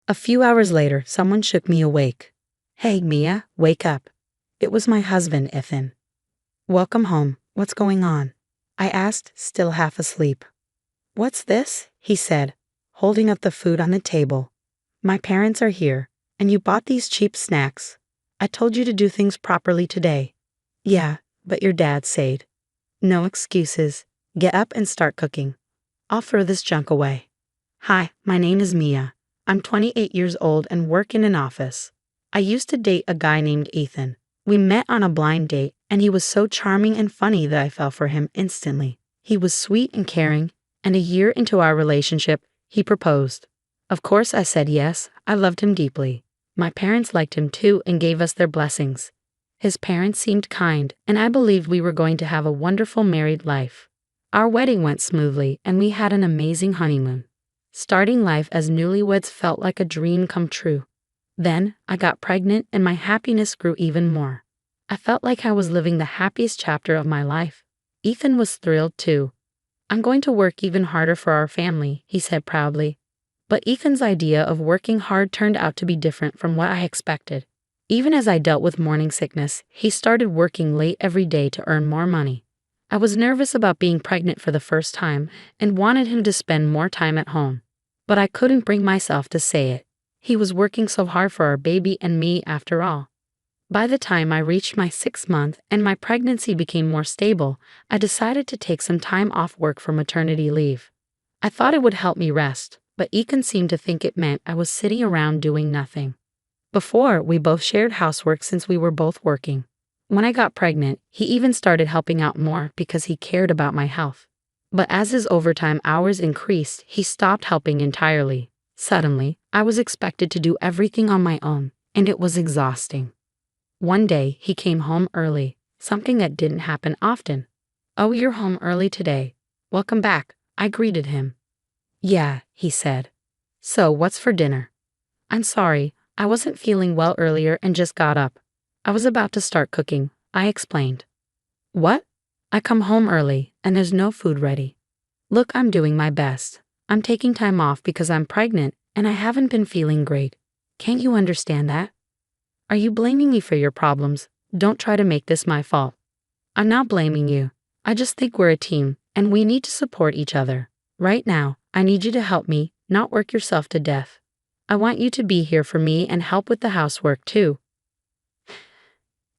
A few hours later, someone shook me awake. "Hey, Mia, wake up." It was my husband, Ethan. "Welcome home. What's going on?" I asked, still half asleep. "What's this?" he said, holding up the food on the table. "My parents are here, and you bought these cheap snacks. I told you to do things properly today." "Yeah, but your dad said." "No excuses. Get up and start cooking. I'll throw this junk away." "Hi, my name is Mia. I'm 28 years old and work in an office. I used to date a guy named Ethan. We met on a blind date, and he was so charming and funny that I fell for him instantly. He was sweet and caring, and a year into our relationship, he proposed. Of course I said yes. I loved him deeply. My parents liked him too and gave us their blessings. His parents seemed kind, and I believed we were going to have a wonderful married life. Our wedding went smoothly, and we had an amazing honeymoon. Starting life as newlyweds felt like a dream come true. Then, I got pregnant and my happiness grew even more. I felt like I was living the happiest chapter of my life. Ethan was thrilled too. "I'm going to work even harder for our family," he said proudly. But Ethan's idea of working hard turned out to be different from what I expected. Even as I dealt with morning sickness, he started working late every day to earn more money. I was nervous about being pregnant for the first time and wanted him to spend more time at home. But I couldn't bring myself to say it. He was working so hard for our baby and me after all. By the time I reached my 6th month and my pregnancy became more stable, I decided to take some time off work for maternity leave. I thought it would help me rest, but Ethan seemed to think it meant I was sitting around doing nothing. Before, we both shared housework since we were both working. When I got pregnant, he even started helping out more because he cared about my health. But as his overtime hours increased, he stopped helping entirely. Suddenly, I was expected to do everything on my own, and it was exhausting. One day, he came home early, something that didn't happen often. "Oh, you're home early today. Welcome back," I greeted him. "Yeah," he said. "So, what's for dinner?" "I'm sorry, I wasn't feeling well earlier and just got up. I was about to start cooking," I explained. "What?" "I come home early, and there's no food ready. Look, I'm doing my best. I'm taking time off because I'm pregnant and I haven't been feeling great. Can't you understand that?" "Are you blaming me for your problems? Don't try to make this my fault." "I'm not blaming you. I just think we're a team, and we need to support each other. Right now, I need you to help me, not work yourself to death. I want you to be here for me and help with the housework too."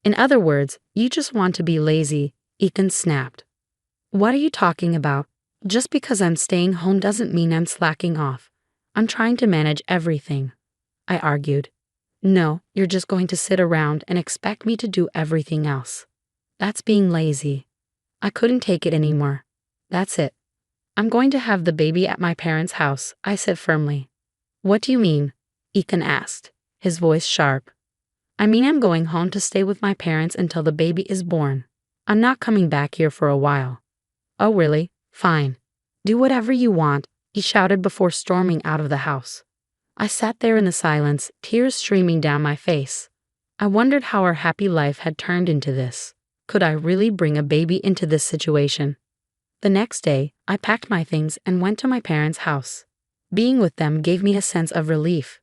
"In other words, you just want to be lazy," Ethan snapped. "What are you talking about? Just because I'm staying home doesn't mean I'm slacking off. I'm trying to manage everything," I argued. "No, you're just going to sit around and expect me to do everything else. That's being lazy." I couldn't take it anymore. "That's it. I'm going to have the baby at my parents' house," I said firmly. "What do you mean?" Ethan asked, his voice sharp. "I mean I'm going home to stay with my parents until the baby is born. I'm not coming back here for a while." "Oh really? Fine. Do whatever you want," he shouted before storming out of the house. I sat there in the silence, tears streaming down my face. I wondered how our happy life had turned into this. Could I really bring a baby into this situation? The next day, I packed my things and went to my parents' house. Being with them gave me a sense of relief.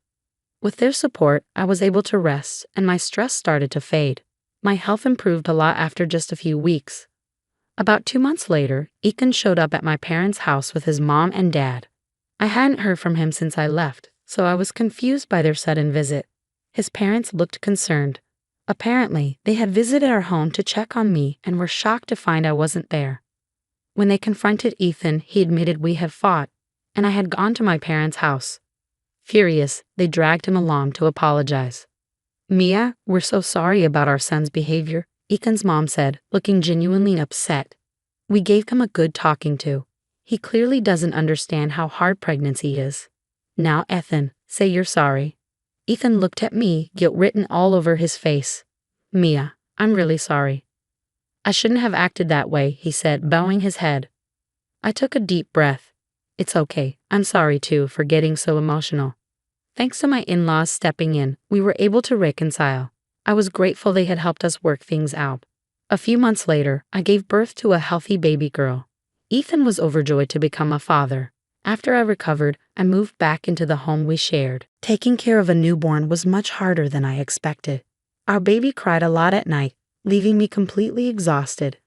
With their support, I was able to rest, and my stress started to fade. My health improved a lot after just a few weeks. About 2 months later, Ethan showed up at my parents' house with his mom and dad. I hadn't heard from him since I left, so I was confused by their sudden visit. His parents looked concerned. Apparently, they had visited our home to check on me and were shocked to find I wasn't there. When they confronted Ethan, he admitted we had fought, and I had gone to my parents' house. Furious, they dragged him along to apologize. "Mia, we're so sorry about our son's behavior," Ethan's mom said, looking genuinely upset. "We gave him a good talking to. He clearly doesn't understand how hard pregnancy is. Now, Ethan, say you're sorry." Ethan looked at me, guilt written all over his face. "Mia, I'm really sorry." "I shouldn't have acted that way," he said, bowing his head. I took a deep breath. "It's okay. I'm sorry too for getting so emotional." Thanks to my in-laws stepping in, we were able to reconcile. I was grateful they had helped us work things out. A few months later, I gave birth to a healthy baby girl. Ethan was overjoyed to become a father. After I recovered, I moved back into the home we shared. Taking care of a newborn was much harder than I expected. Our baby cried a lot at night, leaving me completely exhausted.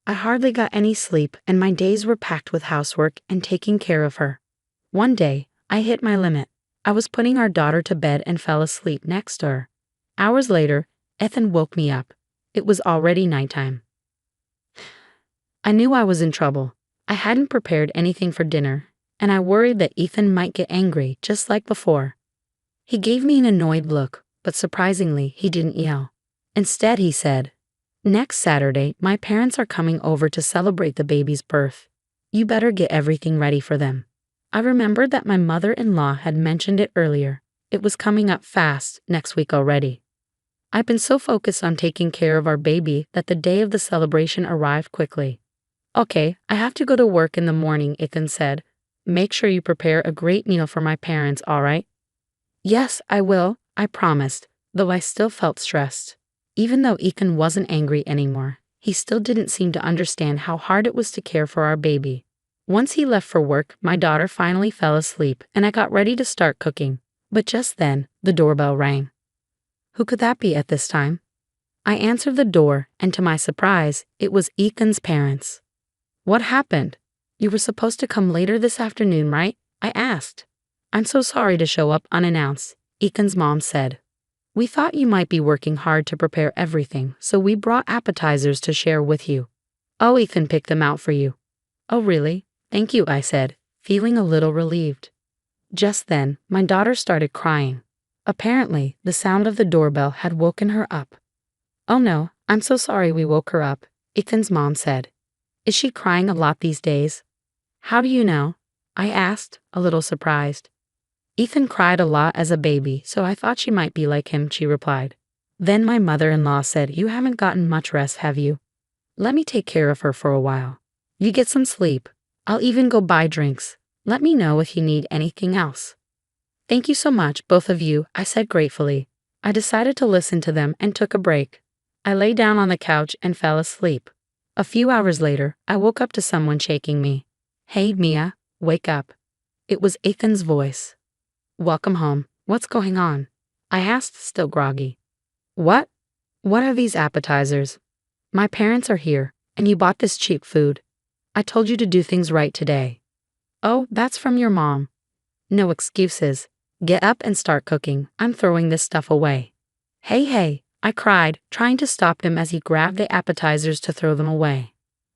I hardly got any sleep, and my days were packed with housework and taking care of her. One day, I hit my limit. I was putting our daughter to bed and fell asleep next to her. Hours later, Ethan woke me up. It was already nighttime. I knew I was in trouble. I hadn't prepared anything for dinner, and I worried that Ethan might get angry just like before. He gave me an annoyed look, but surprisingly, he didn't yell. Instead, he said, "Next Saturday, my parents are coming over to celebrate the baby's birth. You better get everything ready for them." I remembered that my mother-in-law had mentioned it earlier. It was coming up fast, next week already. I've been so focused on taking care of our baby that the day of the celebration arrived quickly. "Okay, I have to go to work in the morning," Ethan said. "Make sure you prepare a great meal for my parents, all right?" "Yes, I will," I promised, though I still felt stressed. Even though Ethan wasn't angry anymore, he still didn't seem to understand how hard it was to care for our baby. Once he left for work, my daughter finally fell asleep, and I got ready to start cooking. But just then, the doorbell rang. Who could that be at this time? I answered the door, and to my surprise, it was Ethan's parents. "What happened? You were supposed to come later this afternoon, right?" I asked. "I'm so sorry to show up unannounced," Ethan's mom said. "We thought you might be working hard to prepare everything, so we brought appetizers to share with you." "Oh, Ethan picked them out for you." "Oh, really? Thank you," I said, feeling a little relieved. Just then, my daughter started crying. Apparently, the sound of the doorbell had woken her up. "Oh no, I'm so sorry we woke her up," Ethan's mom said. "Is she crying a lot these days?" "How do you know?" I asked, a little surprised. "Ethan cried a lot as a baby, so I thought she might be like him," she replied. Then my mother-in-law said, "You haven't gotten much rest, have you? Let me take care of her for a while. You get some sleep. I'll even go buy drinks. Let me know if you need anything else." "Thank you so much, both of you," I said gratefully. I decided to listen to them and took a break. I lay down on the couch and fell asleep. A few hours later, I woke up to someone shaking me. "Hey, Mia, wake up." It was Ethan's voice. "Welcome home. What's going on?" I asked, still groggy. "What? What are these appetizers?" "My parents are here, and you bought this cheap food. I told you to do things right today." "Oh, that's from your mom." "No excuses. Get up and start cooking. I'm throwing this stuff away." Hey, I cried, trying to stop him as he grabbed the appetizers to throw them away.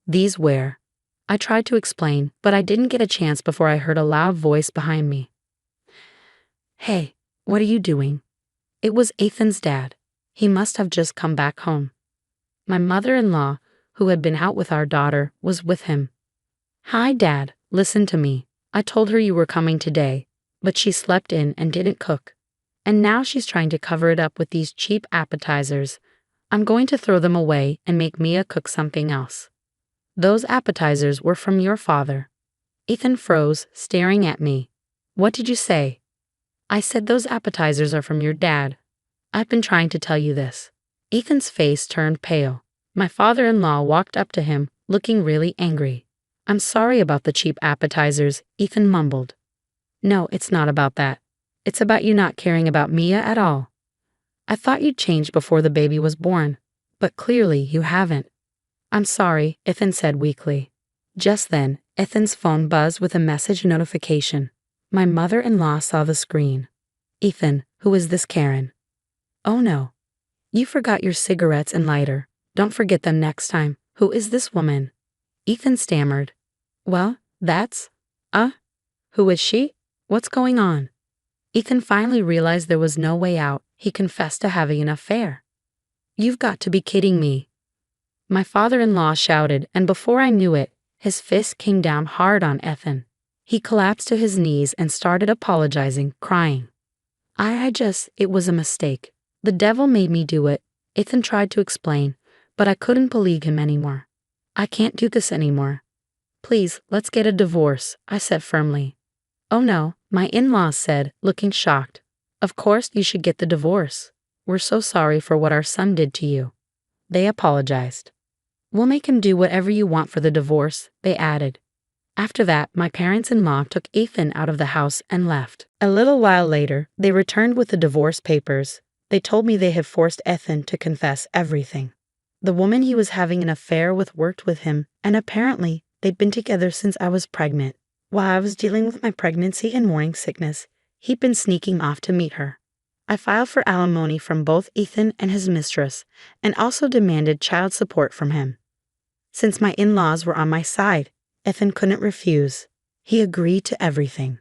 "These were." I tried to explain, but I didn't get a chance before I heard a loud voice behind me. "Hey, what are you doing?" It was Ethan's dad. He must have just come back home. My mother-in-law, who had been out with our daughter, was with him. "Hi, Dad, listen to me. I told her you were coming today, but she slept in and didn't cook. And now she's trying to cover it up with these cheap appetizers. I'm going to throw them away and make Mia cook something else." "Those appetizers were from your father." Ethan froze, staring at me. "What did you say?" I said, "Those appetizers are from your dad. I've been trying to tell you this." Ethan's face turned pale. My father-in-law walked up to him, looking really angry. "I'm sorry about the cheap appetizers," Ethan mumbled. "No, it's not about that. It's about you not caring about Mia at all. I thought you'd changed before the baby was born, but clearly you haven't." "I'm sorry," Ethan said weakly. Just then, Ethan's phone buzzed with a message notification. My mother-in-law saw the screen. "Ethan, who is this Karen?" "Oh no. You forgot your cigarettes and lighter. Don't forget them next time. Who is this woman?" Ethan stammered. "Well, that's... who is she? What's going on?" Ethan finally realized there was no way out. He confessed to having an affair. "You've got to be kidding me." My father-in-law shouted, and before I knew it, his fist came down hard on Ethan. He collapsed to his knees and started apologizing, crying. It was a mistake. The devil made me do it." Ethan tried to explain, but I couldn't believe him anymore. "I can't do this anymore. Please, let's get a divorce," I said firmly. "Oh no," my in-laws said, looking shocked. "Of course you should get the divorce. We're so sorry for what our son did to you." They apologized. "We'll make him do whatever you want for the divorce," they added. After that, my parents-in-law took Ethan out of the house and left. A little while later, they returned with the divorce papers. They told me they had forced Ethan to confess everything. The woman he was having an affair with worked with him, and apparently, they'd been together since I was pregnant. While I was dealing with my pregnancy and morning sickness, he'd been sneaking off to meet her. I filed for alimony from both Ethan and his mistress, and also demanded child support from him. Since my in-laws were on my side, Ethan couldn't refuse. He agreed to everything.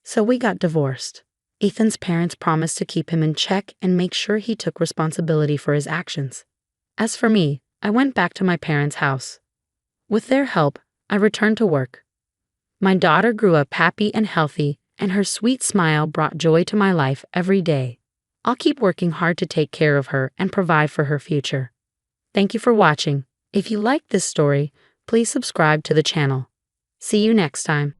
So we got divorced. Ethan's parents promised to keep him in check and make sure he took responsibility for his actions. As for me, I went back to my parents' house. With their help, I returned to work. My daughter grew up happy and healthy, and her sweet smile brought joy to my life every day. I'll keep working hard to take care of her and provide for her future. Thank you for watching. If you liked this story, please subscribe to the channel. See you next time.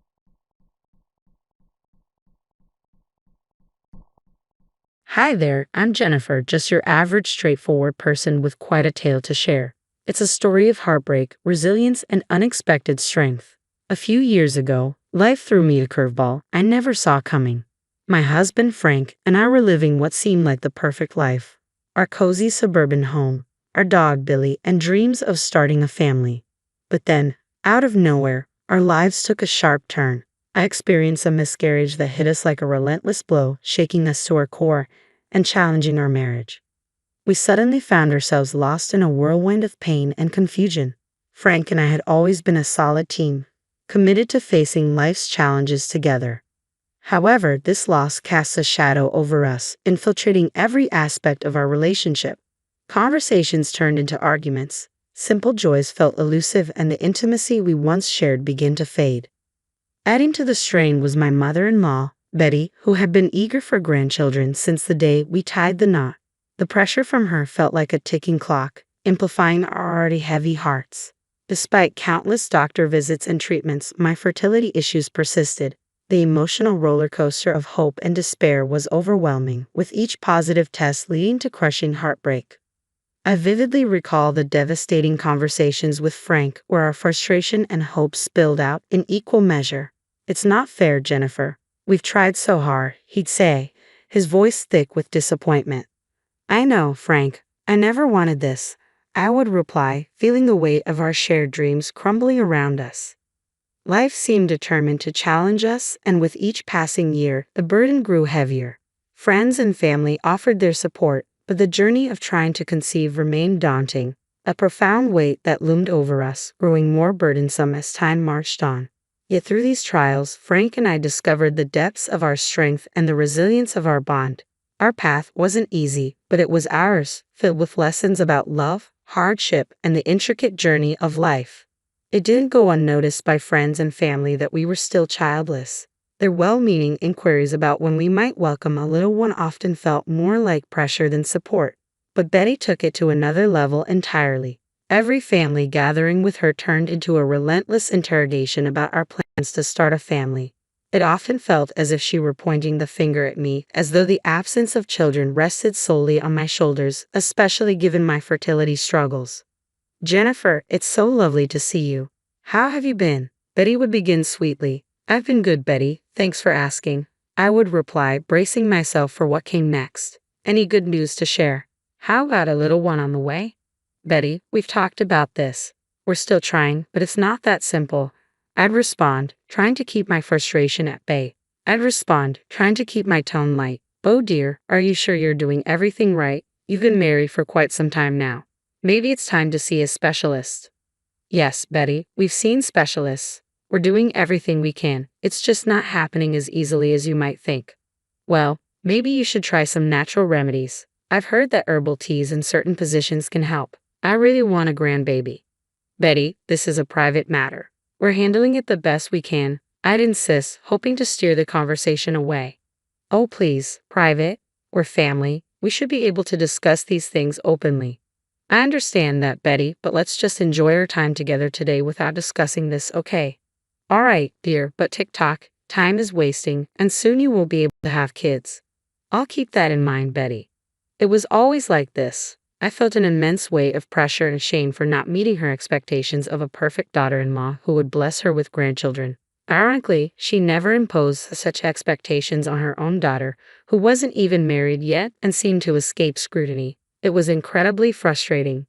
Hi there, I'm Jennifer, just your average straightforward person with quite a tale to share. It's a story of heartbreak, resilience, and unexpected strength. A few years ago, life threw me a curveball I never saw coming. My husband Frank and I were living what seemed like the perfect life. Our cozy suburban home, our dog Billy, and dreams of starting a family. But then, out of nowhere, our lives took a sharp turn. I experienced a miscarriage that hit us like a relentless blow, shaking us to our core and challenging our marriage. We suddenly found ourselves lost in a whirlwind of pain and confusion. Frank and I had always been a solid team, committed to facing life's challenges together. However, this loss casts a shadow over us, infiltrating every aspect of our relationship. Conversations turned into arguments, simple joys felt elusive, and the intimacy we once shared began to fade. Adding to the strain was my mother-in-law, Betty, who had been eager for grandchildren since the day we tied the knot. The pressure from her felt like a ticking clock, amplifying our already heavy hearts. Despite countless doctor visits and treatments, my fertility issues persisted. The emotional roller coaster of hope and despair was overwhelming, with each positive test leading to crushing heartbreak. I vividly recall the devastating conversations with Frank where our frustration and hope spilled out in equal measure. "It's not fair, Jennifer. We've tried so hard," he'd say, his voice thick with disappointment. "I know, Frank. I never wanted this," I would reply, feeling the weight of our shared dreams crumbling around us. Life seemed determined to challenge us, and with each passing year, the burden grew heavier. Friends and family offered their support, but the journey of trying to conceive remained daunting, a profound weight that loomed over us, growing more burdensome as time marched on. Yet through these trials, Frank and I discovered the depths of our strength and the resilience of our bond. Our path wasn't easy, but it was ours, filled with lessons about love, hardship, and the intricate journey of life. It didn't go unnoticed by friends and family that we were still childless. Their well-meaning inquiries about when we might welcome a little one often felt more like pressure than support. But Betty took it to another level entirely. Every family gathering with her turned into a relentless interrogation about our plans to start a family. It often felt as if she were pointing the finger at me, as though the absence of children rested solely on my shoulders, especially given my fertility struggles. "Jennifer, it's so lovely to see you. How have you been?" Betty would begin sweetly. "I've been good, Betty. Thanks for asking," I would reply, bracing myself for what came next. "Any good news to share? How about a little one on the way?" "Betty, we've talked about this. We're still trying, but it's not that simple," I'd respond, trying to keep my frustration at bay. I'd respond, trying to keep my tone light. "Oh dear, are you sure you're doing everything right? You've been married for quite some time now. Maybe it's time to see a specialist." "Yes, Betty, we've seen specialists. We're doing everything we can. It's just not happening as easily as you might think." "Well, maybe you should try some natural remedies. I've heard that herbal teas in certain positions can help. I really want a grandbaby." "Betty, this is a private matter. We're handling it the best we can," I'd insist, hoping to steer the conversation away. "Oh please, private? We're family. We should be able to discuss these things openly." "I understand that, Betty, but let's just enjoy our time together today without discussing this, okay?" "All right, dear, but tick-tock, time is wasting, and soon you won't be able to have kids." "I'll keep that in mind, Betty." It was always like this. I felt an immense weight of pressure and shame for not meeting her expectations of a perfect daughter-in-law who would bless her with grandchildren. Ironically, she never imposed such expectations on her own daughter, who wasn't even married yet and seemed to escape scrutiny. It was incredibly frustrating.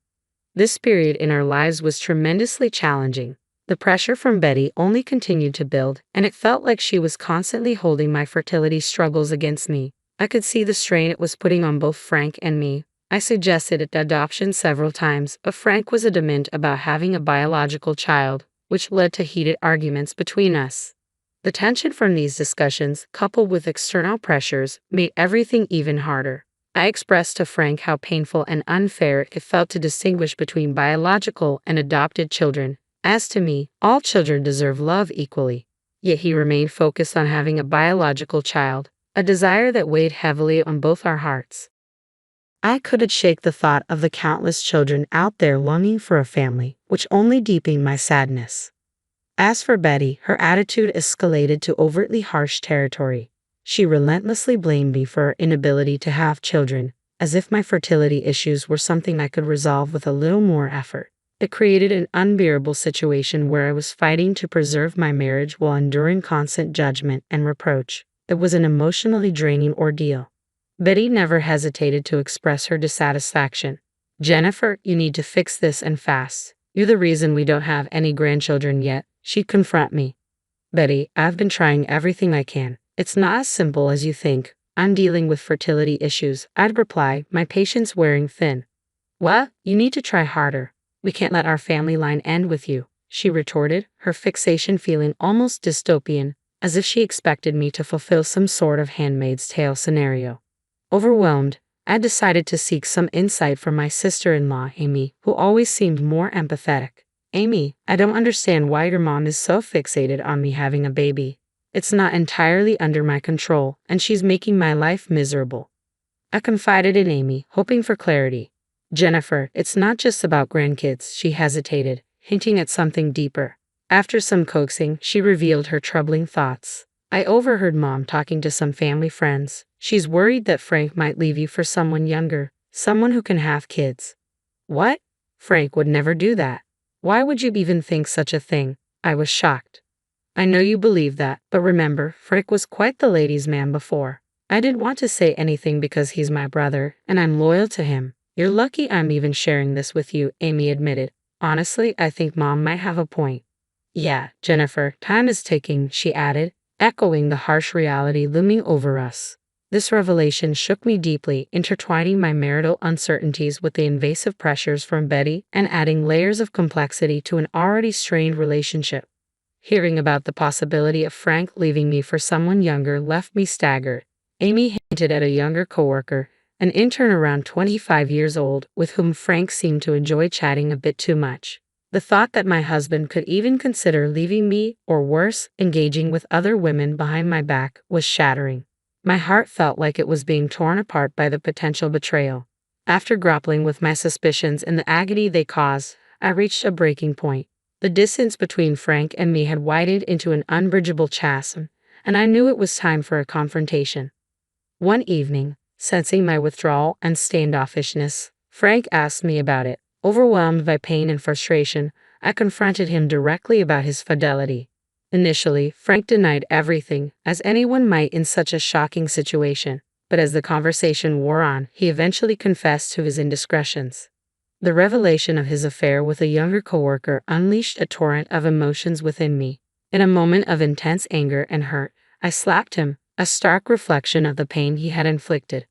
This period in our lives was tremendously challenging. The pressure from Betty only continued to build, and it felt like she was constantly holding my fertility struggles against me. I could see the strain it was putting on both Frank and me. I suggested adoption several times, but Frank was adamant about having a biological child, which led to heated arguments between us. The tension from these discussions, coupled with external pressures, made everything even harder. I expressed to Frank how painful and unfair it felt to distinguish between biological and adopted children. As to me, all children deserve love equally. Yet he remained focused on having a biological child, a desire that weighed heavily on both our hearts. I couldn't shake the thought of the countless children out there longing for a family, which only deepened my sadness. As for Betty, her attitude escalated to overtly harsh territory. She relentlessly blamed me for her inability to have children, as if my fertility issues were something I could resolve with a little more effort. It created an unbearable situation where I was fighting to preserve my marriage while enduring constant judgment and reproach. It was an emotionally draining ordeal. Betty never hesitated to express her dissatisfaction. "Jennifer, you need to fix this and fast. You're the reason we don't have any grandchildren yet," she'd confront me. "Betty, I've been trying everything I can. It's not as simple as you think. I'm dealing with fertility issues," I'd reply, my patience wearing thin. "Well, you need to try harder. We can't let our family line end with you," she retorted, her fixation feeling almost dystopian, as if she expected me to fulfill some sort of Handmaid's Tale scenario. Overwhelmed, I decided to seek some insight from my sister-in-law, Amy, who always seemed more empathetic. "Amy, I don't understand why your mom is so fixated on me having a baby. It's not entirely under my control, and she's making my life miserable." I confided in Amy, hoping for clarity. "Jennifer, it's not just about grandkids," she hesitated, hinting at something deeper. After some coaxing, she revealed her troubling thoughts. "I overheard Mom talking to some family friends. She's worried that Frank might leave you for someone younger, someone who can have kids." "What? Frank would never do that. Why would you even think such a thing?" I was shocked. "I know you believe that, but remember, Frank was quite the ladies' man before. I didn't want to say anything because he's my brother, and I'm loyal to him." "You're lucky I'm even sharing this with you," Amy admitted. "Honestly, I think Mom might have a point." "Yeah, Jennifer, time is ticking," she added, echoing the harsh reality looming over us. This revelation shook me deeply, intertwining my marital uncertainties with the invasive pressures from Betty and adding layers of complexity to an already strained relationship. Hearing about the possibility of Frank leaving me for someone younger left me staggered. Amy hinted at a younger coworker, an intern around 25 years old, with whom Frank seemed to enjoy chatting a bit too much. The thought that my husband could even consider leaving me, or worse, engaging with other women behind my back, was shattering. My heart felt like it was being torn apart by the potential betrayal. After grappling with my suspicions and the agony they caused, I reached a breaking point. The distance between Frank and me had widened into an unbridgeable chasm, and I knew it was time for a confrontation. One evening, sensing my withdrawal and standoffishness, Frank asked me about it. Overwhelmed by pain and frustration, I confronted him directly about his fidelity. Initially, Frank denied everything, as anyone might in such a shocking situation, but as the conversation wore on, he eventually confessed to his indiscretions. The revelation of his affair with a younger coworker unleashed a torrent of emotions within me. In a moment of intense anger and hurt, I slapped him, a stark reflection of the pain he had inflicted.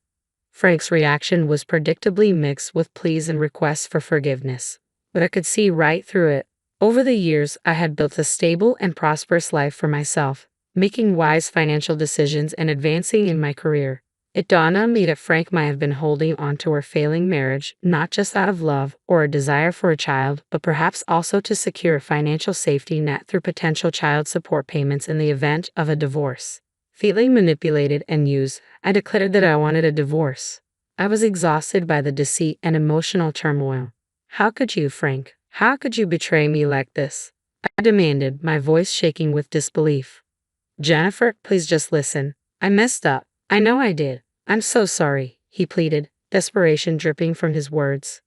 Frank's reaction was predictably mixed with pleas and requests for forgiveness, but I could see right through it. Over the years, I had built a stable and prosperous life for myself, making wise financial decisions and advancing in my career. It dawned on me that Frank might have been holding on to our failing marriage, not just out of love or a desire for a child, but perhaps also to secure a financial safety net through potential child support payments in the event of a divorce. Feeling manipulated and used, I declared that I wanted a divorce. I was exhausted by the deceit and emotional turmoil. "How could you, Frank? How could you betray me like this?" I demanded, my voice shaking with disbelief. "Jennifer, please just listen. I messed up. I know I did. I'm so sorry," he pleaded, desperation dripping from his words.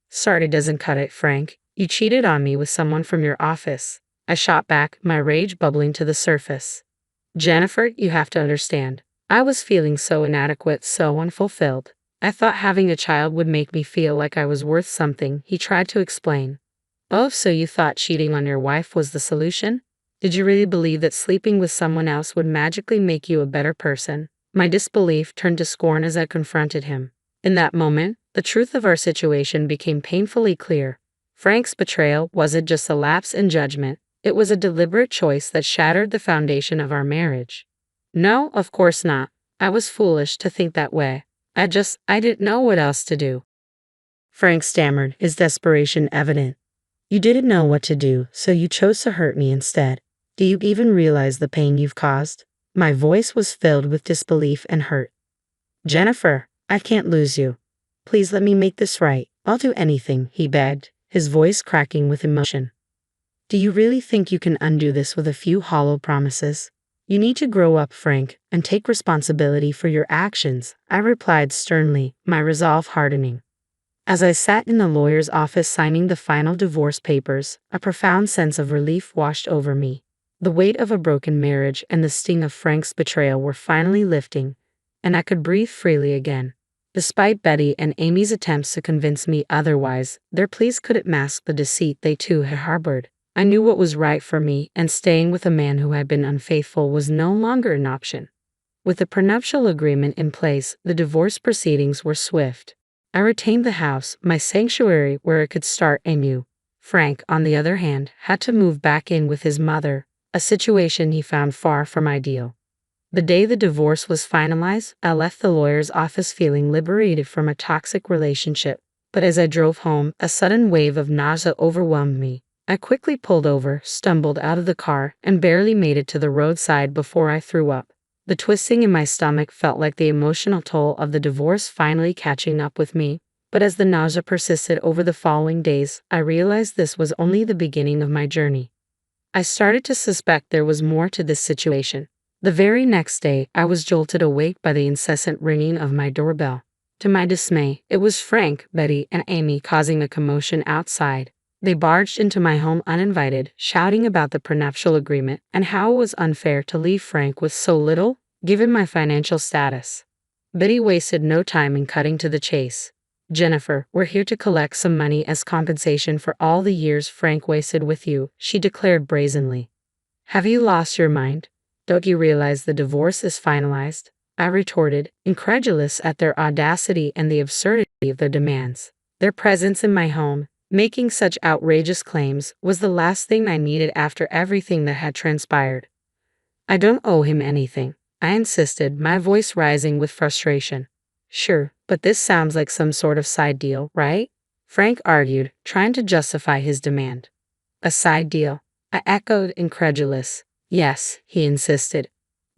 "Sorry doesn't cut it, Frank. You cheated on me with someone from your office. I shot back, my rage bubbling to the surface. Jennifer, you have to understand. I was feeling so inadequate, so unfulfilled. I thought having a child would make me feel like I was worth something, he tried to explain. Oh, so you thought cheating on your wife was the solution? Did you really believe that sleeping with someone else would magically make you a better person? My disbelief turned to scorn as I confronted him. In that moment, the truth of our situation became painfully clear. Frank's betrayal wasn't just a lapse in judgment, it was a deliberate choice that shattered the foundation of our marriage. No, of course not. I was foolish to think that way. I didn't know what else to do. Frank stammered, his desperation evident. You didn't know what to do, so you chose to hurt me instead. Do you even realize the pain you've caused? My voice was filled with disbelief and hurt. Jennifer, I can't lose you. Please let me make this right. I'll do anything, he begged, his voice cracking with emotion. Do you really think you can undo this with a few hollow promises? You need to grow up, Frank, and take responsibility for your actions, I replied sternly, my resolve hardening. As I sat in the lawyer's office signing the final divorce papers, a profound sense of relief washed over me. The weight of a broken marriage and the sting of Frank's betrayal were finally lifting, and I could breathe freely again. Despite Betty and Amy's attempts to convince me otherwise, their pleas couldn't mask the deceit they too had harbored. I knew what was right for me, and staying with a man who had been unfaithful was no longer an option. With the prenuptial agreement in place, the divorce proceedings were swift. I retained the house, my sanctuary where I could start anew. Frank, on the other hand, had to move back in with his mother, a situation he found far from ideal. The day the divorce was finalized, I left the lawyer's office feeling liberated from a toxic relationship. But as I drove home, a sudden wave of nausea overwhelmed me. I quickly pulled over, stumbled out of the car, and barely made it to the roadside before I threw up. The twisting in my stomach felt like the emotional toll of the divorce finally catching up with me. But as the nausea persisted over the following days, I realized this was only the beginning of my journey. I started to suspect there was more to this situation. The very next day, I was jolted awake by the incessant ringing of my doorbell. To my dismay, it was Frank, Betty, and Amy causing a commotion outside. They barged into my home uninvited, shouting about the prenuptial agreement and how it was unfair to leave Frank with so little, given my financial status. Betty wasted no time in cutting to the chase. Jennifer, we're here to collect some money as compensation for all the years Frank wasted with you, she declared brazenly. Have you lost your mind? Don't you realize the divorce is finalized? I retorted, incredulous at their audacity and the absurdity of their demands. Their presence in my home, making such outrageous claims, was the last thing I needed after everything that had transpired. I don't owe him anything, I insisted, my voice rising with frustration. Sure, but this sounds like some sort of side deal, right? Frank argued, trying to justify his demand. A side deal? I echoed, incredulous. Yes, he insisted.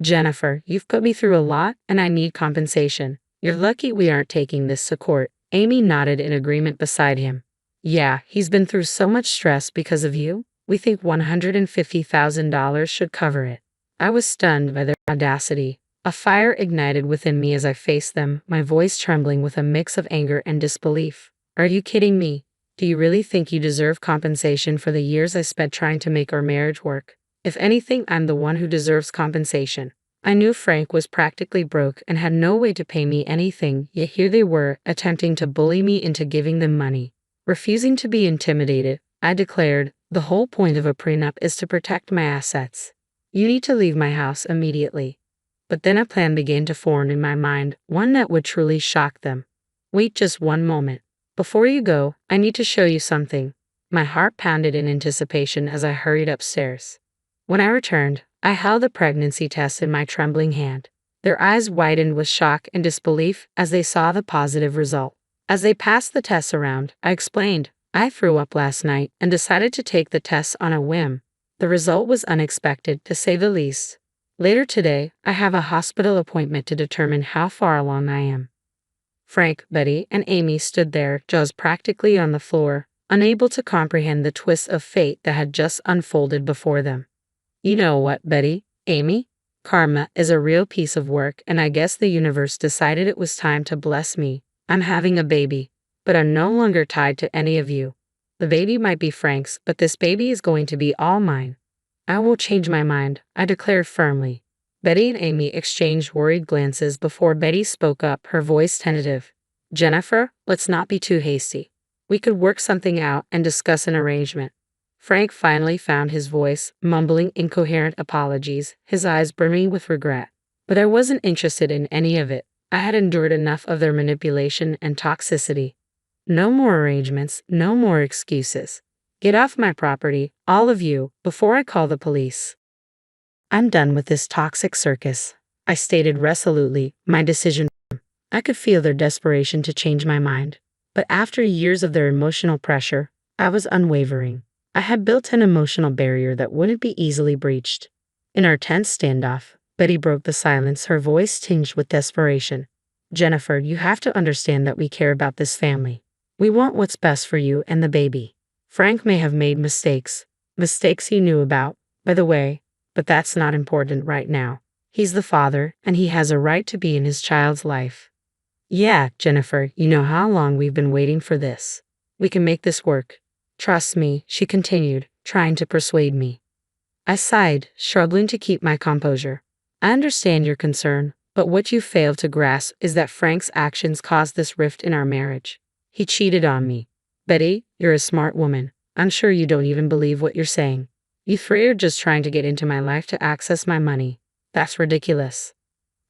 Jennifer, you've put me through a lot, and I need compensation. You're lucky we aren't taking this to court. Amy nodded in agreement beside him. Yeah, he's been through so much stress because of you. We think $150,000 should cover it. I was stunned by their audacity. A fire ignited within me as I faced them, my voice trembling with a mix of anger and disbelief. Are you kidding me? Do you really think you deserve compensation for the years I spent trying to make our marriage work? If anything, I'm the one who deserves compensation. I knew Frank was practically broke and had no way to pay me anything, yet here they were, attempting to bully me into giving them money. Refusing to be intimidated, I declared, the whole point of a prenup is to protect my assets. You need to leave my house immediately. But then a plan began to form in my mind, one that would truly shock them. Wait just one moment. Before you go, I need to show you something. My heart pounded in anticipation as I hurried upstairs. When I returned, I held the pregnancy test in my trembling hand. Their eyes widened with shock and disbelief as they saw the positive result. As they passed the test around, I explained, I threw up last night and decided to take the test on a whim. The result was unexpected, to say the least. Later today, I have a hospital appointment to determine how far along I am. Frank, Betty, and Amy stood there, jaws practically on the floor, unable to comprehend the twist of fate that had just unfolded before them. You know what, Betty, Amy? Karma is a real piece of work, and I guess the universe decided it was time to bless me. I'm having a baby, but I'm no longer tied to any of you. The baby might be Frank's, but this baby is going to be all mine. I will change my mind, I declared firmly. Betty and Amy exchanged worried glances before Betty spoke up, her voice tentative. Jennifer, let's not be too hasty. We could work something out and discuss an arrangement. Frank finally found his voice, mumbling incoherent apologies, his eyes brimming with regret. But I wasn't interested in any of it. I had endured enough of their manipulation and toxicity. No more arrangements, no more excuses. Get off my property, all of you, before I call the police. I'm done with this toxic circus, I stated resolutely, my decision. I could feel their desperation to change my mind. But after years of their emotional pressure, I was unwavering. I had built an emotional barrier that wouldn't be easily breached. In our tense standoff, Betty broke the silence, her voice tinged with desperation. Jennifer, you have to understand that we care about this family. We want what's best for you and the baby. Frank may have made mistakes he knew about, by the way, but that's not important right now. He's the father, and he has a right to be in his child's life. Yeah, Jennifer, you know how long we've been waiting for this. We can make this work. Trust me, she continued, trying to persuade me. I sighed, struggling to keep my composure. I understand your concern, but what you fail to grasp is that Frank's actions caused this rift in our marriage. He cheated on me. Betty, you're a smart woman. I'm sure you don't even believe what you're saying. You three are just trying to get into my life to access my money. That's ridiculous.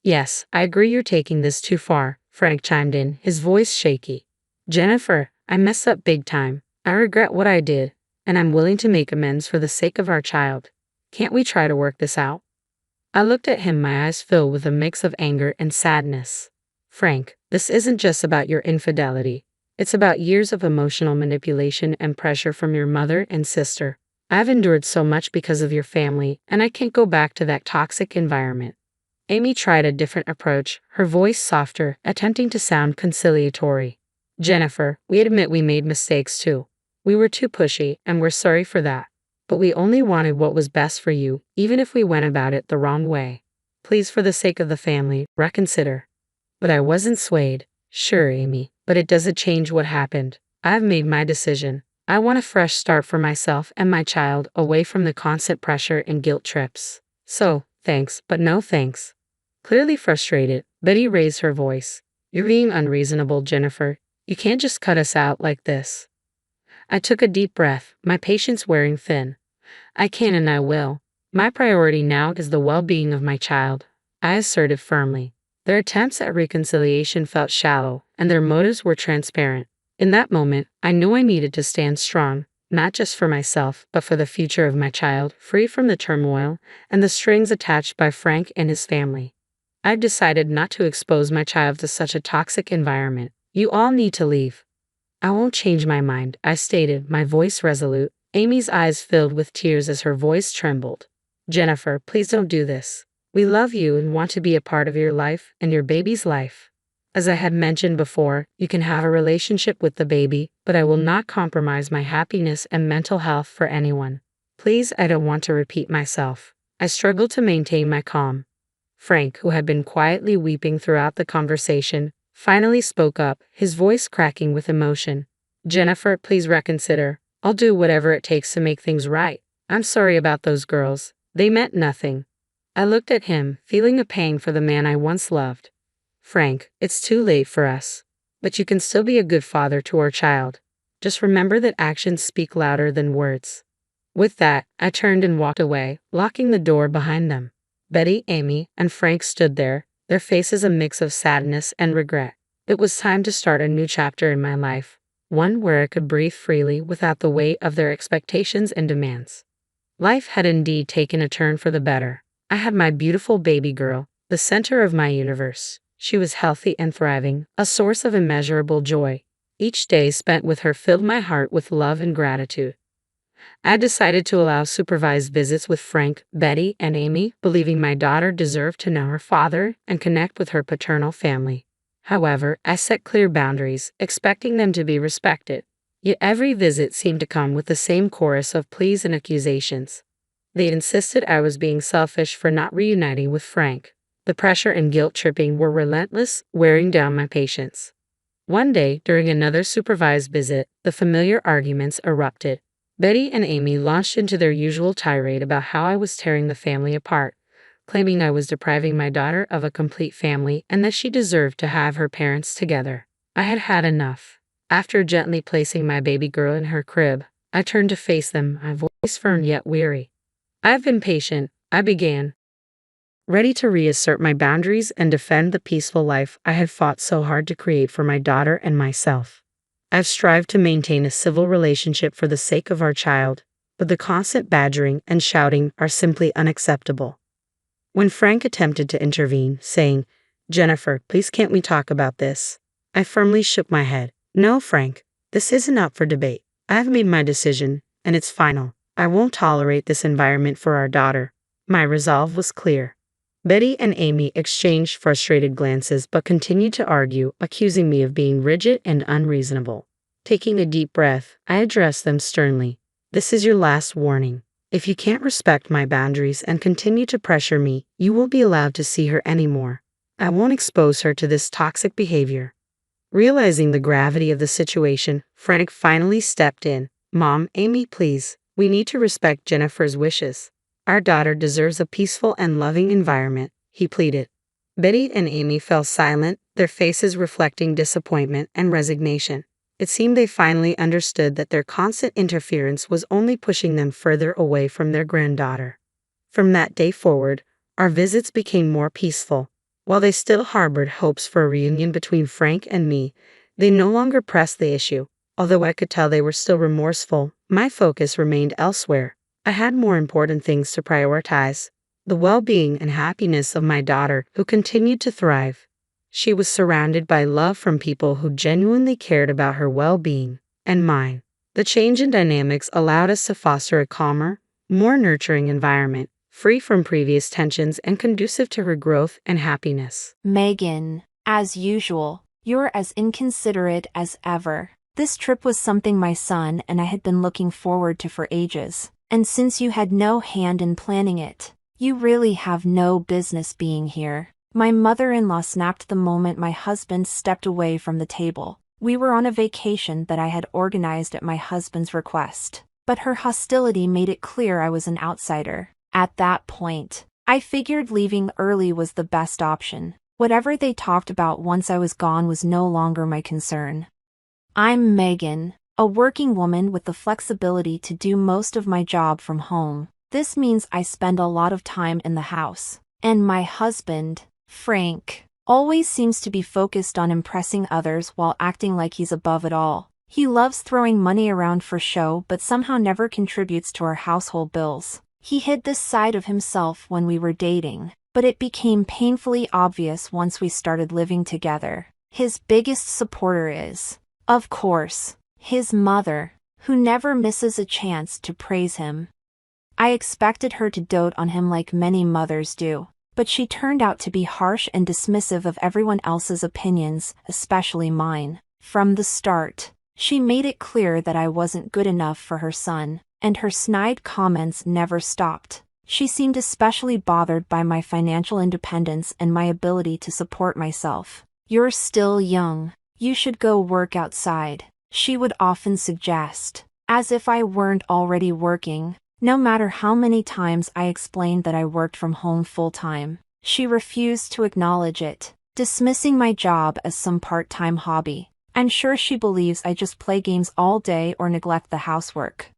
Yes, I agree you're taking this too far, Frank chimed in, his voice shaky. Jennifer, I messed up big time. I regret what I did, and I'm willing to make amends for the sake of our child. Can't we try to work this out? I looked at him, my eyes filled with a mix of anger and sadness. Frank, this isn't just about your infidelity. It's about years of emotional manipulation and pressure from your mother and sister. I've endured so much because of your family, and I can't go back to that toxic environment. Amy tried a different approach, her voice softer, attempting to sound conciliatory. Jennifer, we admit we made mistakes too. We were too pushy, and we're sorry for that. But we only wanted what was best for you, even if we went about it the wrong way. Please, for the sake of the family, reconsider. But I wasn't swayed. Sure, Amy, but it doesn't change what happened. I've made my decision. I want a fresh start for myself and my child, away from the constant pressure and guilt trips. So, thanks, but no thanks. Clearly frustrated, Betty raised her voice. You're being unreasonable, Jennifer. You can't just cut us out like this. I took a deep breath, my patience wearing thin. I can and I will. My priority now is the well-being of my child, I asserted firmly. Their attempts at reconciliation felt shallow, and their motives were transparent. In that moment, I knew I needed to stand strong, not just for myself, but for the future of my child, free from the turmoil and the strings attached by Frank and his family. I've decided not to expose my child to such a toxic environment. You all need to leave. I won't change my mind, I stated, my voice resolute. Amy's eyes filled with tears as her voice trembled. Jennifer, please don't do this. We love you and want to be a part of your life and your baby's life. As I had mentioned before, you can have a relationship with the baby, but I will not compromise my happiness and mental health for anyone. Please, I don't want to repeat myself. I struggled to maintain my calm. Frank, who had been quietly weeping throughout the conversation, finally spoke up, his voice cracking with emotion. Jennifer, please reconsider. I'll do whatever it takes to make things right. I'm sorry about those girls. They meant nothing. I looked at him, feeling a pang for the man I once loved. Frank, it's too late for us. But you can still be a good father to our child. Just remember that actions speak louder than words. With that, I turned and walked away, locking the door behind them. Betty, Amy, and Frank stood there, their faces a mix of sadness and regret. It was time to start a new chapter in my life, one where I could breathe freely without the weight of their expectations and demands. Life had indeed taken a turn for the better. I had my beautiful baby girl, the center of my universe. She was healthy and thriving, a source of immeasurable joy. Each day spent with her filled my heart with love and gratitude. I decided to allow supervised visits with Frank, Betty, and Amy, believing my daughter deserved to know her father and connect with her paternal family. However, I set clear boundaries, expecting them to be respected. Yet every visit seemed to come with the same chorus of pleas and accusations. They insisted I was being selfish for not reuniting with Frank. The pressure and guilt-tripping were relentless, wearing down my patience. One day, during another supervised visit, the familiar arguments erupted. Betty and Amy launched into their usual tirade about how I was tearing the family apart, claiming I was depriving my daughter of a complete family and that she deserved to have her parents together. I had had enough. After gently placing my baby girl in her crib, I turned to face them, my voice firm yet weary. "I've been patient," I began, ready to reassert my boundaries and defend the peaceful life I had fought so hard to create for my daughter and myself. I've strived to maintain a civil relationship for the sake of our child, but the constant badgering and shouting are simply unacceptable. When Frank attempted to intervene, saying, "Jennifer, please can't we talk about this?" I firmly shook my head. "No, Frank, this isn't up for debate. I've made my decision, and it's final. I won't tolerate this environment for our daughter." My resolve was clear. Betty and Amy exchanged frustrated glances but continued to argue, accusing me of being rigid and unreasonable. Taking a deep breath, I addressed them sternly. "This is your last warning. If you can't respect my boundaries and continue to pressure me, you won't be allowed to see her anymore. I won't expose her to this toxic behavior." Realizing the gravity of the situation, Frank finally stepped in. "Mom, Amy, please, we need to respect Jennifer's wishes. Our daughter deserves a peaceful and loving environment," he pleaded. Betty and Amy fell silent, their faces reflecting disappointment and resignation. It seemed they finally understood that their constant interference was only pushing them further away from their granddaughter. From that day forward, our visits became more peaceful. While they still harbored hopes for a reunion between Frank and me, they no longer pressed the issue. Although I could tell they were still remorseful, my focus remained elsewhere. I had more important things to prioritize: the well-being and happiness of my daughter, who continued to thrive. She was surrounded by love from people who genuinely cared about her well-being and mine. The change in dynamics allowed us to foster a calmer, more nurturing environment, free from previous tensions and conducive to her growth and happiness. Megan, as usual, you're as inconsiderate as ever. This trip was something my son and I had been looking forward to for ages, and since you had no hand in planning it, you really have no business being here. My mother-in-law snapped the moment my husband stepped away from the table. We were on a vacation that I had organized at my husband's request, but her hostility made it clear I was an outsider. At that point, I figured leaving early was the best option. Whatever they talked about once I was gone was no longer my concern. I'm Megan, a working woman with the flexibility to do most of my job from home. This means I spend a lot of time in the house. And my husband, Frank, always seems to be focused on impressing others while acting like he's above it all. He loves throwing money around for show but somehow never contributes to our household bills. He hid this side of himself when we were dating, but it became painfully obvious once we started living together. His biggest supporter is, of course, his mother, who never misses a chance to praise him. I expected her to dote on him like many mothers do, but she turned out to be harsh and dismissive of everyone else's opinions, especially mine. From the start, she made it clear that I wasn't good enough for her son, and her snide comments never stopped. She seemed especially bothered by my financial independence and my ability to support myself. "You're still young. You should go work outside," she would often suggest, as if I weren't already working. No matter how many times I explained that I worked from home full-time, she refused to acknowledge it, dismissing my job as some part-time hobby. I'm sure she believes I just play games all day or neglect the housework.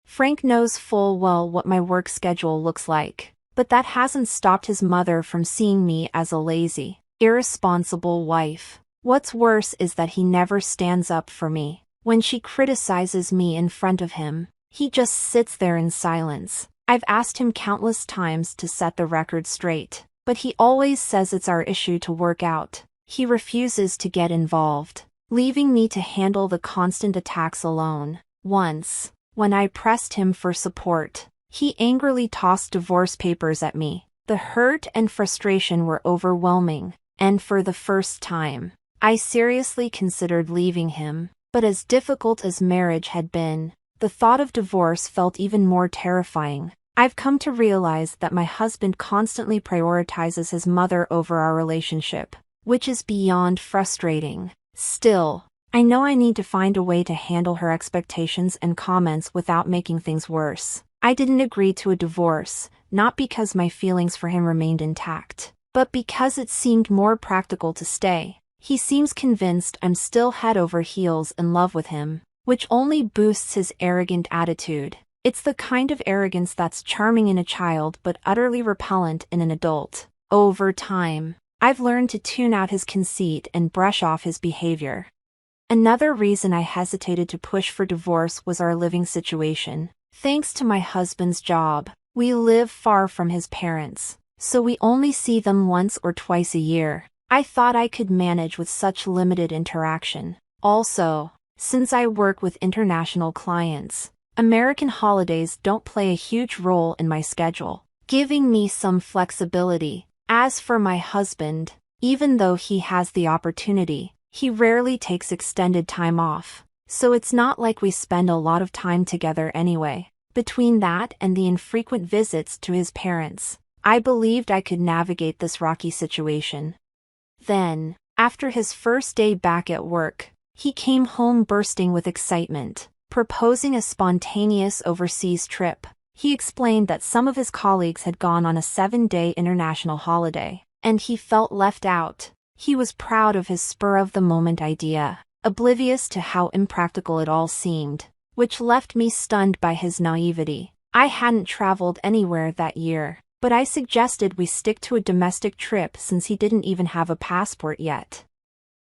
Frank knows full well what my work schedule looks like, but that hasn't stopped his mother from seeing me as a lazy, irresponsible wife. What's worse is that he never stands up for me. When she criticizes me in front of him, he just sits there in silence. I've asked him countless times to set the record straight, but he always says it's our issue to work out. He refuses to get involved, leaving me to handle the constant attacks alone. Once, when I pressed him for support, he angrily tossed divorce papers at me. The hurt and frustration were overwhelming, and for the first time, I seriously considered leaving him. But as difficult as marriage had been, the thought of divorce felt even more terrifying. I've come to realize that my husband constantly prioritizes his mother over our relationship, which is beyond frustrating. Still, I know I need to find a way to handle her expectations and comments without making things worse. I didn't agree to a divorce, not because my feelings for him remained intact, but because it seemed more practical to stay. He seems convinced I'm still head over heels in love with him, which only boosts his arrogant attitude. It's the kind of arrogance that's charming in a child but utterly repellent in an adult. Over time, I've learned to tune out his conceit and brush off his behavior. Another reason I hesitated to push for divorce was our living situation. Thanks to my husband's job, we live far from his parents, so we only see them once or twice a year. I thought I could manage with such limited interaction. Also, since I work with international clients, American holidays don't play a huge role in my schedule, giving me some flexibility. As for my husband, even though he has the opportunity, he rarely takes extended time off, so it's not like we spend a lot of time together anyway. Between that and the infrequent visits to his parents, I believed I could navigate this rocky situation. Then, after his first day back at work, he came home bursting with excitement, proposing a spontaneous overseas trip. He explained that some of his colleagues had gone on a 7-day international holiday, and he felt left out. He was proud of his spur-of-the-moment idea, oblivious to how impractical it all seemed, which left me stunned by his naivety. I hadn't traveled anywhere that year, but I suggested we stick to a domestic trip since he didn't even have a passport yet.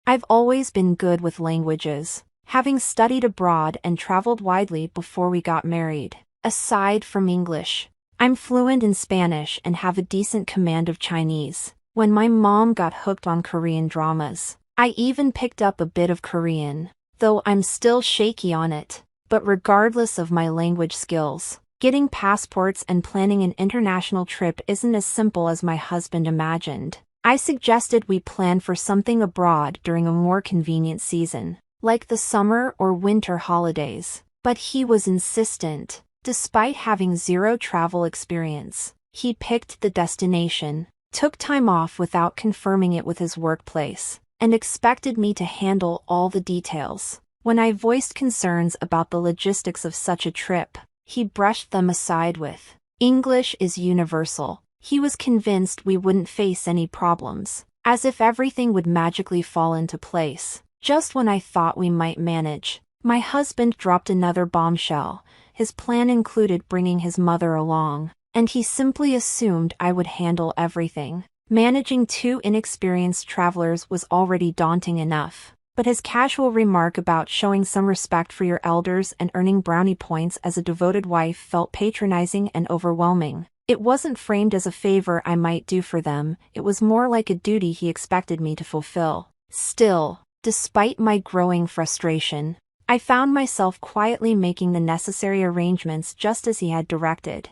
I've always been good with languages, having studied abroad and traveled widely before we got married. Aside from English, I'm fluent in Spanish and have a decent command of Chinese. When my mom got hooked on Korean dramas, I even picked up a bit of Korean, though I'm still shaky on it. But regardless of my language skills, getting passports and planning an international trip isn't as simple as my husband imagined. I suggested we plan for something abroad during a more convenient season, like the summer or winter holidays, but he was insistent. Despite having zero travel experience, he picked the destination, took time off without confirming it with his workplace, and expected me to handle all the details. When I voiced concerns about the logistics of such a trip, he brushed them aside with, "English is universal." He was convinced we wouldn't face any problems, as if everything would magically fall into place. Just when I thought we might manage, my husband dropped another bombshell. His plan included bringing his mother along, and he simply assumed I would handle everything. Managing 2 inexperienced travelers was already daunting enough, but his casual remark about showing some respect for your elders and earning brownie points as a devoted wife felt patronizing and overwhelming. It wasn't framed as a favor I might do for them, it was more like a duty he expected me to fulfill. Still, despite my growing frustration, I found myself quietly making the necessary arrangements just as he had directed.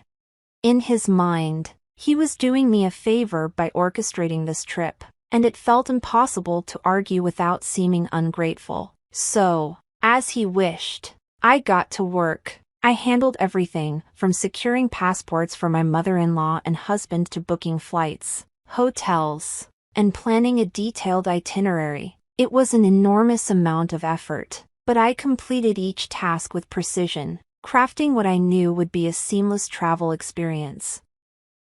In his mind, he was doing me a favor by orchestrating this trip, and it felt impossible to argue without seeming ungrateful. So, as he wished, I got to work. I handled everything, from securing passports for my mother-in-law and husband to booking flights, hotels, and planning a detailed itinerary. It was an enormous amount of effort, but I completed each task with precision, crafting what I knew would be a seamless travel experience.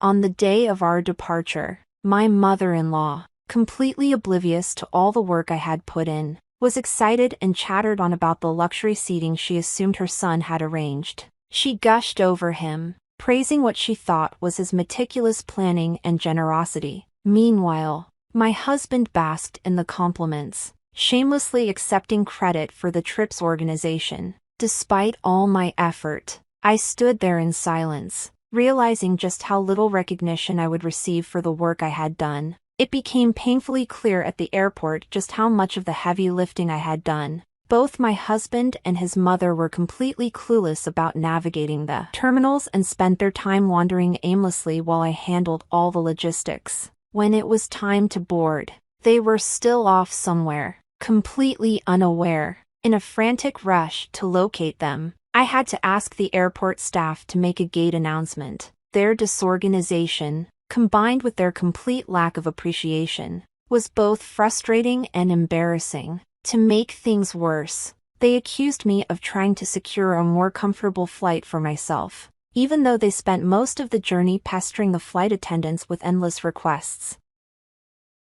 On the day of our departure, my mother-in-law, completely oblivious to all the work I had put in, was excited and chattered on about the luxury seating she assumed her son had arranged. She gushed over him, praising what she thought was his meticulous planning and generosity. Meanwhile, my husband basked in the compliments, shamelessly accepting credit for the trip's organization. Despite all my effort, I stood there in silence, realizing just how little recognition I would receive for the work I had done. It became painfully clear at the airport just how much of the heavy lifting I had done. Both my husband and his mother were completely clueless about navigating the terminals and spent their time wandering aimlessly while I handled all the logistics. When it was time to board, they were still off somewhere, completely unaware. In a frantic rush to locate them, I had to ask the airport staff to make a gate announcement. Their disorganization, combined with their complete lack of appreciation, was both frustrating and embarrassing. To make things worse, they accused me of trying to secure a more comfortable flight for myself, even though they spent most of the journey pestering the flight attendants with endless requests.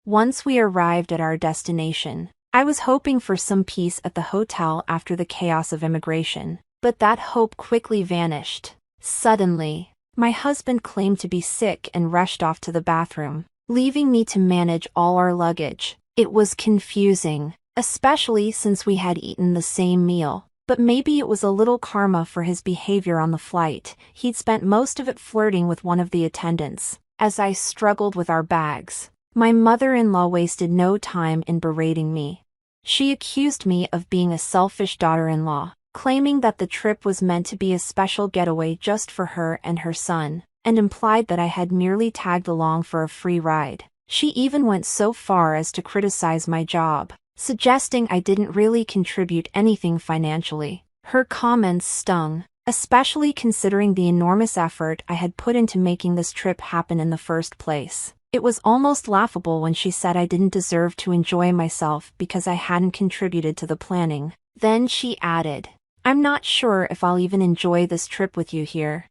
Once we arrived at our destination, I was hoping for some peace at the hotel after the chaos of immigration, but that hope quickly vanished. Suddenly, my husband claimed to be sick and rushed off to the bathroom, leaving me to manage all our luggage. It was confusing, especially since we had eaten the same meal. But maybe it was a little karma for his behavior on the flight. He'd spent most of it flirting with one of the attendants. As I struggled with our bags, my mother-in-law wasted no time in berating me. She accused me of being a selfish daughter-in-law, claiming that the trip was meant to be a special getaway just for her and her son, and implied that I had merely tagged along for a free ride. She even went so far as to criticize my job, suggesting I didn't really contribute anything financially. Her comments stung, especially considering the enormous effort I had put into making this trip happen in the first place. It was almost laughable when she said I didn't deserve to enjoy myself because I hadn't contributed to the planning. Then she added, "I'm not sure if I'll even enjoy this trip with you here."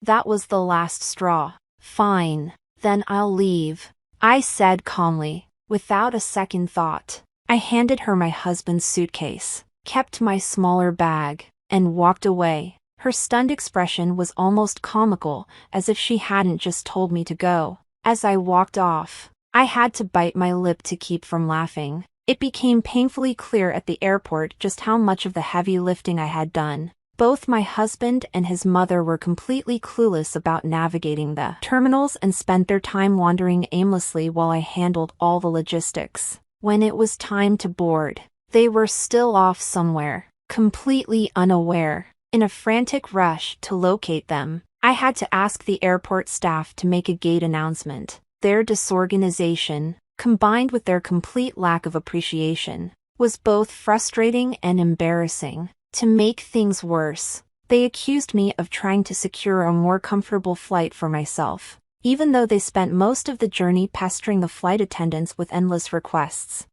That was the last straw. "Fine, then I'll leave," I said calmly, without a second thought. I handed her my husband's suitcase, kept my smaller bag, and walked away. Her stunned expression was almost comical, as if she hadn't just told me to go. As I walked off, I had to bite my lip to keep from laughing. It became painfully clear at the airport just how much of the heavy lifting I had done. Both my husband and his mother were completely clueless about navigating the terminals and spent their time wandering aimlessly while I handled all the logistics. When it was time to board, they were still off somewhere, completely unaware. In a frantic rush to locate them, I had to ask the airport staff to make a gate announcement. Their disorganization, combined with their complete lack of appreciation, was both frustrating and embarrassing. To make things worse, they accused me of trying to secure a more comfortable flight for myself, even though they spent most of the journey pestering the flight attendants with endless requests.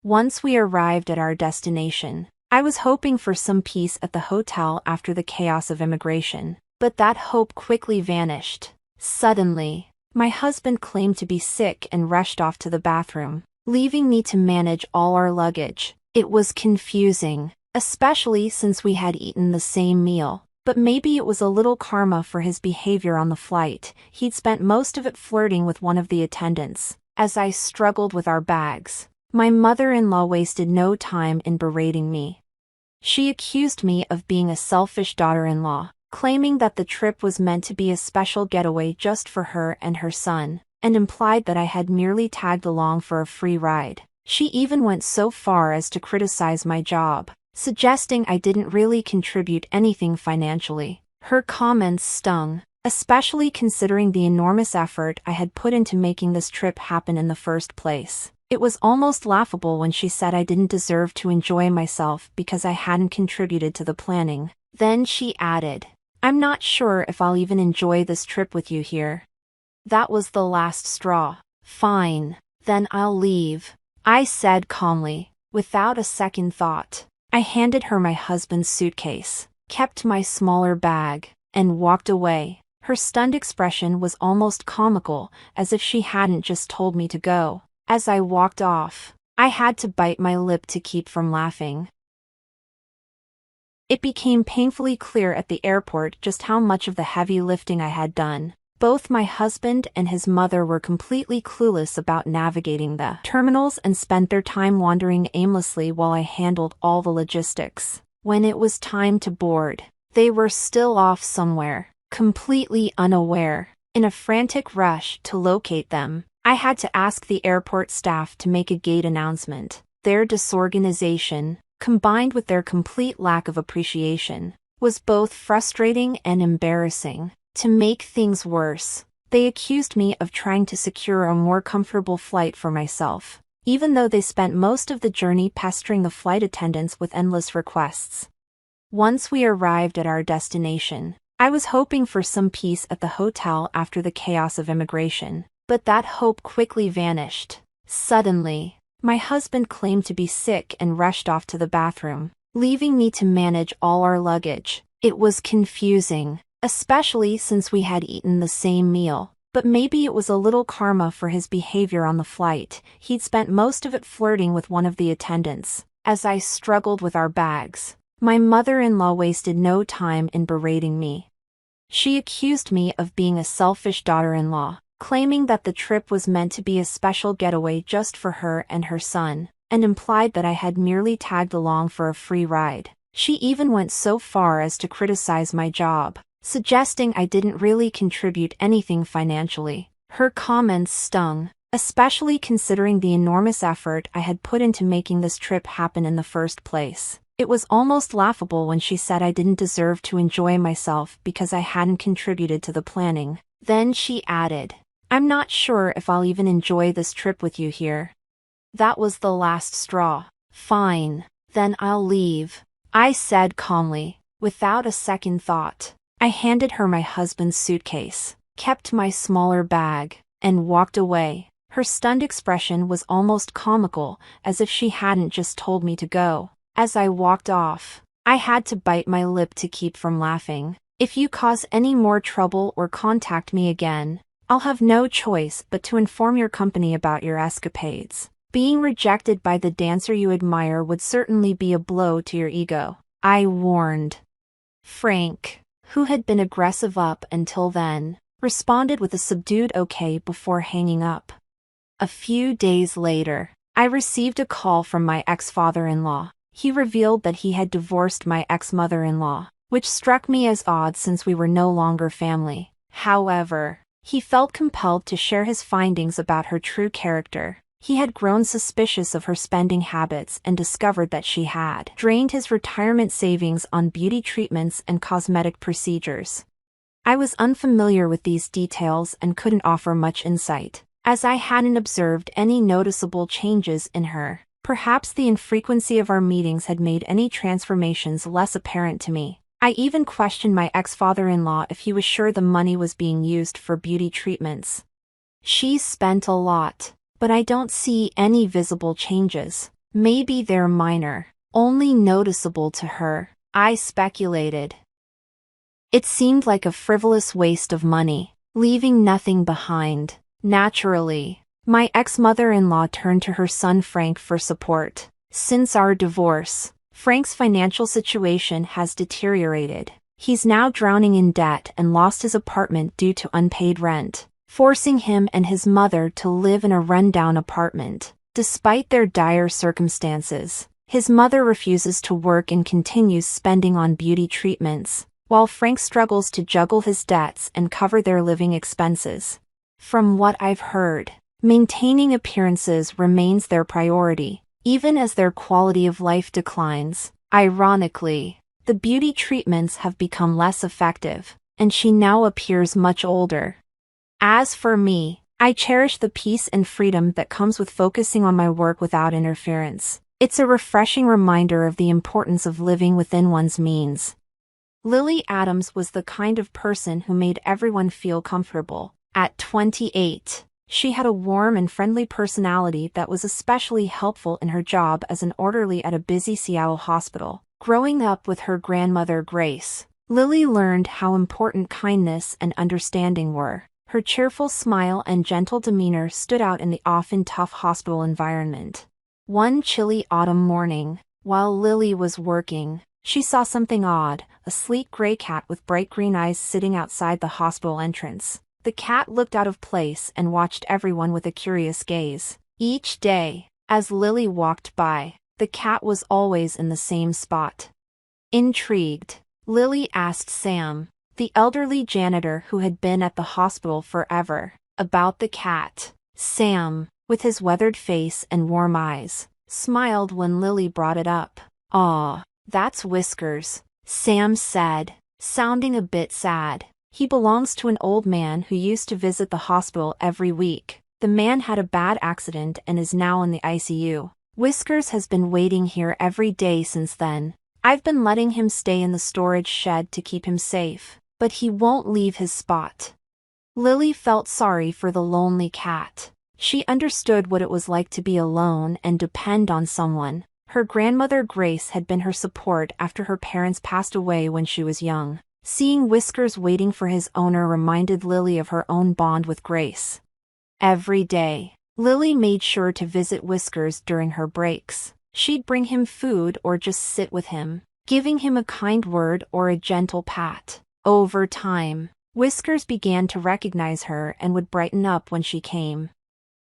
Once we arrived at our destination, I was hoping for some peace at the hotel after the chaos of immigration, but that hope quickly vanished. Suddenly, my husband claimed to be sick and rushed off to the bathroom, leaving me to manage all our luggage. It was confusing, especially since we had eaten the same meal. But maybe it was a little karma for his behavior on the flight. He'd spent most of it flirting with one of the attendants. As I struggled with our bags, my mother-in-law wasted no time in berating me. She accused me of being a selfish daughter-in-law, claiming that the trip was meant to be a special getaway just for her and her son, and implied that I had merely tagged along for a free ride. She even went so far as to criticize my job, suggesting I didn't really contribute anything financially. Her comments stung, especially considering the enormous effort I had put into making this trip happen in the first place. It was almost laughable when she said I didn't deserve to enjoy myself because I hadn't contributed to the planning. Then she added, "I'm not sure if I'll even enjoy this trip with you here." That was the last straw. "Fine, then I'll leave," I said calmly, without a second thought. I handed her my husband's suitcase, kept my smaller bag, and walked away. Her stunned expression was almost comical, as if she hadn't just told me to go. As I walked off, I had to bite my lip to keep from laughing. It became painfully clear at the airport just how much of the heavy lifting I had done. Both my husband and his mother were completely clueless about navigating the terminals and spent their time wandering aimlessly while I handled all the logistics. When it was time to board, they were still off somewhere, completely unaware. In a frantic rush to locate them, I had to ask the airport staff to make a gate announcement. Their disorganization, combined with their complete lack of appreciation, was both frustrating and embarrassing. To make things worse, they accused me of trying to secure a more comfortable flight for myself, even though they spent most of the journey pestering the flight attendants with endless requests. Once we arrived at our destination, I was hoping for some peace at the hotel after the chaos of immigration, but that hope quickly vanished. Suddenly, My husband claimed to be sick and rushed off to the bathroom, leaving me to manage all our luggage. It was confusing, especially since we had eaten the same meal. But maybe it was a little karma for his behavior on the flight. He'd spent most of it flirting with one of the attendants. As I struggled with our bags, my mother-in-law wasted no time in berating me. She accused me of being a selfish daughter-in-law, claiming that the trip was meant to be a special getaway just for her and her son, and implied that I had merely tagged along for a free ride. She even went so far as to criticize my job, suggesting I didn't really contribute anything financially. Her comments stung, especially considering the enormous effort I had put into making this trip happen in the first place. It was almost laughable when she said I didn't deserve to enjoy myself because I hadn't contributed to the planning. Then she added, "I'm not sure if I'll even enjoy this trip with you here." That was the last straw. "Fine, then I'll leave," I said calmly, without a second thought. I handed her my husband's suitcase, kept my smaller bag, and walked away. Her stunned expression was almost comical, as if she hadn't just told me to go. As I walked off, I had to bite my lip to keep from laughing. "If you cause any more trouble or contact me again, I'll have no choice but to inform your company about your escapades. Being rejected by the dancer you admire would certainly be a blow to your ego," I warned. Frank, who had been aggressive up until then, responded with a subdued okay before hanging up. A few days later, I received a call from my ex-father-in-law. He revealed that he had divorced my ex-mother-in-law, which struck me as odd since we were no longer family. However, he felt compelled to share his findings about her true character. He had grown suspicious of her spending habits and discovered that she had drained his retirement savings on beauty treatments and cosmetic procedures. I was unfamiliar with these details and couldn't offer much insight, as I hadn't observed any noticeable changes in her. Perhaps the infrequency of our meetings had made any transformations less apparent to me. I even questioned my ex-father-in-law if he was sure the money was being used for beauty treatments. "She's spent a lot, but I don't see any visible changes. Maybe they're minor, only noticeable to her," I speculated. It seemed like a frivolous waste of money, leaving nothing behind. Naturally, my ex-mother-in-law turned to her son Frank for support. Since our divorce, Frank's financial situation has deteriorated. He's now drowning in debt and lost his apartment due to unpaid rent, forcing him and his mother to live in a rundown apartment. Despite their dire circumstances, his mother refuses to work and continues spending on beauty treatments, while Frank struggles to juggle his debts and cover their living expenses. From what I've heard, maintaining appearances remains their priority, even as their quality of life declines. Ironically, the beauty treatments have become less effective, and she now appears much older. As for me, I cherish the peace and freedom that comes with focusing on my work without interference. It's a refreshing reminder of the importance of living within one's means. Lily Adams was the kind of person who made everyone feel comfortable. At 28, she had a warm and friendly personality that was especially helpful in her job as an orderly at a busy Seattle hospital. Growing up with her grandmother Grace, Lily learned how important kindness and understanding were. Her cheerful smile and gentle demeanor stood out in the often tough hospital environment. One chilly autumn morning, while Lily was working, she saw something odd: a sleek gray cat with bright green eyes sitting outside the hospital entrance. The cat looked out of place and watched everyone with a curious gaze. Each day, as Lily walked by, the cat was always in the same spot. Intrigued, Lily asked Sam, the elderly janitor who had been at the hospital forever, about the cat. Sam, with his weathered face and warm eyes, smiled when Lily brought it up. "Aw, that's Whiskers," Sam said, sounding a bit sad. "He belongs to an old man who used to visit the hospital every week. The man had a bad accident and is now in the ICU. Whiskers has been waiting here every day since then. I've been letting him stay in the storage shed to keep him safe, but he won't leave his spot." Lily felt sorry for the lonely cat. She understood what it was like to be alone and depend on someone. Her grandmother Grace had been her support after her parents passed away when she was young. Seeing Whiskers waiting for his owner reminded Lily of her own bond with Grace. Every day, Lily made sure to visit Whiskers during her breaks. She'd bring him food or just sit with him, giving him a kind word or a gentle pat. Over time, Whiskers began to recognize her and would brighten up when she came.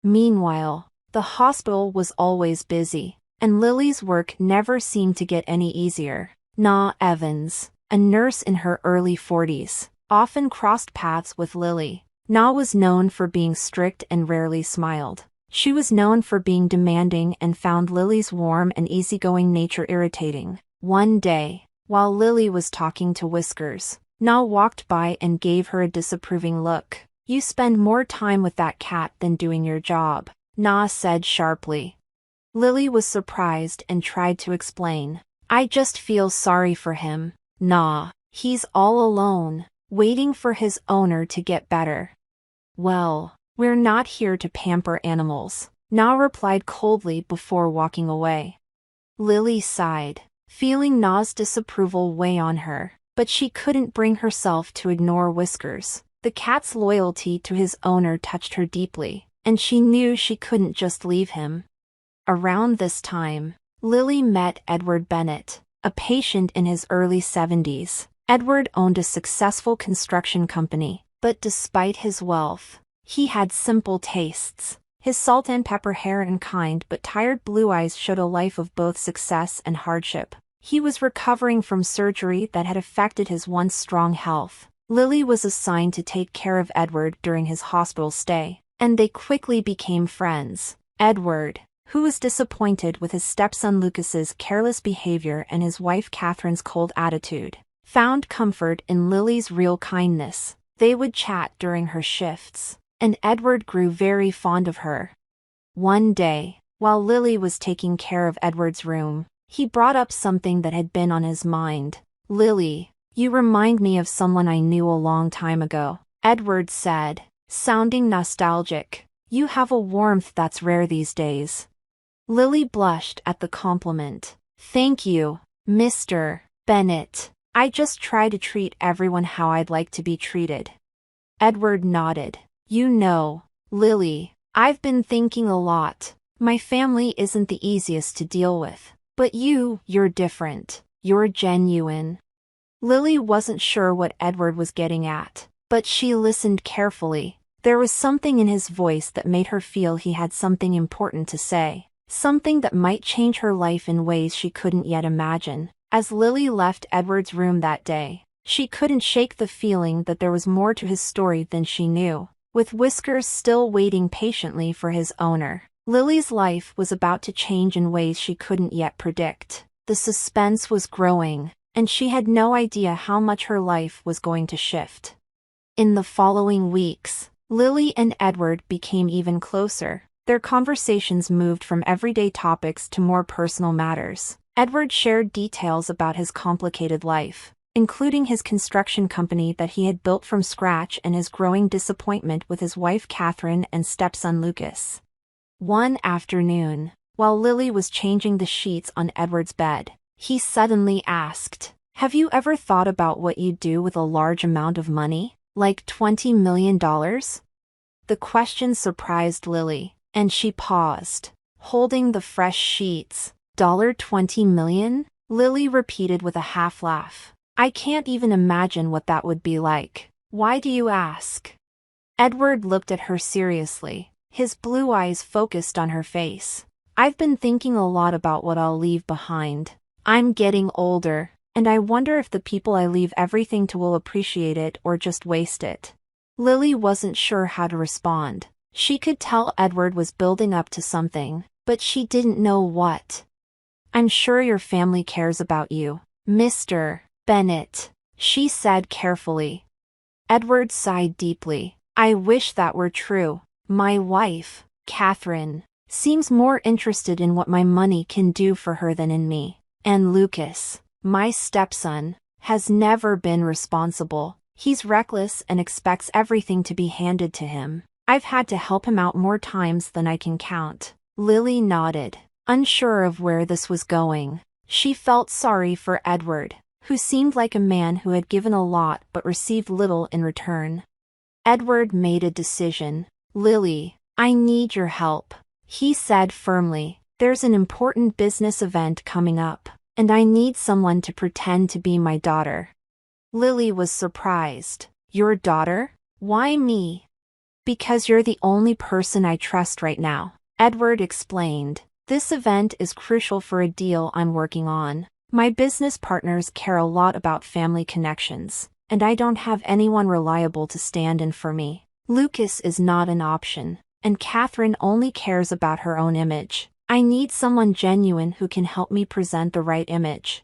Meanwhile, the hospital was always busy, and Lily's work never seemed to get any easier. Na Evans, a nurse in her early 40s, often crossed paths with Lily. Na was known for being strict and rarely smiled. She was known for being demanding and found Lily's warm and easygoing nature irritating. One day, while Lily was talking to Whiskers, Na walked by and gave her a disapproving look. "You spend more time with that cat than doing your job," Na said sharply. Lily was surprised and tried to explain. "I just feel sorry for him, Na. He's all alone, waiting for his owner to get better." "Well, we're not here to pamper animals," Na replied coldly before walking away. Lily sighed, feeling Na's disapproval weigh on her, but she couldn't bring herself to ignore Whiskers. The cat's loyalty to his owner touched her deeply, and she knew she couldn't just leave him. Around this time, Lily met Edward Bennett, a patient in his early 70s. Edward owned a successful construction company, but despite his wealth, he had simple tastes. His salt and pepper hair and kind but tired blue eyes showed a life of both success and hardship. He was recovering from surgery that had affected his once strong health. Lily was assigned to take care of Edward during his hospital stay, and they quickly became friends. Edward, who was disappointed with his stepson Lucas's careless behavior and his wife Catherine's cold attitude, found comfort in Lily's real kindness. They would chat during her shifts, and Edward grew very fond of her. One day, while Lily was taking care of Edward's room, he brought up something that had been on his mind. "Lily, you remind me of someone I knew a long time ago," Edward said, sounding nostalgic. "You have a warmth that's rare these days." Lily blushed at the compliment. "Thank you, Mr. Bennett. I just try to treat everyone how I'd like to be treated." Edward nodded. "You know, Lily, I've been thinking a lot. My family isn't the easiest to deal with. But you're different. You're genuine." Lily wasn't sure what Edward was getting at, but she listened carefully. There was something in his voice that made her feel he had something important to say, something that might change her life in ways she couldn't yet imagine. As Lily left Edward's room that day, she couldn't shake the feeling that there was more to his story than she knew. With Whiskers still waiting patiently for his owner, Lily's life was about to change in ways she couldn't yet predict. The suspense was growing, and she had no idea how much her life was going to shift. In the following weeks, Lily and Edward became even closer. Their conversations moved from everyday topics to more personal matters. Edward shared details about his complicated life, including his construction company that he had built from scratch and his growing disappointment with his wife Catherine and stepson Lucas. One afternoon, while Lily was changing the sheets on Edward's bed, he suddenly asked, "Have you ever thought about what you'd do with a large amount of money, like $20 million?" The question surprised Lily, and she paused, holding the fresh sheets. $20 million? Lily repeated with a half laugh. "I can't even imagine what that would be like. Why do you ask?" Edward looked at her seriously, his blue eyes focused on her face. "I've been thinking a lot about what I'll leave behind. I'm getting older, and I wonder if the people I leave everything to will appreciate it or just waste it." Lily wasn't sure how to respond. She could tell Edward was building up to something, but she didn't know what. "I'm sure your family cares about you, Mr. Bennett," she said carefully. Edward sighed deeply. "I wish that were true. My wife, Catherine, seems more interested in what my money can do for her than in me. And Lucas, my stepson, has never been responsible. He's reckless and expects everything to be handed to him. I've had to help him out more times than I can count. Lily nodded, unsure of where this was going. She felt sorry for Edward, who seemed like a man who had given a lot but received little in return. Edward made a decision. Lily, I need your help, he said firmly. There's an important business event coming up, and I need someone to pretend to be my daughter. Lily was surprised. Your daughter? Why me? Because you're the only person I trust right now, Edward explained. This event is crucial for a deal I'm working on. My business partners care a lot about family connections, and I don't have anyone reliable to stand in for me. Lucas is not an option, and Catherine only cares about her own image. I need someone genuine who can help me present the right image.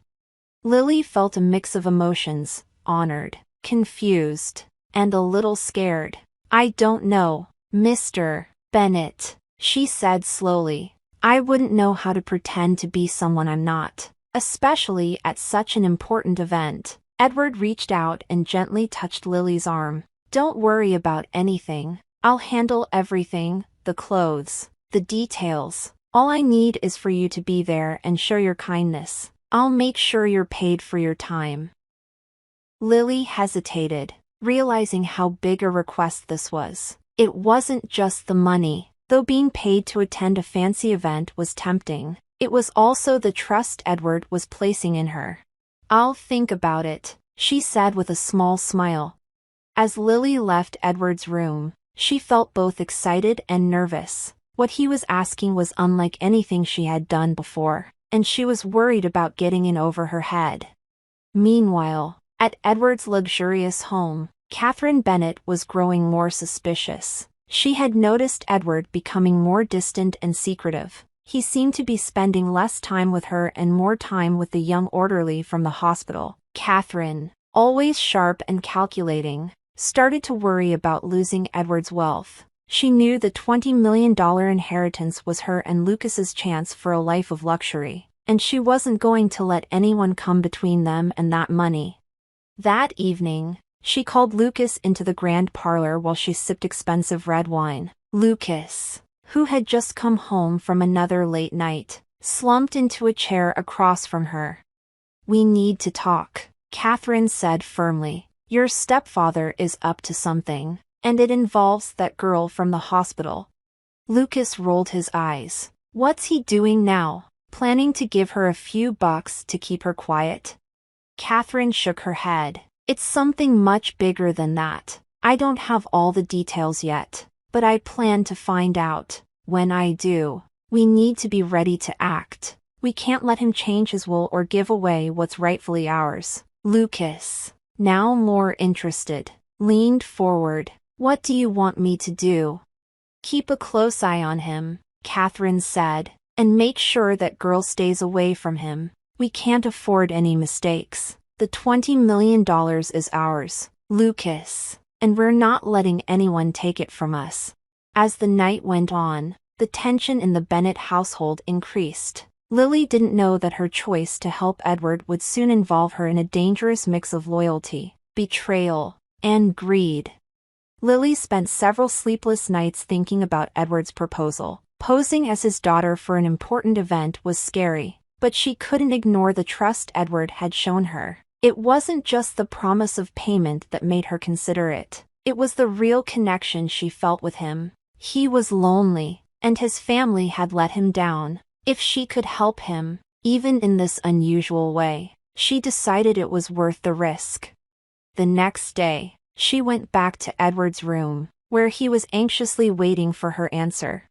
Lily felt a mix of emotions, honored, confused, and a little scared. I don't know, Mr. Bennett, she said slowly. I wouldn't know how to pretend to be someone I'm not, especially at such an important event. Edward reached out and gently touched Lily's arm. Don't worry about anything. I'll handle everything, the clothes, the details. All I need is for you to be there and show your kindness. I'll make sure you're paid for your time. Lily hesitated, realizing how big a request this was. It wasn't just the money. Though being paid to attend a fancy event was tempting, it was also the trust Edward was placing in her. I'll think about it, she said with a small smile. As Lily left Edward's room, she felt both excited and nervous. What he was asking was unlike anything she had done before, and she was worried about getting in over her head. Meanwhile, at Edward's luxurious home, Catherine Bennett was growing more suspicious. She had noticed Edward becoming more distant and secretive. He seemed to be spending less time with her and more time with the young orderly from the hospital. Catherine, always sharp and calculating, started to worry about losing Edward's wealth. She knew the $20 million inheritance was her and Lucas's chance for a life of luxury, and she wasn't going to let anyone come between them and that money. That evening, she called Lucas into the grand parlor while she sipped expensive red wine. Lucas, who had just come home from another late night, slumped into a chair across from her. We need to talk, Catherine said firmly. Your stepfather is up to something, and it involves that girl from the hospital. Lucas rolled his eyes. What's he doing now? Planning to give her a few bucks to keep her quiet? Catherine shook her head. It's something much bigger than that. I don't have all the details yet, but I plan to find out. When I do, we need to be ready to act. We can't let him change his will or give away what's rightfully ours. Lucas, now more interested, leaned forward. What do you want me to do? Keep a close eye on him, Catherine said, and make sure that girl stays away from him. We can't afford any mistakes. The $20 million is ours, Lucas, and we're not letting anyone take it from us. As the night went on, the tension in the Bennett household increased. Lily didn't know that her choice to help Edward would soon involve her in a dangerous mix of loyalty, betrayal, and greed. Lily spent several sleepless nights thinking about Edward's proposal. Posing as his daughter for an important event was scary, but she couldn't ignore the trust Edward had shown her. It wasn't just the promise of payment that made her consider it. It was the real connection she felt with him. He was lonely, and his family had let him down. If she could help him, even in this unusual way, she decided it was worth the risk. The next day, she went back to Edward's room, where he was anxiously waiting for her answer.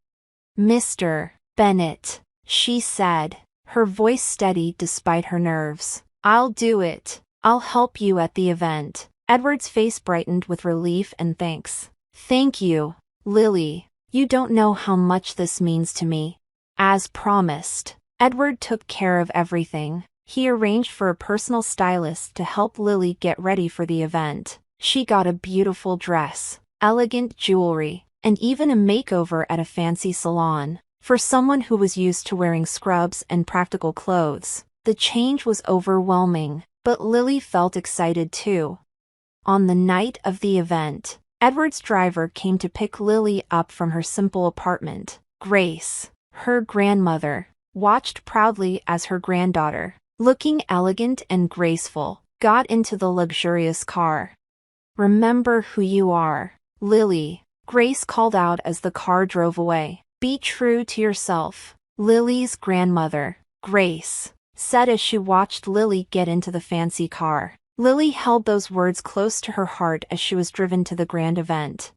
Mr. Bennett, she said, her voice steady despite her nerves. I'll do it. I'll help you at the event. Edward's face brightened with relief and thanks. Thank you, Lily. You don't know how much this means to me. As promised, Edward took care of everything. He arranged for a personal stylist to help Lily get ready for the event. She got a beautiful dress, elegant jewelry, and even a makeover at a fancy salon. For someone who was used to wearing scrubs and practical clothes, the change was overwhelming, but Lily felt excited too. On the night of the event, Edward's driver came to pick Lily up from her simple apartment. Grace, her grandmother, watched proudly as her granddaughter, looking elegant and graceful, got into the luxurious car. "Remember who you are, Lily," Grace called out as the car drove away. "Be true to yourself." Lily's grandmother, Grace, said as she watched Lily get into the fancy car. Lily held those words close to her heart as she was driven to the grand event.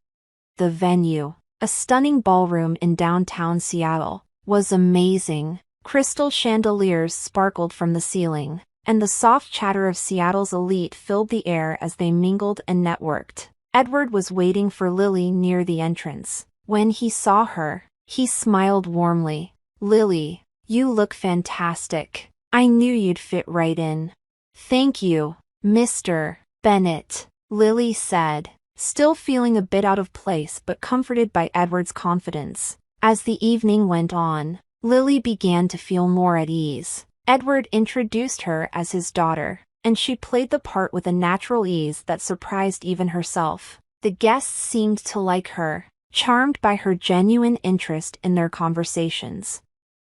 The venue, a stunning ballroom in downtown Seattle, was amazing. Crystal chandeliers sparkled from the ceiling, and the soft chatter of Seattle's elite filled the air as they mingled and networked. Edward was waiting for Lily near the entrance. When he saw her, he smiled warmly. "Lily, you look fantastic. I knew you'd fit right in." "Thank you, Mr. Bennett," Lily said, still feeling a bit out of place but comforted by Edward's confidence. As the evening went on, Lily began to feel more at ease. Edward introduced her as his daughter, and she played the part with a natural ease that surprised even herself. The guests seemed to like her, charmed by her genuine interest in their conversations.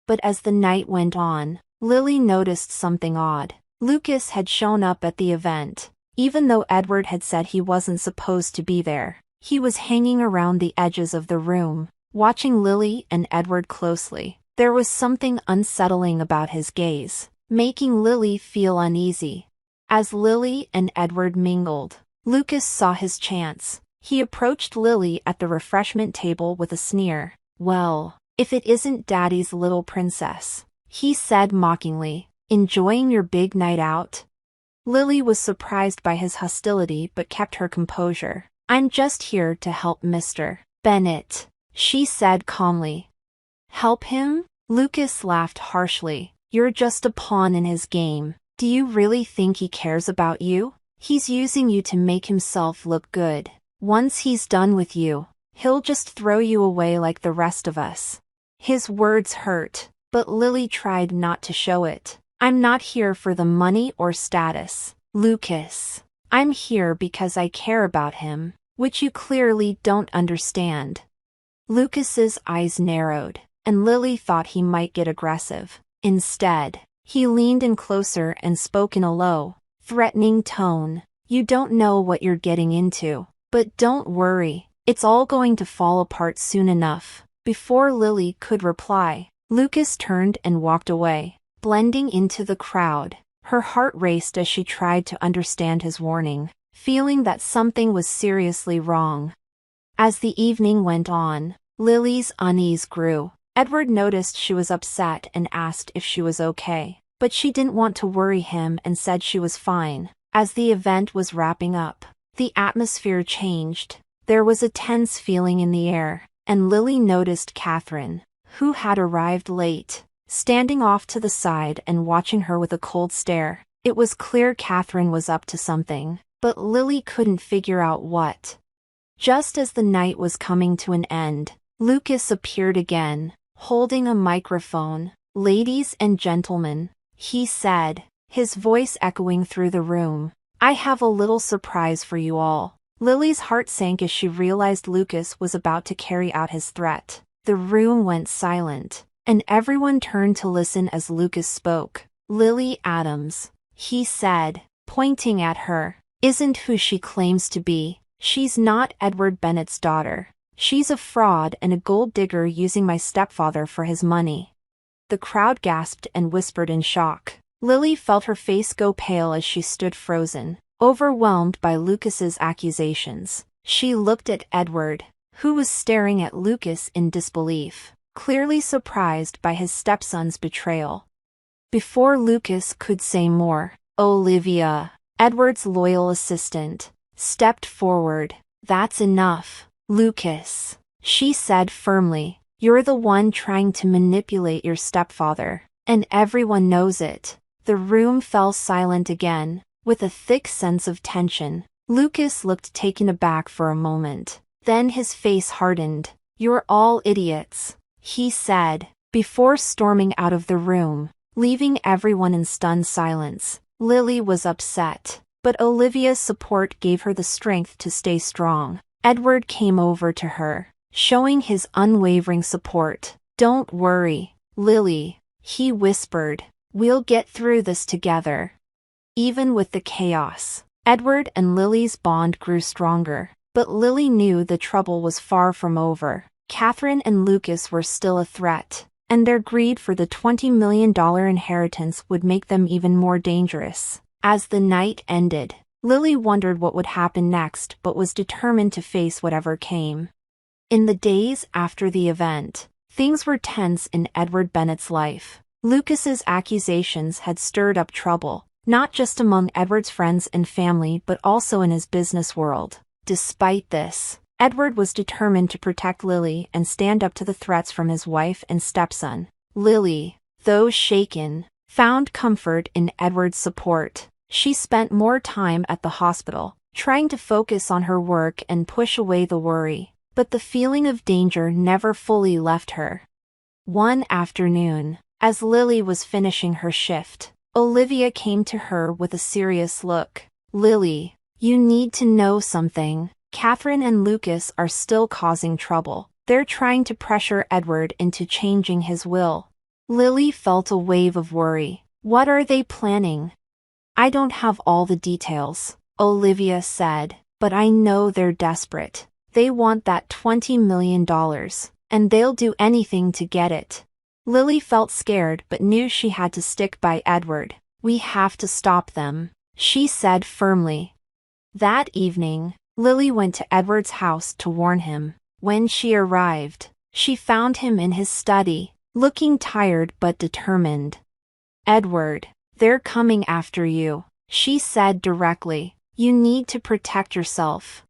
But as the night went on, Lily noticed something odd. Lucas had shown up at the event, even though Edward had said he wasn't supposed to be there. He was hanging around the edges of the room, watching Lily and Edward closely. There was something unsettling about his gaze, making Lily feel uneasy. As Lily and Edward mingled, Lucas saw his chance. He approached Lily at the refreshment table with a sneer. "Well, if it isn't Daddy's little princess," he said mockingly. "Enjoying your big night out?" Lily was surprised by his hostility but kept her composure. "I'm just here to help Mr. Bennett," she said calmly. "Help him?" Lucas laughed harshly. "You're just a pawn in his game. Do you really think he cares about you? He's using you to make himself look good. Once he's done with you, he'll just throw you away like the rest of us." His words hurt, but Lily tried not to show it. "I'm not here for the money or status, Lucas. I'm here because I care about him, which you clearly don't understand." Lucas's eyes narrowed, and Lily thought he might get aggressive. Instead, he leaned in closer and spoke in a low, threatening tone. "You don't know what you're getting into, but don't worry, it's all going to fall apart soon enough." Before Lily could reply, Lucas turned and walked away. Blending into the crowd, her heart raced as she tried to understand his warning, feeling that something was seriously wrong. As the evening went on, Lily's unease grew. Edward noticed she was upset and asked if she was okay, but she didn't want to worry him and said she was fine. As the event was wrapping up, the atmosphere changed. There was a tense feeling in the air, and Lily noticed Catherine, who had arrived late, standing off to the side and watching her with a cold stare. It was clear Catherine was up to something, but Lily couldn't figure out what. Just as the night was coming to an end, Lucas appeared again, holding a microphone. "Ladies and gentlemen," he said, his voice echoing through the room, "I have a little surprise for you all." Lily's heart sank as she realized Lucas was about to carry out his threat. The room went silent, and everyone turned to listen as Lucas spoke. "Lily Adams," he said, pointing at her, "isn't who she claims to be. She's not Edward Bennett's daughter. She's a fraud and a gold digger using my stepfather for his money." The crowd gasped and whispered in shock. Lily felt her face go pale as she stood frozen, overwhelmed by Lucas's accusations. She looked at Edward, who was staring at Lucas in disbelief, clearly surprised by his stepson's betrayal. Before Lucas could say more, Olivia, Edward's loyal assistant, stepped forward. "That's enough, Lucas," she said firmly. "You're the one trying to manipulate your stepfather, and everyone knows it." The room fell silent again, with a thick sense of tension. Lucas looked taken aback for a moment. Then his face hardened. "You're all idiots," he said, before storming out of the room, leaving everyone in stunned silence. Lily was upset, but Olivia's support gave her the strength to stay strong. Edward came over to her, showing his unwavering support. "Don't worry, Lily," he whispered. "We'll get through this together." Even with the chaos, Edward and Lily's bond grew stronger. But Lily knew the trouble was far from over. Catherine and Lucas were still a threat, and their greed for the $20 million inheritance would make them even more dangerous. As the night ended, Lily wondered what would happen next but was determined to face whatever came. In the days after the event, things were tense in Edward Bennett's life. Lucas's accusations had stirred up trouble, not just among Edward's friends and family but also in his business world. Despite this, Edward was determined to protect Lily and stand up to the threats from his wife and stepson. Lily, though shaken, found comfort in Edward's support. She spent more time at the hospital, trying to focus on her work and push away the worry. But the feeling of danger never fully left her. One afternoon, as Lily was finishing her shift, Olivia came to her with a serious look. "Lily, you need to know something. Catherine and Lucas are still causing trouble. They're trying to pressure Edward into changing his will." Lily felt a wave of worry. "What are they planning?" "I don't have all the details," Olivia said, "but I know they're desperate. They want that $20 million, and they'll do anything to get it." Lily felt scared but knew she had to stick by Edward. "We have to stop them," she said firmly. That evening, Lily went to Edward's house to warn him. When she arrived, she found him in his study, looking tired but determined. "Edward, they're coming after you," she said directly. "You need to protect yourself."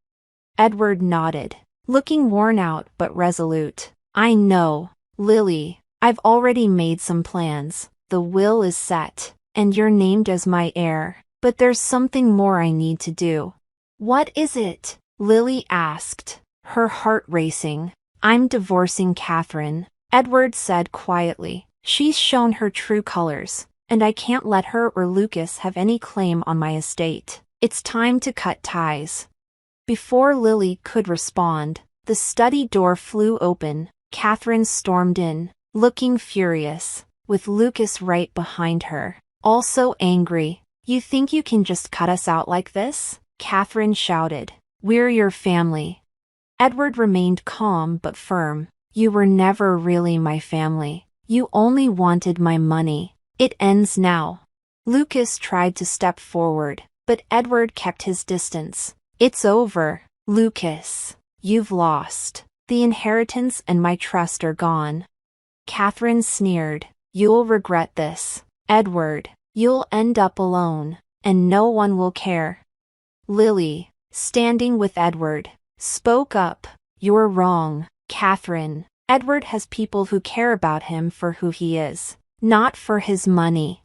Edward nodded, looking worn out but resolute. "I know, Lily. I've already made some plans. The will is set, and you're named as my heir. But there's something more I need to do." "What is it?" Lily asked, her heart racing. "I'm divorcing Catherine," Edward said quietly. "She's shown her true colors, and I can't let her or Lucas have any claim on my estate. It's time to cut ties." Before Lily could respond, the study door flew open. Catherine stormed in, looking furious, with Lucas right behind her, also angry. "You think you can just cut us out like this?" Catherine shouted. "We're your family." Edward remained calm but firm. "You were never really my family. You only wanted my money. It ends now." Lucas tried to step forward, but Edward kept his distance. "It's over, Lucas. You've lost. The inheritance and my trust are gone." Catherine sneered. "You'll regret this, Edward. You'll end up alone, and no one will care." Lily, standing with Edward, spoke up. "You're wrong, Catherine. Edward has people who care about him for who he is, not for his money."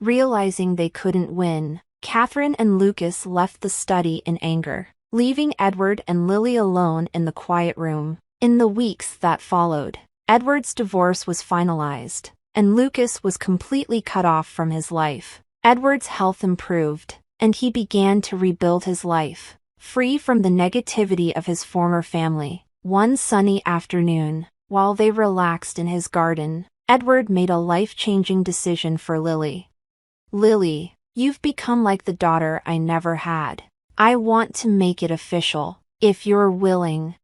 Realizing they couldn't win, Catherine and Lucas left the study in anger, leaving Edward and Lily alone in the quiet room. In the weeks that followed, Edward's divorce was finalized, and Lucas was completely cut off from his life. Edward's health improved, and he began to rebuild his life, free from the negativity of his former family. One sunny afternoon, while they relaxed in his garden, Edward made a life-changing decision for Lily. "Lily, you've become like the daughter I never had. I want to make it official, if you're willing."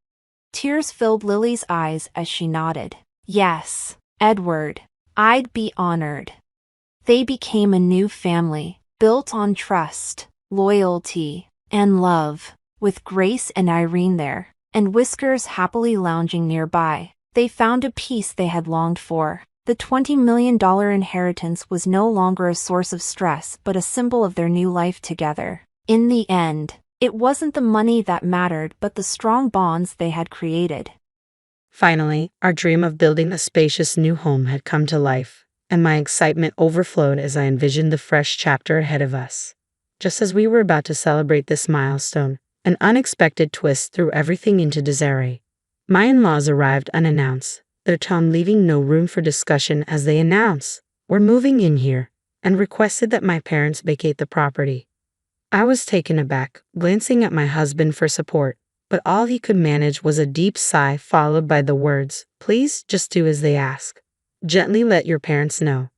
Tears filled Lily's eyes as she nodded. "Yes, Edward, I'd be honored." They became a new family, built on trust, loyalty, and love. With Grace and Irene there, and Whiskers happily lounging nearby, they found a peace they had longed for. The $20 million inheritance was no longer a source of stress but a symbol of their new life together. In the end, it wasn't the money that mattered but the strong bonds they had created. Finally, our dream of building a spacious new home had come to life, and my excitement overflowed as I envisioned the fresh chapter ahead of us. Just as we were about to celebrate this milestone, an unexpected twist threw everything into disarray. My in-laws arrived unannounced, their tone leaving no room for discussion as they announced, "We're moving in here," and requested that my parents vacate the property. I was taken aback, glancing at my husband for support, but all he could manage was a deep sigh followed by the words, "Please just do as they ask. Gently let your parents know."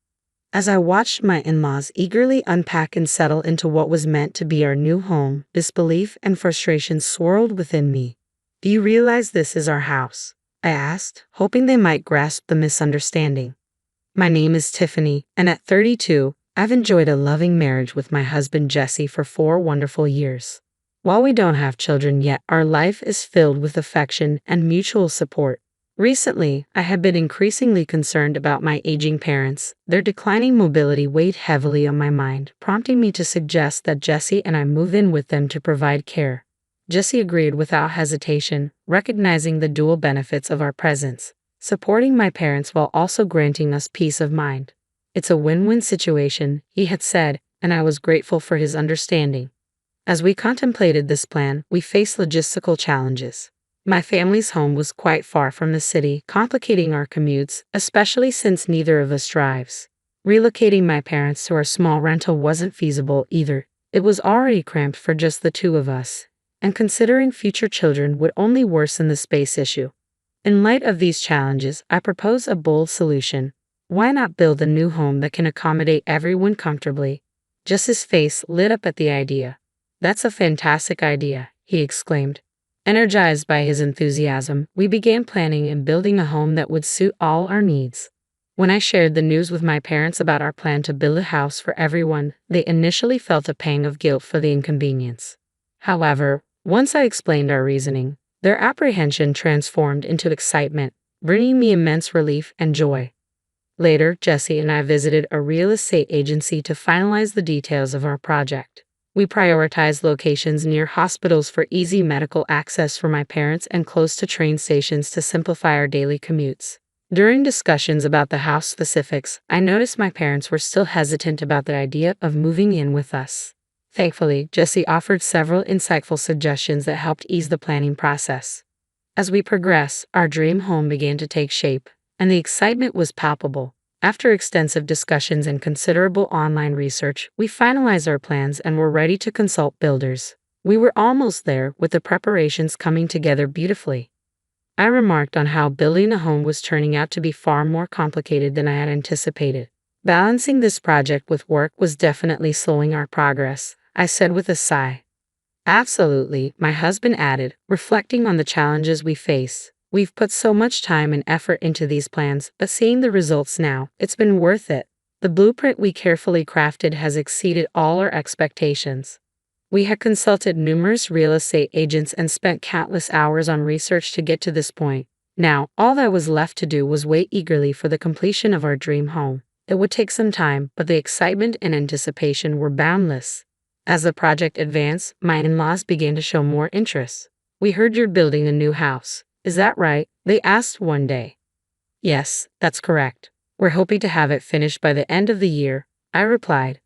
As I watched my in-laws eagerly unpack and settle into what was meant to be our new home, disbelief and frustration swirled within me. "Do you realize this is our house?" I asked, hoping they might grasp the misunderstanding. "My name is Tiffany, and at 32, I've enjoyed a loving marriage with my husband Jesse for 4 wonderful years. While we don't have children yet, our life is filled with affection and mutual support. Recently, I have been increasingly concerned about my aging parents. Their declining mobility weighed heavily on my mind, prompting me to suggest that Jesse and I move in with them to provide care." Jesse agreed without hesitation, recognizing the dual benefits of our presence, supporting my parents while also granting us peace of mind. "It's a win-win situation," he had said, and I was grateful for his understanding. As we contemplated this plan, we faced logistical challenges. My family's home was quite far from the city, complicating our commutes, especially since neither of us drives. Relocating my parents to our small rental wasn't feasible either. It was already cramped for just the 2 of us, and considering future children would only worsen the space issue. In light of these challenges, I proposed a bold solution. Why not build a new home that can accommodate everyone comfortably? Jesse's face lit up at the idea. "That's a fantastic idea," he exclaimed. Energized by his enthusiasm, we began planning and building a home that would suit all our needs. When I shared the news with my parents about our plan to build a house for everyone, they initially felt a pang of guilt for the inconvenience. However, once I explained our reasoning, their apprehension transformed into excitement, bringing me immense relief and joy. Later, Jesse and I visited a real estate agency to finalize the details of our project. We prioritized locations near hospitals for easy medical access for my parents and close to train stations to simplify our daily commutes. During discussions about the house specifics, I noticed my parents were still hesitant about the idea of moving in with us. Thankfully, Jesse offered several insightful suggestions that helped ease the planning process. As we progressed, our dream home began to take shape, and the excitement was palpable. After extensive discussions and considerable online research, we finalized our plans and were ready to consult builders. We were almost there, with the preparations coming together beautifully. I remarked on how building a home was turning out to be far more complicated than I had anticipated. Balancing this project with work was definitely slowing our progress, I said with a sigh. "Absolutely," my husband added, reflecting on the challenges we face. "We've put so much time and effort into these plans, but seeing the results now, it's been worth it. The blueprint we carefully crafted has exceeded all our expectations." We had consulted numerous real estate agents and spent countless hours on research to get to this point. Now, all that was left to do was wait eagerly for the completion of our dream home. It would take some time, but the excitement and anticipation were boundless. As the project advanced, my in-laws began to show more interest. "We heard you're building a new house. Is that right?" they asked one day. "Yes, that's correct. We're hoping to have it finished by the end of the year," I replied.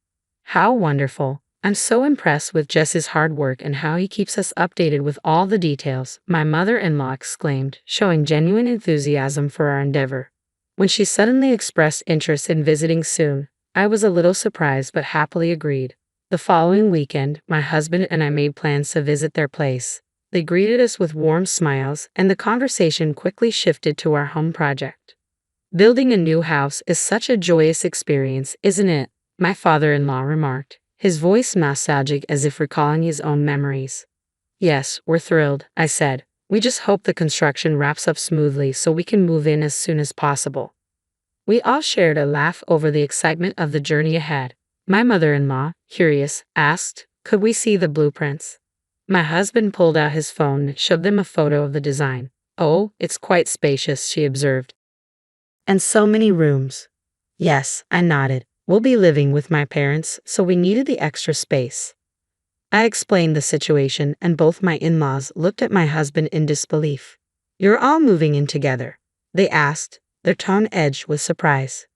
"How wonderful. I'm so impressed with Jess's hard work and how he keeps us updated with all the details," my mother-in-law exclaimed, showing genuine enthusiasm for our endeavor. When she suddenly expressed interest in visiting soon, I was a little surprised but happily agreed. The following weekend, my husband and I made plans to visit their place. They greeted us with warm smiles, and the conversation quickly shifted to our home project. "Building a new house is such a joyous experience, isn't it?" my father-in-law remarked, his voice nostalgic as if recalling his own memories. "Yes, we're thrilled," I said. "We just hope the construction wraps up smoothly so we can move in as soon as possible." We all shared a laugh over the excitement of the journey ahead. My mother-in-law, curious, asked, "Could we see the blueprints?" My husband pulled out his phone and showed them a photo of the design. "Oh, it's quite spacious," she observed. "And so many rooms." "Yes," I nodded. "We'll be living with my parents, so we needed the extra space." I explained the situation, and both my in-laws looked at my husband in disbelief. "You're all moving in together?" they asked, their tone edged with surprise.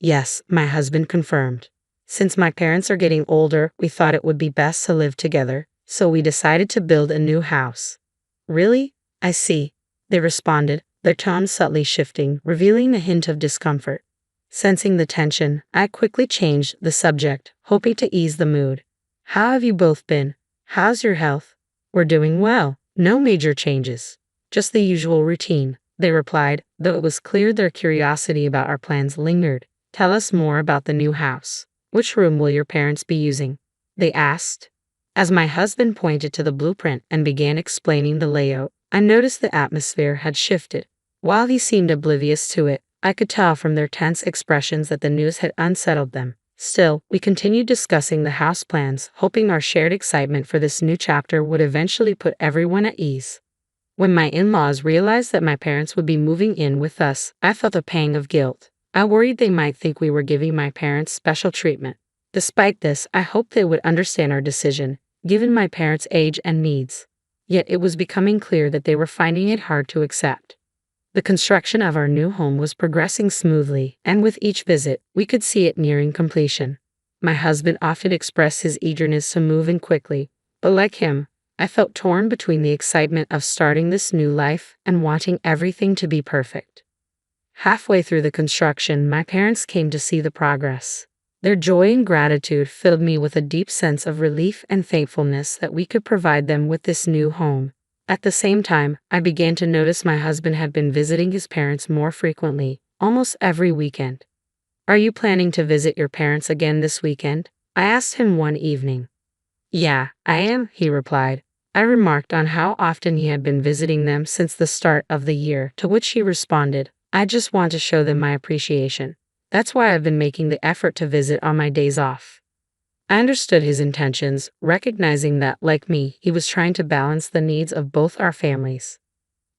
"Yes," my husband confirmed. "Since my parents are getting older, we thought it would be best to live together, so we decided to build a new house." "Really? I see," they responded, their tone subtly shifting, revealing a hint of discomfort. Sensing the tension, I quickly changed the subject, hoping to ease the mood. "How have you both been? How's your health?" "We're doing well," No major changes. Just the usual routine, they replied, though it was clear their curiosity about our plans lingered. Tell us more about the new house. Which room will your parents be using? They asked. As my husband pointed to the blueprint and began explaining the layout, I noticed the atmosphere had shifted. While he seemed oblivious to it, I could tell from their tense expressions that the news had unsettled them. Still, we continued discussing the house plans, hoping our shared excitement for this new chapter would eventually put everyone at ease. When my in-laws realized that my parents would be moving in with us, I felt a pang of guilt. I worried they might think we were giving my parents special treatment. Despite this, I hoped they would understand our decision, given my parents' age and needs. Yet it was becoming clear that they were finding it hard to accept. The construction of our new home was progressing smoothly, and with each visit, we could see it nearing completion. My husband often expressed his eagerness to move in quickly, but like him, I felt torn between the excitement of starting this new life and wanting everything to be perfect. Halfway through the construction, my parents came to see the progress. Their joy and gratitude filled me with a deep sense of relief and thankfulness that we could provide them with this new home. At the same time, I began to notice my husband had been visiting his parents more frequently, almost every weekend. Are you planning to visit your parents again this weekend? I asked him one evening. Yeah, I am, he replied. I remarked on how often he had been visiting them since the start of the year, to which he responded, I just want to show them my appreciation. That's why I've been making the effort to visit on my days off. I understood his intentions, recognizing that, like me, he was trying to balance the needs of both our families.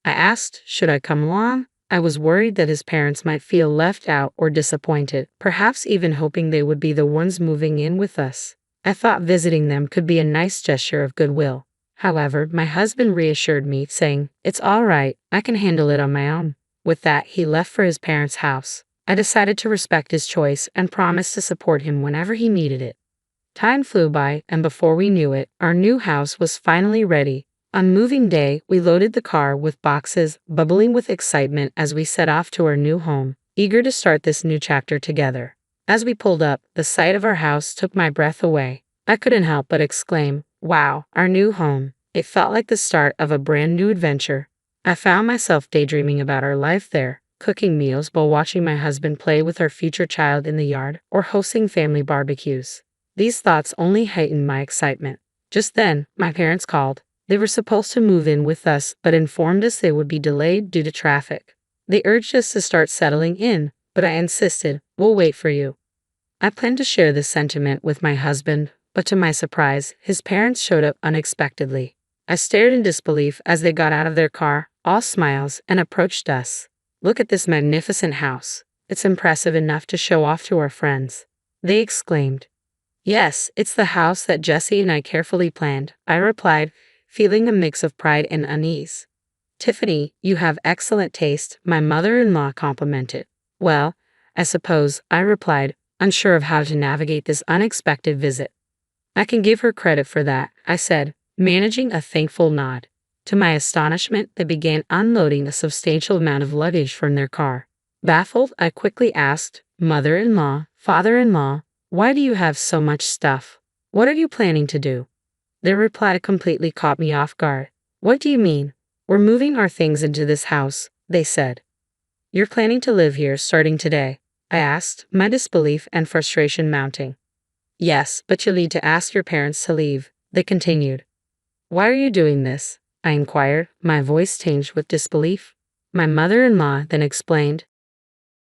I asked, should I come along? I was worried that his parents might feel left out or disappointed, perhaps even hoping they would be the ones moving in with us. I thought visiting them could be a nice gesture of goodwill. However, my husband reassured me, saying, it's all right, I can handle it on my own. With that, he left for his parents' house. I decided to respect his choice and promised to support him whenever he needed it. Time flew by, and before we knew it, our new house was finally ready. On moving day, we loaded the car with boxes, bubbling with excitement as we set off to our new home, eager to start this new chapter together. As we pulled up, the sight of our house took my breath away. I couldn't help but exclaim, wow, our new home. It felt like the start of a brand new adventure. I found myself daydreaming about our life there, cooking meals while watching my husband play with our future child in the yard, or hosting family barbecues. These thoughts only heightened my excitement. Just then, my parents called. They were supposed to move in with us, but informed us they would be delayed due to traffic. They urged us to start settling in, but I insisted, we'll wait for you. I planned to share this sentiment with my husband, but to my surprise, his parents showed up unexpectedly. I stared in disbelief as they got out of their car, all smiles, and approached us. Look at this magnificent house. It's impressive enough to show off to our friends. They exclaimed. Yes, it's the house that Jesse and I carefully planned, I replied, feeling a mix of pride and unease. Tiffany, you have excellent taste, my mother-in-law complimented. Well, I suppose, I replied, unsure of how to navigate this unexpected visit. I can give her credit for that, I said, managing a thankful nod. To my astonishment, they began unloading a substantial amount of luggage from their car. Baffled, I quickly asked, mother-in-law, father-in-law, why do you have so much stuff? What are you planning to do? Their reply completely caught me off guard. What do you mean? We're moving our things into this house, they said. You're planning to live here starting today? I asked, my disbelief and frustration mounting. Yes, but you'll need to ask your parents to leave, they continued. Why are you doing this? I inquired, my voice tinged with disbelief. My mother-in-law then explained.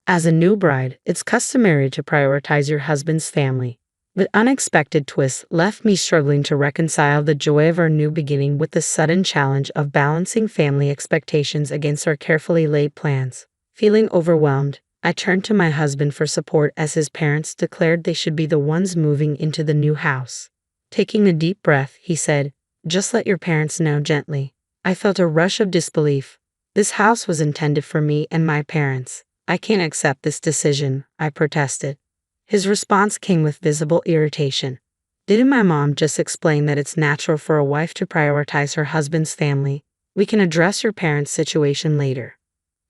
As a new bride, it's customary to prioritize your husband's family. The unexpected twist left me struggling to reconcile the joy of our new beginning with the sudden challenge of balancing family expectations against our carefully laid plans. Feeling overwhelmed, I turned to my husband for support as his parents declared they should be the ones moving into the new house. Taking a deep breath, he said, just let your parents know gently. I felt a rush of disbelief. This house was intended for me and my parents. I can't accept this decision, I protested. His response came with visible irritation. Didn't my mom just explain that it's natural for a wife to prioritize her husband's family? We can address your parents' situation later.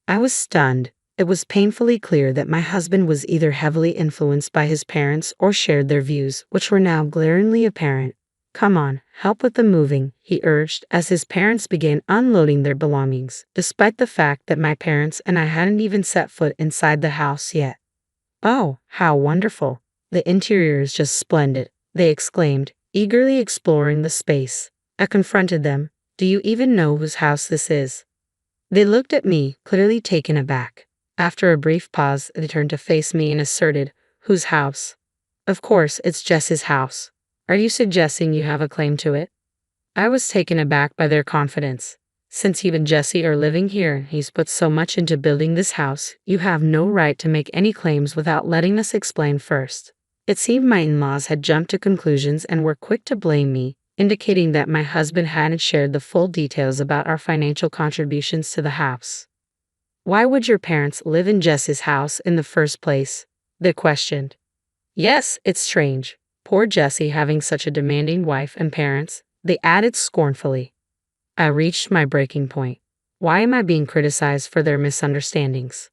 I was stunned. It was painfully clear that my husband was either heavily influenced by his parents or shared their views, which were now glaringly apparent. Come on, help with the moving, he urged as his parents began unloading their belongings, despite the fact that my parents and I hadn't even set foot inside the house yet. Oh, how wonderful. The interior is just splendid, they exclaimed, eagerly exploring the space. I confronted them. Do you even know whose house this is? They looked at me, clearly taken aback. After a brief pause, they turned to face me and asserted, whose house? Of course, it's Jess's house. Are you suggesting you have a claim to it? I was taken aback by their confidence. Since you and Jesse are living here and he's put so much into building this house, you have no right to make any claims without letting us explain first. It seemed my in-laws had jumped to conclusions and were quick to blame me, indicating that my husband hadn't shared the full details about our financial contributions to the house. Why would your parents live in Jess's house in the first place? They questioned. Yes, it's strange. Poor Jesse having such a demanding wife and parents, they added scornfully. I reached my breaking point. Why am I being criticized for their misunderstandings?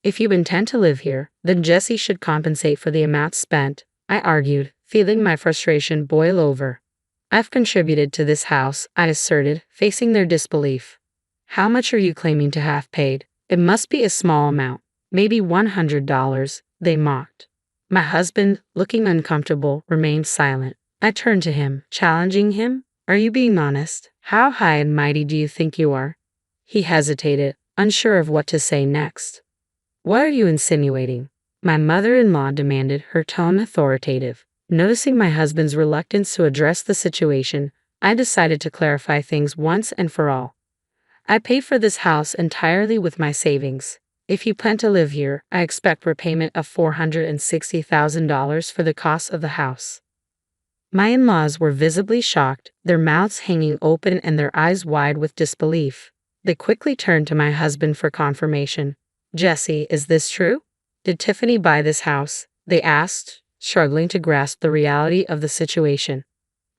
If you intend to live here, then Jesse should compensate for the amount spent, I argued, feeling my frustration boil over. I've contributed to this house, I asserted, facing their disbelief. How much are you claiming to have paid? It must be a small amount, maybe $100, they mocked. My husband, looking uncomfortable, remained silent. I turned to him, challenging him. Are you being honest? How high and mighty do you think you are? He hesitated, unsure of what to say next. What are you insinuating? My mother-in-law demanded, her tone authoritative. Noticing my husband's reluctance to address the situation, I decided to clarify things once and for all. I paid for this house entirely with my savings. If you plan to live here, I expect repayment of $460,000 for the cost of the house. My in-laws were visibly shocked, their mouths hanging open and their eyes wide with disbelief. They quickly turned to my husband for confirmation. Jesse, is this true? Did Tiffany buy this house? They asked, struggling to grasp the reality of the situation.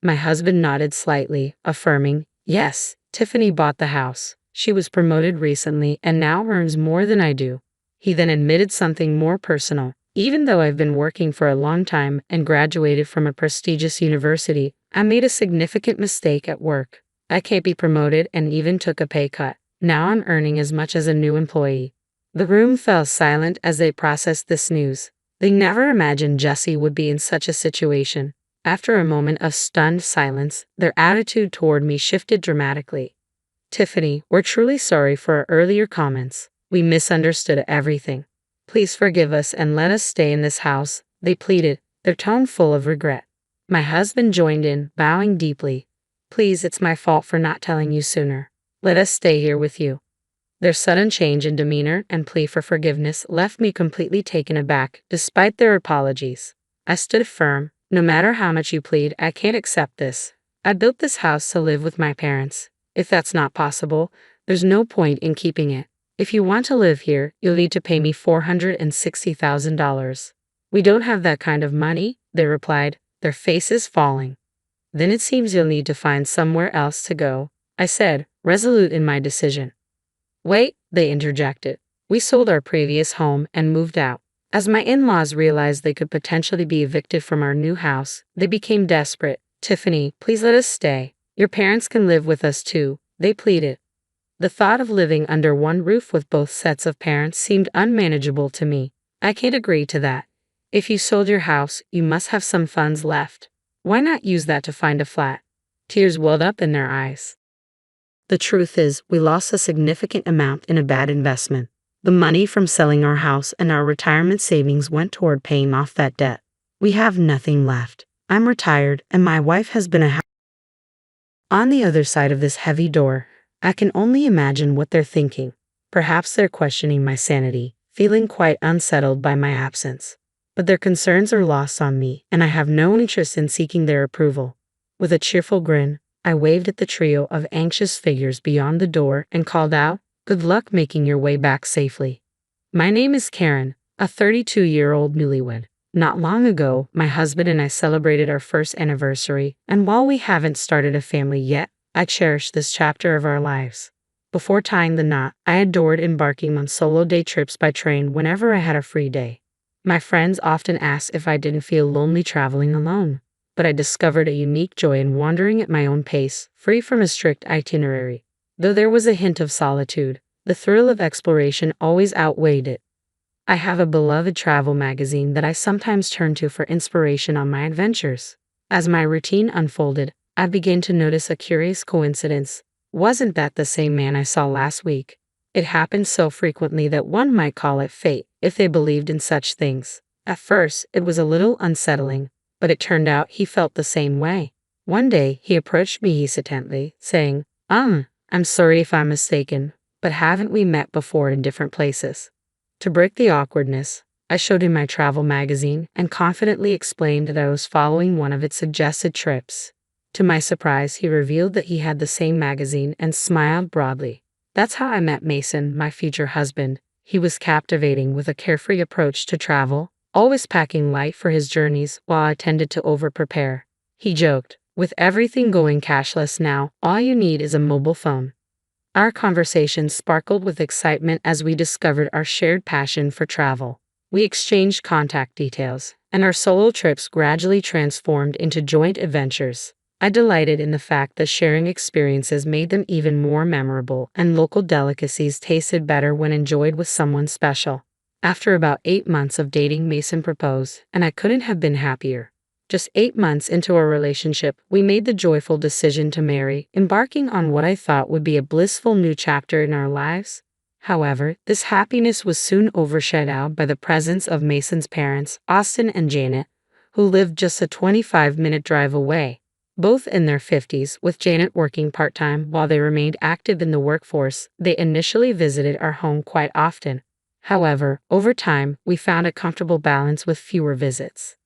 My husband nodded slightly, affirming, yes, Tiffany bought the house. She was promoted recently and now earns more than I do. He then admitted something more personal. Even though I've been working for a long time and graduated from a prestigious university, I made a significant mistake at work. I can't be promoted and even took a pay cut. Now I'm earning as much as a new employee. The room fell silent as they processed this news. They never imagined Jesse would be in such a situation. After a moment of stunned silence, their attitude toward me shifted dramatically. Tiffany, we're truly sorry for our earlier comments. We misunderstood everything. Please forgive us and let us stay in this house, they pleaded, their tone full of regret. My husband joined in, bowing deeply. Please, it's my fault for not telling you sooner. Let us stay here with you. Their sudden change in demeanor and plea for forgiveness left me completely taken aback, despite their apologies. I stood firm. No matter how much you plead, I can't accept this. I built this house to live with my parents. If that's not possible, there's no point in keeping it. If you want to live here, you'll need to pay me $460,000. We don't have that kind of money, they replied, their faces falling. Then it seems you'll need to find somewhere else to go, I said, resolute in my decision. Wait, they interjected. We sold our previous home and moved out. As my in-laws realized they could potentially be evicted from our new house, they became desperate. Tiffany, please let us stay. Your parents can live with us too, they pleaded. The thought of living under one roof with both sets of parents seemed unmanageable to me. I can't agree to that. If you sold your house, you must have some funds left. Why not use that to find a flat? Tears welled up in their eyes. The truth is, we lost a significant amount in a bad investment. The money from selling our house and our retirement savings went toward paying off that debt. We have nothing left. I'm retired, and my wife has been a On the other side of this heavy door, I can only imagine what they're thinking. Perhaps they're questioning my sanity, feeling quite unsettled by my absence. But their concerns are lost on me, and I have no interest in seeking their approval. With a cheerful grin, I waved at the trio of anxious figures beyond the door and called out, "Good luck making your way back safely." My name is Karen, a 32-year-old newlywed. Not long ago, my husband and I celebrated our first anniversary, and while we haven't started a family yet, I cherish this chapter of our lives. Before tying the knot, I adored embarking on solo day trips by train whenever I had a free day. My friends often asked if I didn't feel lonely traveling alone. but I discovered a unique joy in wandering at my own pace, free from a strict itinerary. Though there was a hint of solitude, the thrill of exploration always outweighed it. I have a beloved travel magazine that I sometimes turn to for inspiration on my adventures. As my routine unfolded, I began to notice a curious coincidence. Wasn't that the same man I saw last week? It happened so frequently that one might call it fate, if they believed in such things. At first, it was a little unsettling, but it turned out he felt the same way. One day, he approached me hesitantly, saying, I'm sorry if I'm mistaken, but haven't we met before in different places? To break the awkwardness, I showed him my travel magazine and confidently explained that I was following one of its suggested trips. To my surprise, he revealed that he had the same magazine and smiled broadly. That's how I met Mason, my future husband. He was captivating with a carefree approach to travel, always packing light for his journeys while I tended to over-prepare. He joked, with everything going cashless now, all you need is a mobile phone. Our conversation sparkled with excitement as we discovered our shared passion for travel. We exchanged contact details, and our solo trips gradually transformed into joint adventures. I delighted in the fact that sharing experiences made them even more memorable, and local delicacies tasted better when enjoyed with someone special. After about 8 months of dating, Mason proposed, and I couldn't have been happier. Just 8 months into our relationship, we made the joyful decision to marry, embarking on what I thought would be a blissful new chapter in our lives. However, this happiness was soon overshadowed by the presence of Mason's parents, Austin and Janet, who lived just a 25-minute drive away. Both in their 50s, with Janet working part-time while they remained active in the workforce, they initially visited our home quite often. However, over time, we found a comfortable balance with fewer visits.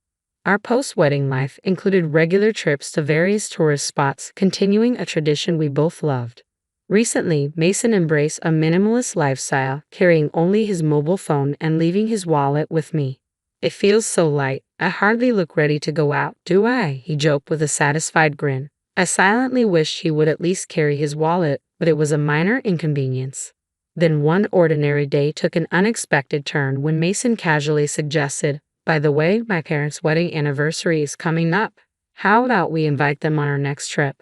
Our post-wedding life included regular trips to various tourist spots, continuing a tradition we both loved. Recently, Mason embraced a minimalist lifestyle, carrying only his mobile phone and leaving his wallet with me. It feels so light, I hardly look ready to go out, do I? He joked with a satisfied grin. I silently wished he would at least carry his wallet, but it was a minor inconvenience. Then one ordinary day took an unexpected turn when Mason casually suggested, "By the way, my parents' wedding anniversary is coming up. How about we invite them on our next trip?"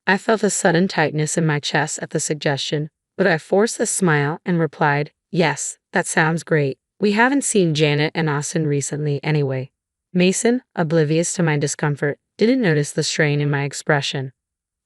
I felt a sudden tightness in my chest at the suggestion, but I forced a smile and replied, "Yes, that sounds great. We haven't seen Janet and Austin recently anyway." Mason, oblivious to my discomfort, didn't notice the strain in my expression.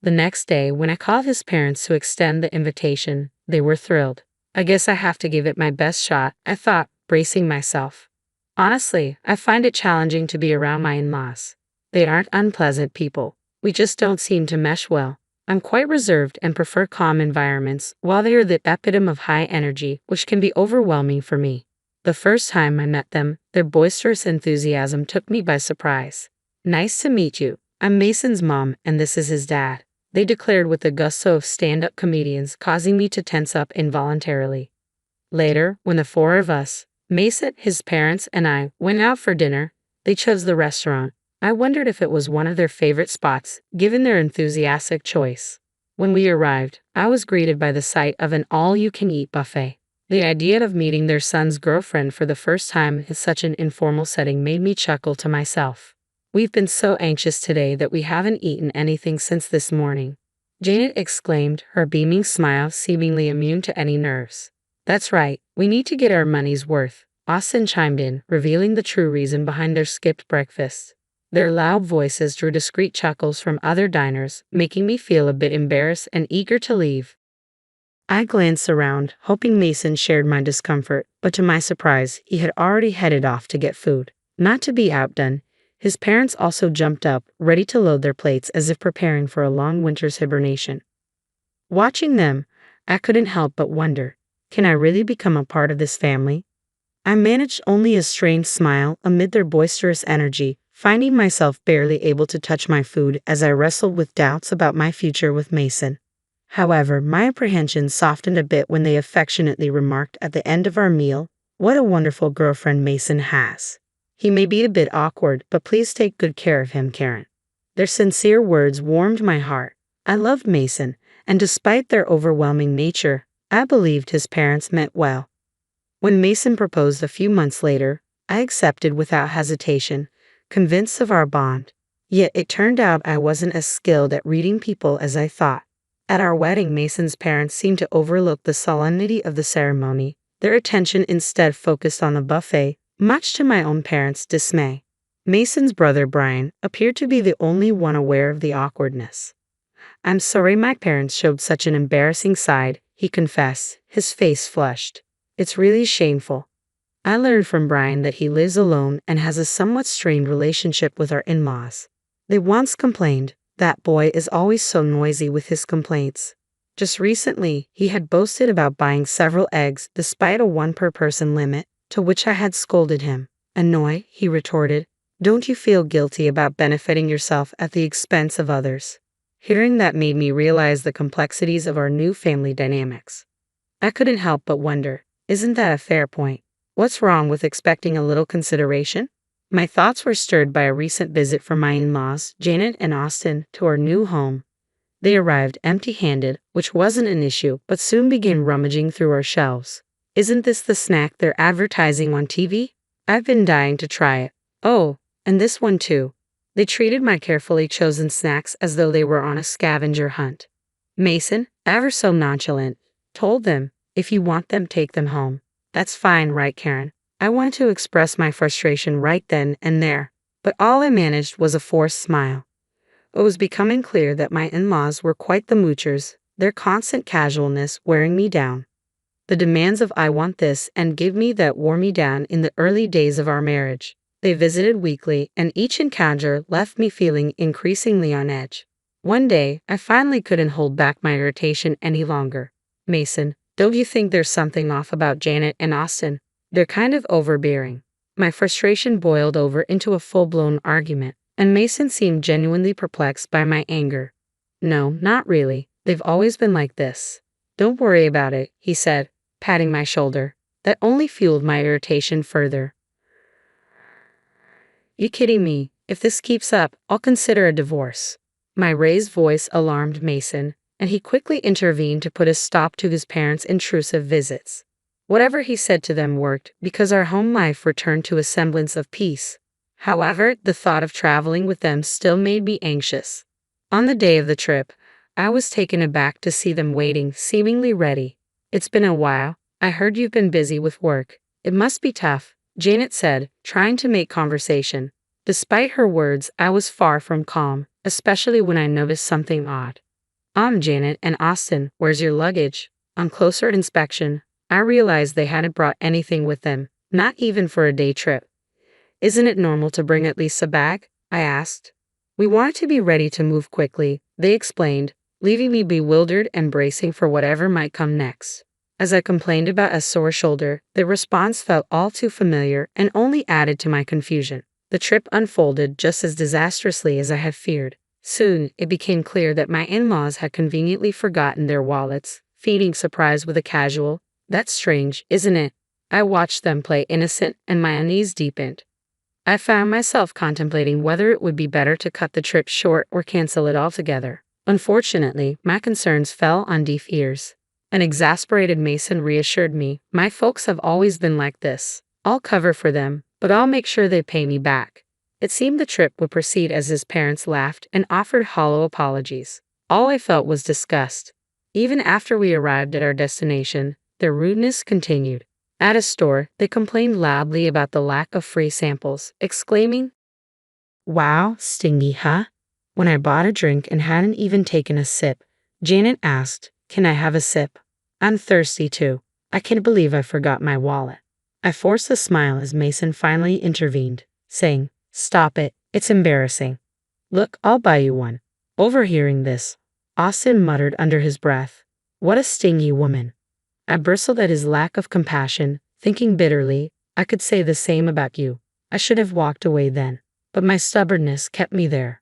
The next day, when I called his parents to extend the invitation, they were thrilled. I guess I have to give it my best shot, I thought, bracing myself. Honestly, I find it challenging to be around my in-laws. They aren't unpleasant people. We just don't seem to mesh well. I'm quite reserved and prefer calm environments, while they are the epitome of high energy, which can be overwhelming for me. The first time I met them, their boisterous enthusiasm took me by surprise. "Nice to meet you. I'm Mason's mom, and this is his dad," they declared with the gusto of stand-up comedians, causing me to tense up involuntarily. Later, when the four of us, Mason, his parents, and I, went out for dinner, they chose the restaurant. I wondered if it was one of their favorite spots, given their enthusiastic choice. When we arrived, I was greeted by the sight of an all-you-can-eat buffet. The idea of meeting their son's girlfriend for the first time in such an informal setting made me chuckle to myself. "We've been so anxious today that we haven't eaten anything since this morning," Janet exclaimed, her beaming smile seemingly immune to any nerves. "That's right, we need to get our money's worth," Austin chimed in, revealing the true reason behind their skipped breakfast. Their loud voices drew discreet chuckles from other diners, making me feel a bit embarrassed and eager to leave. I glanced around, hoping Mason shared my discomfort, but to my surprise, he had already headed off to get food. Not to be outdone, his parents also jumped up, ready to load their plates as if preparing for a long winter's hibernation. Watching them, I couldn't help but wonder, can I really become a part of this family? I managed only a strained smile amid their boisterous energy, finding myself barely able to touch my food as I wrestled with doubts about my future with Mason. However, my apprehensions softened a bit when they affectionately remarked at the end of our meal, "What a wonderful girlfriend Mason has. He may be a bit awkward, but please take good care of him, Karen." Their sincere words warmed my heart. I loved Mason, and despite their overwhelming nature, I believed his parents meant well. When Mason proposed a few months later, I accepted without hesitation, convinced of our bond. Yet it turned out I wasn't as skilled at reading people as I thought. At our wedding, Mason's parents seemed to overlook the solemnity of the ceremony. Their attention instead focused on the buffet, much to my own parents' dismay. Mason's brother Brian appeared to be the only one aware of the awkwardness. "I'm sorry my parents showed such an embarrassing side," he confessed, his face flushed. "It's really shameful." I learned from Brian that he lives alone and has a somewhat strained relationship with our in-laws. They once complained, "That boy is always so noisy with his complaints." Just recently, he had boasted about buying several eggs despite a one-per-person limit, to which I had scolded him. "Annoy," he retorted. "Don't you feel guilty about benefiting yourself at the expense of others?" Hearing that made me realize the complexities of our new family dynamics. I couldn't help but wonder, isn't that a fair point? What's wrong with expecting a little consideration? My thoughts were stirred by a recent visit from my in-laws, Janet and Austin, to our new home. They arrived empty-handed, which wasn't an issue, but soon began rummaging through our shelves. "Isn't this the snack they're advertising on TV? I've been dying to try it. Oh, and this one too." They treated my carefully chosen snacks as though they were on a scavenger hunt. Mason, ever so nonchalant, told them, "If you want them, take them home." "That's fine, right, Karen?" I wanted to express my frustration right then and there, but all I managed was a forced smile. It was becoming clear that my in-laws were quite the moochers, their constant casualness wearing me down. The demands of "I want this" and "give me that" wore me down in the early days of our marriage. They visited weekly, and each encounter left me feeling increasingly on edge. One day, I finally couldn't hold back my irritation any longer. "Mason, don't you think there's something off about Janet and Austin? They're kind of overbearing." My frustration boiled over into a full-blown argument, and Mason seemed genuinely perplexed by my anger. "No, not really. They've always been like this. Don't worry about it," he said, patting my shoulder. That only fueled my irritation further. "You kidding me? If this keeps up, I'll consider a divorce." My raised voice alarmed Mason, and he quickly intervened to put a stop to his parents' intrusive visits. Whatever he said to them worked, because our home life returned to a semblance of peace. However, the thought of traveling with them still made me anxious. On the day of the trip, I was taken aback to see them waiting, seemingly ready. "It's been a while. I heard you've been busy with work. It must be tough," Janet said, trying to make conversation. Despite her words, I was far from calm, especially when I noticed something odd. Janet and Austin, where's your luggage?" On closer inspection, I realized they hadn't brought anything with them, not even for a day trip. "Isn't it normal to bring at least a bag?" I asked. "We wanted to be ready to move quickly," they explained, leaving me bewildered and bracing for whatever might come next. As I complained about a sore shoulder, their response felt all too familiar and only added to my confusion. The trip unfolded just as disastrously as I had feared. Soon, it became clear that my in-laws had conveniently forgotten their wallets, feeding surprise with a casual, "That's strange, isn't it?" I watched them play innocent, and my unease deepened. I found myself contemplating whether it would be better to cut the trip short or cancel it altogether. Unfortunately, my concerns fell on deaf ears. An exasperated Mason reassured me, "My folks have always been like this. I'll cover for them, but I'll make sure they pay me back." It seemed the trip would proceed as his parents laughed and offered hollow apologies. All I felt was disgust. Even after we arrived at our destination, their rudeness continued. At a store, they complained loudly about the lack of free samples, exclaiming, "Wow, stingy, huh?" When I bought a drink and hadn't even taken a sip, Janet asked, "Can I have a sip? I'm thirsty too. I can't believe I forgot my wallet." I forced a smile as Mason finally intervened, saying, "Stop it, it's embarrassing. Look, I'll buy you one." Overhearing this, Austin muttered under his breath, "What a stingy woman." I bristled at his lack of compassion, thinking bitterly, I could say the same about you. I should have walked away then, but my stubbornness kept me there.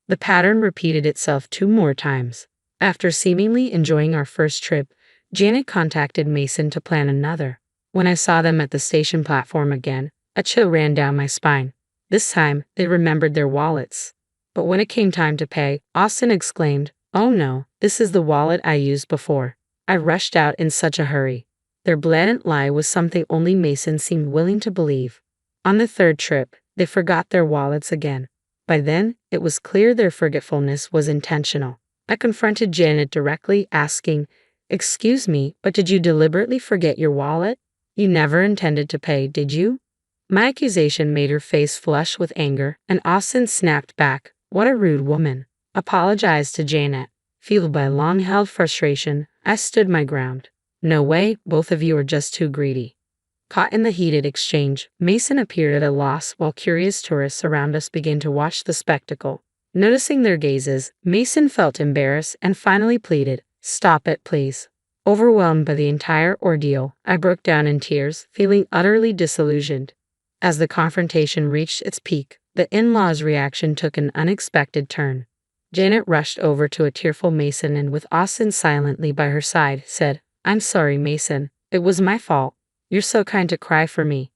The pattern repeated itself 2 more times. After seemingly enjoying our first trip, Janet contacted Mason to plan another. When I saw them at the station platform again, a chill ran down my spine. This time, they remembered their wallets. But when it came time to pay, Austin exclaimed, "Oh no, this is the wallet I used before." I rushed out in such a hurry. Their blatant lie was something only Mason seemed willing to believe. On the third trip, they forgot their wallets again. By then, it was clear their forgetfulness was intentional. I confronted Janet directly, asking, "Excuse me, but did you deliberately forget your wallet? You never intended to pay, did you?" My accusation made her face flush with anger, and Austin snapped back, "What a rude woman." Apologized to Janet. Fueled by long-held frustration, I stood my ground. "No way, both of you are just too greedy." Caught in the heated exchange, Mason appeared at a loss while curious tourists around us began to watch the spectacle. Noticing their gazes, Mason felt embarrassed and finally pleaded, "Stop it, please." Overwhelmed by the entire ordeal, I broke down in tears, feeling utterly disillusioned. As the confrontation reached its peak, the in-laws' reaction took an unexpected turn. Janet rushed over to a tearful Mason and, with Austin silently by her side, said, "I'm sorry, Mason. It was my fault. You're so kind to cry for me."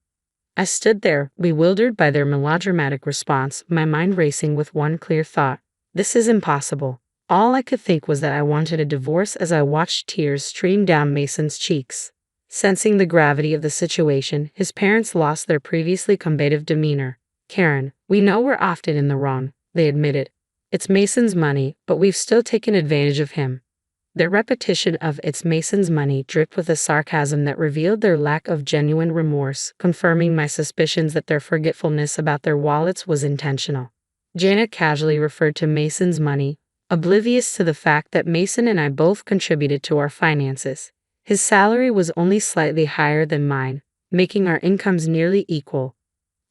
I stood there, bewildered by their melodramatic response, my mind racing with one clear thought. This is impossible. All I could think was that I wanted a divorce as I watched tears stream down Mason's cheeks. Sensing the gravity of the situation, his parents lost their previously combative demeanor. "Karen, we know we're often in the wrong," they admitted. "It's Mason's money, but we've still taken advantage of him." Their repetition of "it's Mason's money" dripped with a sarcasm that revealed their lack of genuine remorse, confirming my suspicions that their forgetfulness about their wallets was intentional. Janet casually referred to Mason's money, oblivious to the fact that Mason and I both contributed to our finances. His salary was only slightly higher than mine, making our incomes nearly equal.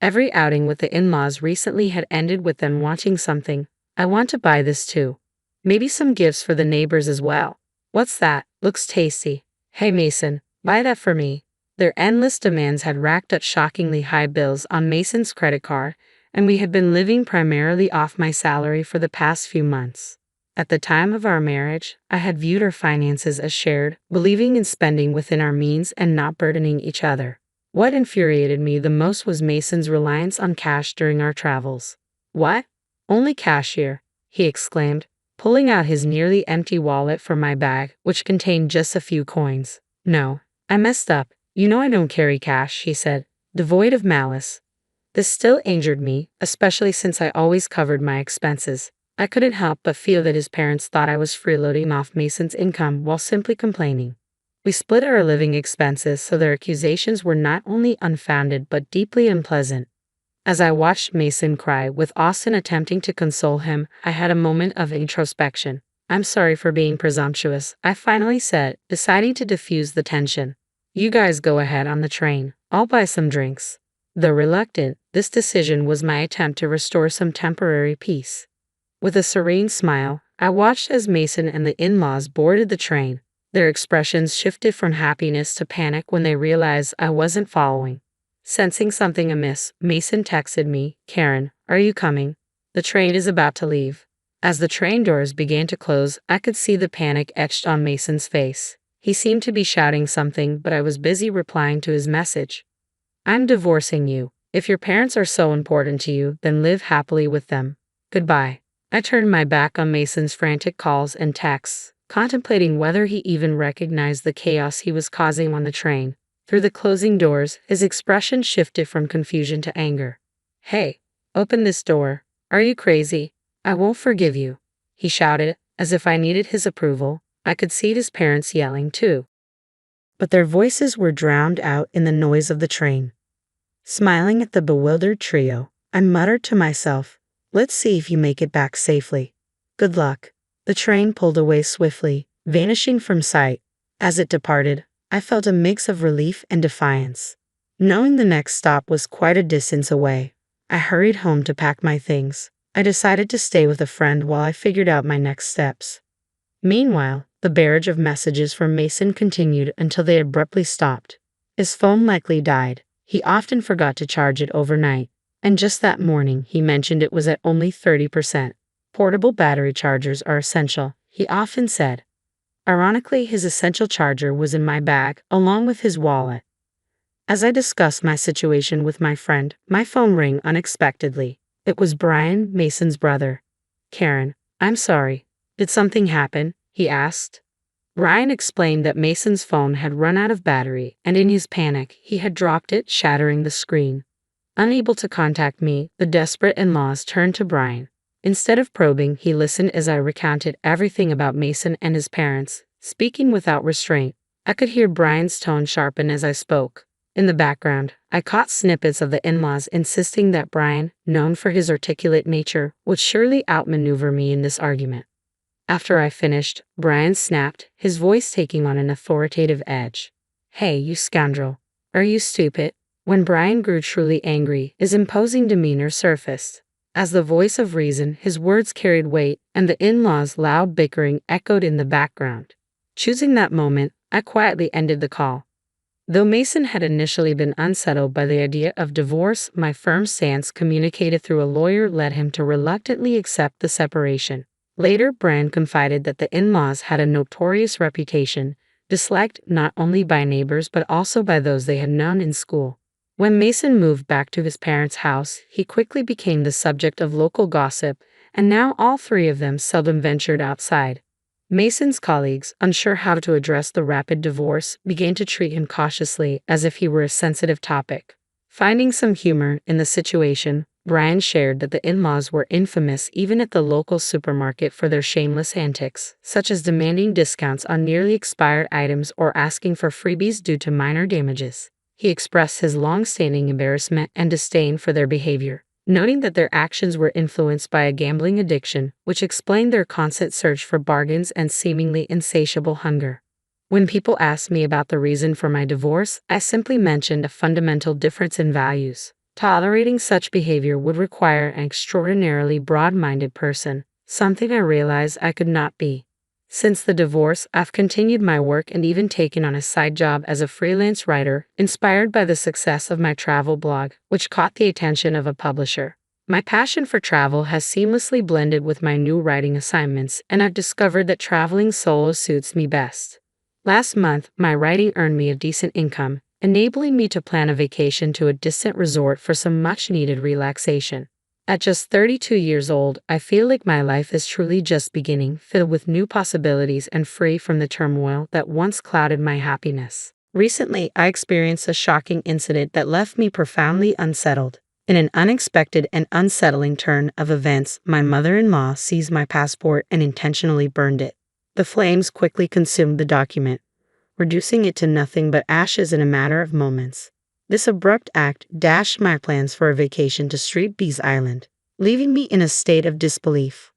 Every outing with the in-laws recently had ended with them wanting something. "I want to buy this too. Maybe some gifts for the neighbors as well. What's that? Looks tasty. Hey Mason, buy that for me." Their endless demands had racked up shockingly high bills on Mason's credit card, and we had been living primarily off my salary for the past few months. At the time of our marriage, I had viewed our finances as shared, believing in spending within our means and not burdening each other. What infuriated me the most was Mason's reliance on cash during our travels. "What? Only cash here?" he exclaimed, pulling out his nearly empty wallet from my bag, which contained just a few coins. "No, I messed up. You know I don't carry cash," he said, devoid of malice. This still angered me, especially since I always covered my expenses. I couldn't help but feel that his parents thought I was freeloading off Mason's income while simply complaining. We split our living expenses, so their accusations were not only unfounded but deeply unpleasant. As I watched Mason cry, with Austin attempting to console him, I had a moment of introspection. "I'm sorry for being presumptuous," I finally said, deciding to diffuse the tension. "You guys go ahead on the train. I'll buy some drinks." Though reluctant, this decision was my attempt to restore some temporary peace. With a serene smile, I watched as Mason and the in-laws boarded the train. Their expressions shifted from happiness to panic when they realized I wasn't following. Sensing something amiss, Mason texted me, "Karen, are you coming? The train is about to leave." As the train doors began to close, I could see the panic etched on Mason's face. He seemed to be shouting something, but I was busy replying to his message. "I'm divorcing you. If your parents are so important to you, then live happily with them. Goodbye." I turned my back on Mason's frantic calls and texts, contemplating whether he even recognized the chaos he was causing on the train. Through the closing doors, his expression shifted from confusion to anger. "Hey, open this door. Are you crazy? I won't forgive you," he shouted, as if I needed his approval. I could see his parents yelling too, but their voices were drowned out in the noise of the train. Smiling at the bewildered trio, I muttered to myself, "Let's see if you make it back safely. Good luck." The train pulled away swiftly, vanishing from sight. As it departed, I felt a mix of relief and defiance. Knowing the next stop was quite a distance away, I hurried home to pack my things. I decided to stay with a friend while I figured out my next steps. Meanwhile, the barrage of messages from Mason continued until they abruptly stopped. His phone likely died. He often forgot to charge it overnight, and just that morning he mentioned it was at only 30%. Portable battery chargers are essential, he often said. Ironically, his essential charger was in my bag, along with his wallet. As I discussed my situation with my friend, my phone rang unexpectedly. It was Brian, Mason's brother. "Karen, I'm sorry. Did something happen?" he asked. Brian explained that Mason's phone had run out of battery, and in his panic, he had dropped it, shattering the screen. Unable to contact me, the desperate in-laws turned to Brian. Instead of probing, he listened as I recounted everything about Mason and his parents, speaking without restraint. I could hear Brian's tone sharpen as I spoke. In the background, I caught snippets of the in-laws insisting that Brian, known for his articulate nature, would surely outmaneuver me in this argument. After I finished, Brian snapped, his voice taking on an authoritative edge. "Hey, you scoundrel. Are you stupid?" When Brian grew truly angry, his imposing demeanor surfaced. As the voice of reason, his words carried weight, and the in-laws' loud bickering echoed in the background. Choosing that moment, I quietly ended the call. Though Mason had initially been unsettled by the idea of divorce, my firm stance communicated through a lawyer led him to reluctantly accept the separation. Later, Brian confided that the in-laws had a notorious reputation, disliked not only by neighbors but also by those they had known in school. When Mason moved back to his parents' house, he quickly became the subject of local gossip, and now all three of them seldom ventured outside. Mason's colleagues, unsure how to address the rapid divorce, began to treat him cautiously as if he were a sensitive topic. Finding some humor in the situation, Brian shared that the in-laws were infamous even at the local supermarket for their shameless antics, such as demanding discounts on nearly expired items or asking for freebies due to minor damages. He expressed his long-standing embarrassment and disdain for their behavior, noting that their actions were influenced by a gambling addiction, which explained their constant search for bargains and seemingly insatiable hunger. When people asked me about the reason for my divorce, I simply mentioned a fundamental difference in values. Tolerating such behavior would require an extraordinarily broad-minded person, something I realized I could not be. Since the divorce, I've continued my work and even taken on a side job as a freelance writer, inspired by the success of my travel blog, which caught the attention of a publisher. My passion for travel has seamlessly blended with my new writing assignments, and I've discovered that traveling solo suits me best. Last month, my writing earned me a decent income, enabling me to plan a vacation to a distant resort for some much-needed relaxation. At just 32 years old, I feel like my life is truly just beginning, filled with new possibilities and free from the turmoil that once clouded my happiness. Recently, I experienced a shocking incident that left me profoundly unsettled. In an unexpected and unsettling turn of events, my mother-in-law seized my passport and intentionally burned it. The flames quickly consumed the document, reducing it to nothing but ashes in a matter of moments. This abrupt act dashed my plans for a vacation to Street B's Island, leaving me in a state of disbelief.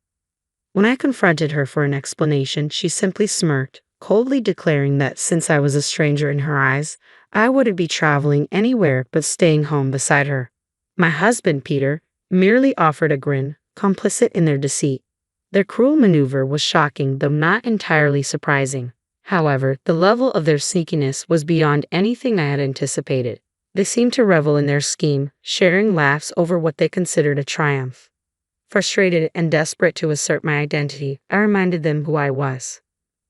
When I confronted her for an explanation, she simply smirked, coldly declaring that since I was a stranger in her eyes, I wouldn't be traveling anywhere but staying home beside her. My husband, Peter, merely offered a grin, complicit in their deceit. Their cruel maneuver was shocking, though not entirely surprising. However, the level of their sneakiness was beyond anything I had anticipated. They seemed to revel in their scheme, sharing laughs over what they considered a triumph. Frustrated and desperate to assert my identity, I reminded them who I was.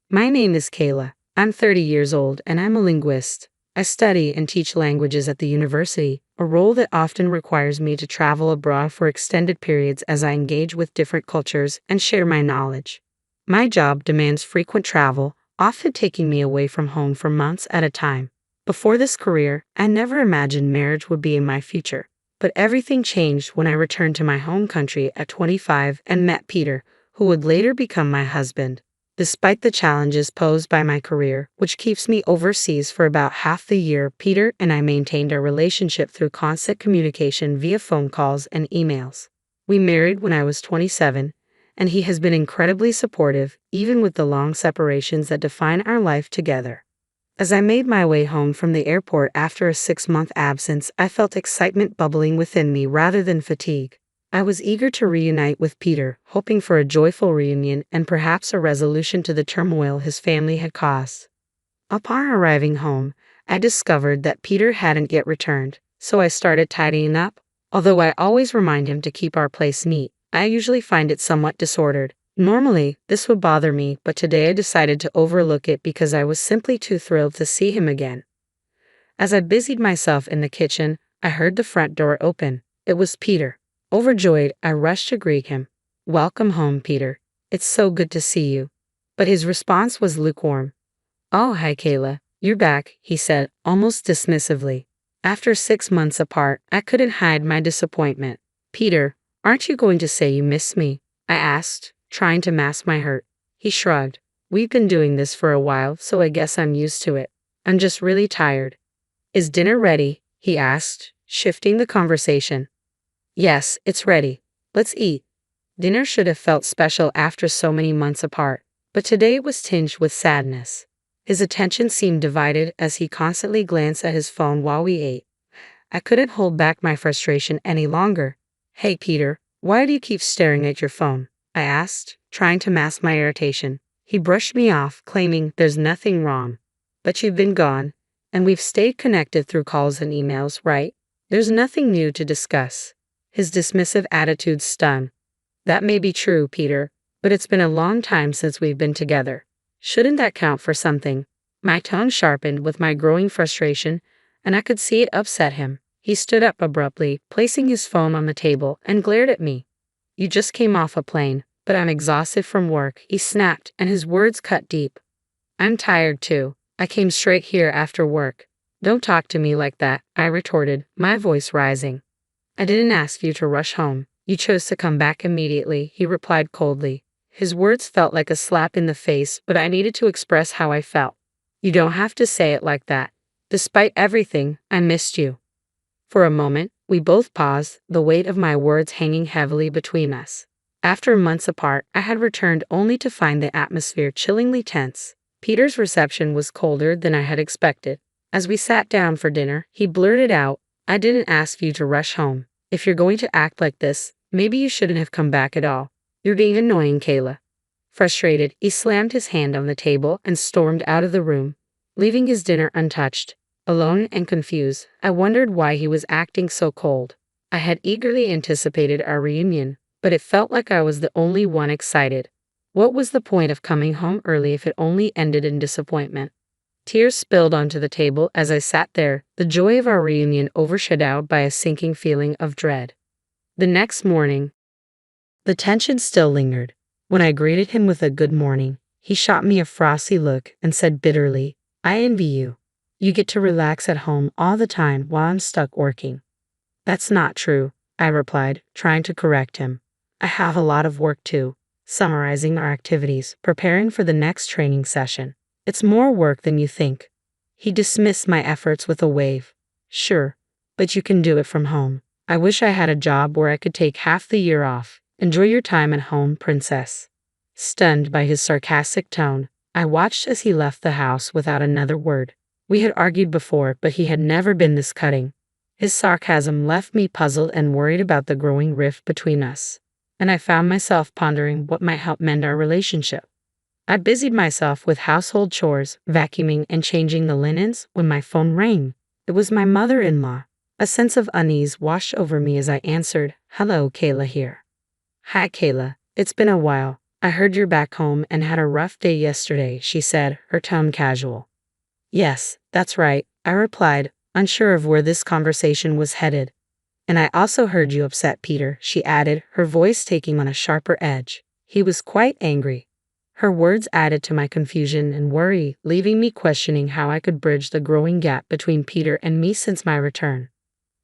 My name is Kayla. I'm 30 years old, and I'm a linguist. I study and teach languages at the university, a role that often requires me to travel abroad for extended periods as I engage with different cultures and share my knowledge. My job demands frequent travel, often taking me away from home for months at a time. Before this career, I never imagined marriage would be in my future. But everything changed when I returned to my home country at 25 and met Peter, who would later become my husband. Despite the challenges posed by my career, which keeps me overseas for about half the year, Peter and I maintained our relationship through constant communication via phone calls and emails. We married when I was 27, and he has been incredibly supportive, even with the long separations that define our life together. As I made my way home from the airport after a 6-month absence, I felt excitement bubbling within me rather than fatigue. I was eager to reunite with Peter, hoping for a joyful reunion and perhaps a resolution to the turmoil his family had caused. Upon arriving home, I discovered that Peter hadn't yet returned, so I started tidying up. Although I always remind him to keep our place neat, I usually find it somewhat disordered. Normally, this would bother me, but today I decided to overlook it because I was simply too thrilled to see him again. As I busied myself in the kitchen, I heard the front door open. It was Peter. Overjoyed, I rushed to greet him. "Welcome home, Peter. It's so good to see you." But his response was lukewarm. "Oh, hi, Kayla. You're back," he said, almost dismissively. After 6 months apart, I couldn't hide my disappointment. Peter, aren't you going to say you miss me? I asked, trying to mask my hurt. He shrugged. We've been doing this for a while, so I guess I'm used to it. I'm just really tired. Is dinner ready? He asked, shifting the conversation. Yes, it's ready. Let's eat. Dinner should have felt special after so many months apart, but today it was tinged with sadness. His attention seemed divided as he constantly glanced at his phone while we ate. I couldn't hold back my frustration any longer. Hey Peter, why do you keep staring at your phone? I asked, trying to mask my irritation. He brushed me off, claiming there's nothing wrong. But you've been gone, and we've stayed connected through calls and emails, right? There's nothing new to discuss. His dismissive attitude stung. That may be true, Peter, but it's been a long time since we've been together. Shouldn't that count for something? My tone sharpened with my growing frustration, and I could see it upset him. He stood up abruptly, placing his phone on the table, and glared at me. You just came off a plane, but I'm exhausted from work, he snapped, and his words cut deep. I'm tired too. I came straight here after work. Don't talk to me like that, I retorted, my voice rising. I didn't ask you to rush home. You chose to come back immediately, he replied coldly. His words felt like a slap in the face, but I needed to express how I felt. You don't have to say it like that. Despite everything, I missed you. For a moment, we both paused, the weight of my words hanging heavily between us. After months apart, I had returned only to find the atmosphere chillingly tense. Peter's reception was colder than I had expected. As we sat down for dinner, he blurted out, I didn't ask you to rush home. If you're going to act like this, maybe you shouldn't have come back at all. You're being annoying, Kayla. Frustrated, he slammed his hand on the table and stormed out of the room, leaving his dinner untouched. Alone and confused, I wondered why he was acting so cold. I had eagerly anticipated our reunion, but it felt like I was the only one excited. What was the point of coming home early if it only ended in disappointment? Tears spilled onto the table as I sat there, the joy of our reunion overshadowed by a sinking feeling of dread. The next morning, the tension still lingered. When I greeted him with a good morning, he shot me a frosty look and said bitterly, I envy you. You get to relax at home all the time while I'm stuck working. That's not true, I replied, trying to correct him. I have a lot of work too, summarizing our activities, preparing for the next training session. It's more work than you think. He dismissed my efforts with a wave. Sure, but you can do it from home. I wish I had a job where I could take half the year off. Enjoy your time at home, princess. Stunned by his sarcastic tone, I watched as he left the house without another word. We had argued before, but he had never been this cutting. His sarcasm left me puzzled and worried about the growing rift between us, and I found myself pondering what might help mend our relationship. I busied myself with household chores, vacuuming and changing the linens when my phone rang. It was my mother-in-law. A sense of unease washed over me as I answered, Hello, Kayla here. Hi, Kayla. It's been a while. I heard you're back home and had a rough day yesterday, she said, her tone casual. Yes, that's right, I replied, unsure of where this conversation was headed. And I also heard you upset Peter, she added, her voice taking on a sharper edge. He was quite angry. Her words added to my confusion and worry, leaving me questioning how I could bridge the growing gap between Peter and me since my return.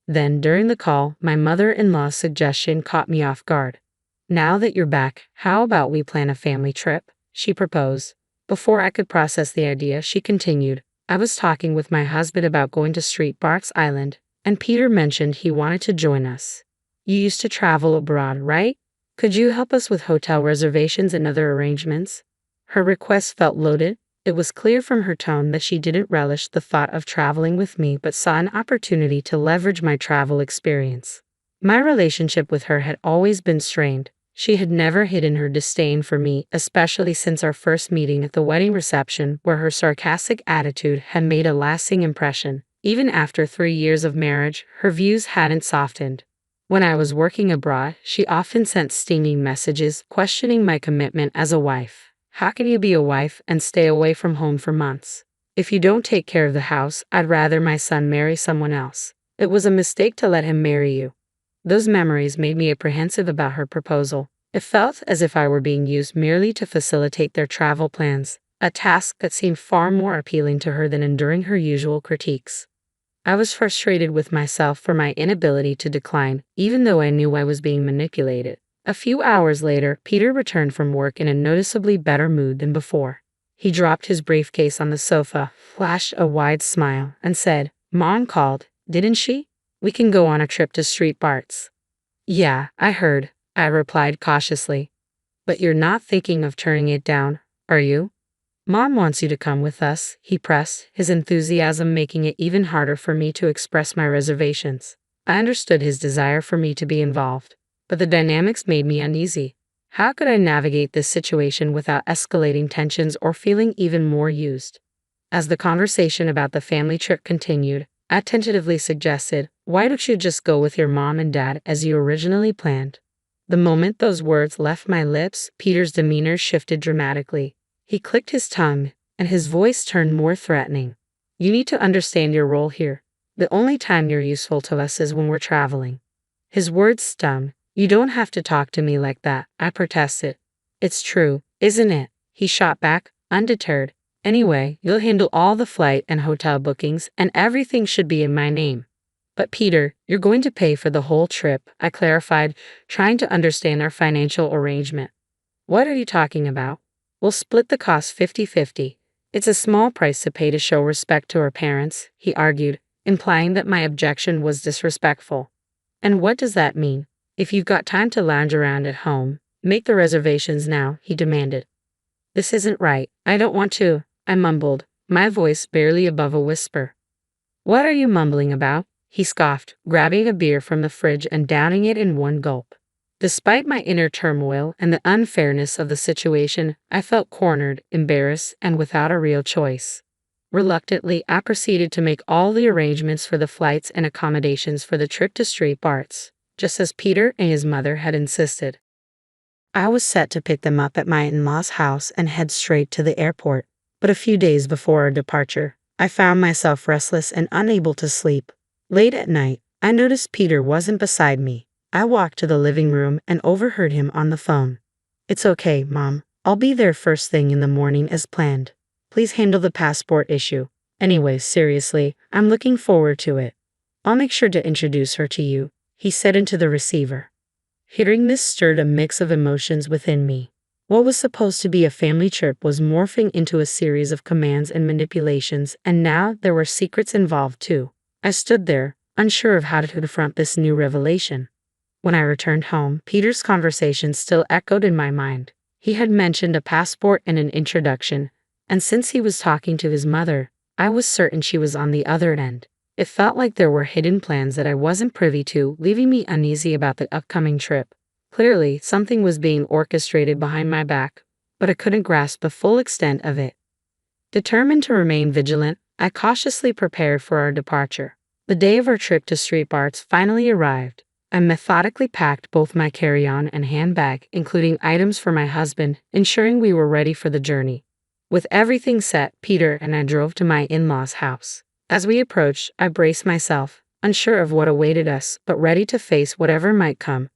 Then, during the call, my mother-in-law's suggestion caught me off guard. Now that you're back, how about we plan a family trip? She proposed. Before I could process the idea, she continued. I was talking with my husband about going to Street Barks Island, and Peter mentioned he wanted to join us. You used to travel abroad, right? Could you help us with hotel reservations and other arrangements? Her request felt loaded. It was clear from her tone that she didn't relish the thought of traveling with me but saw an opportunity to leverage my travel experience. My relationship with her had always been strained. She had never hidden her disdain for me, especially since our first meeting at the wedding reception, where her sarcastic attitude had made a lasting impression. Even after 3 years of marriage, her views hadn't softened. When I was working abroad, she often sent stinging messages questioning my commitment as a wife. How can you be a wife and stay away from home for months? If you don't take care of the house, I'd rather my son marry someone else. It was a mistake to let him marry you. Those memories made me apprehensive about her proposal. It felt as if I were being used merely to facilitate their travel plans, a task that seemed far more appealing to her than enduring her usual critiques. I was frustrated with myself for my inability to decline, even though I knew I was being manipulated. A few hours later, Peter returned from work in a noticeably better mood than before. He dropped his briefcase on the sofa, flashed a wide smile, and said, "Mom called, didn't she? We can go on a trip to Street Barts." "Yeah, I heard," I replied cautiously. "But you're not thinking of turning it down, are you?" "Mom wants you to come with us," he pressed, his enthusiasm making it even harder for me to express my reservations. I understood his desire for me to be involved, but the dynamics made me uneasy. How could I navigate this situation without escalating tensions or feeling even more used? As the conversation about the family trip continued, I tentatively suggested, "Why don't you just go with your mom and dad as you originally planned?" The moment those words left my lips, Peter's demeanor shifted dramatically. He clicked his tongue, and his voice turned more threatening. "You need to understand your role here. The only time you're useful to us is when we're traveling." His words stung. "You don't have to talk to me like that," I protested. "It's true, isn't it?" he shot back, undeterred. "Anyway, you'll handle all the flight and hotel bookings, and everything should be in my name." "But Peter, you're going to pay for the whole trip," I clarified, trying to understand our financial arrangement. "What are you talking about? We'll split the cost 50-50. It's a small price to pay to show respect to our parents," he argued, implying that my objection was disrespectful. "And what does that mean? If you've got time to lounge around at home, make the reservations now," he demanded. "This isn't right. I don't want to," I mumbled, my voice barely above a whisper. "What are you mumbling about?" he scoffed, grabbing a beer from the fridge and downing it in one gulp. Despite my inner turmoil and the unfairness of the situation, I felt cornered, embarrassed, and without a real choice. Reluctantly, I proceeded to make all the arrangements for the flights and accommodations for the trip to Street Barts, just as Peter and his mother had insisted. I was set to pick them up at my in-laws' house and head straight to the airport, but a few days before our departure, I found myself restless and unable to sleep. Late at night, I noticed Peter wasn't beside me. I walked to the living room and overheard him on the phone. "It's okay, Mom. I'll be there first thing in the morning as planned. Please handle the passport issue. Anyway, seriously, I'm looking forward to it. I'll make sure to introduce her to you," he said into the receiver. Hearing this stirred a mix of emotions within me. What was supposed to be a family trip was morphing into a series of commands and manipulations, and now there were secrets involved too. I stood there, unsure of how to confront this new revelation. When I returned home, Peter's conversation still echoed in my mind. He had mentioned a passport and an introduction, and since he was talking to his mother, I was certain she was on the other end. It felt like there were hidden plans that I wasn't privy to, leaving me uneasy about the upcoming trip. Clearly, something was being orchestrated behind my back, but I couldn't grasp the full extent of it. Determined to remain vigilant, I cautiously prepared for our departure. The day of our trip to Street Barts finally arrived. I methodically packed both my carry-on and handbag, including items for my husband, ensuring we were ready for the journey. With everything set, Peter and I drove to my in-laws' house. As we approached, I braced myself, unsure of what awaited us, but ready to face whatever might come.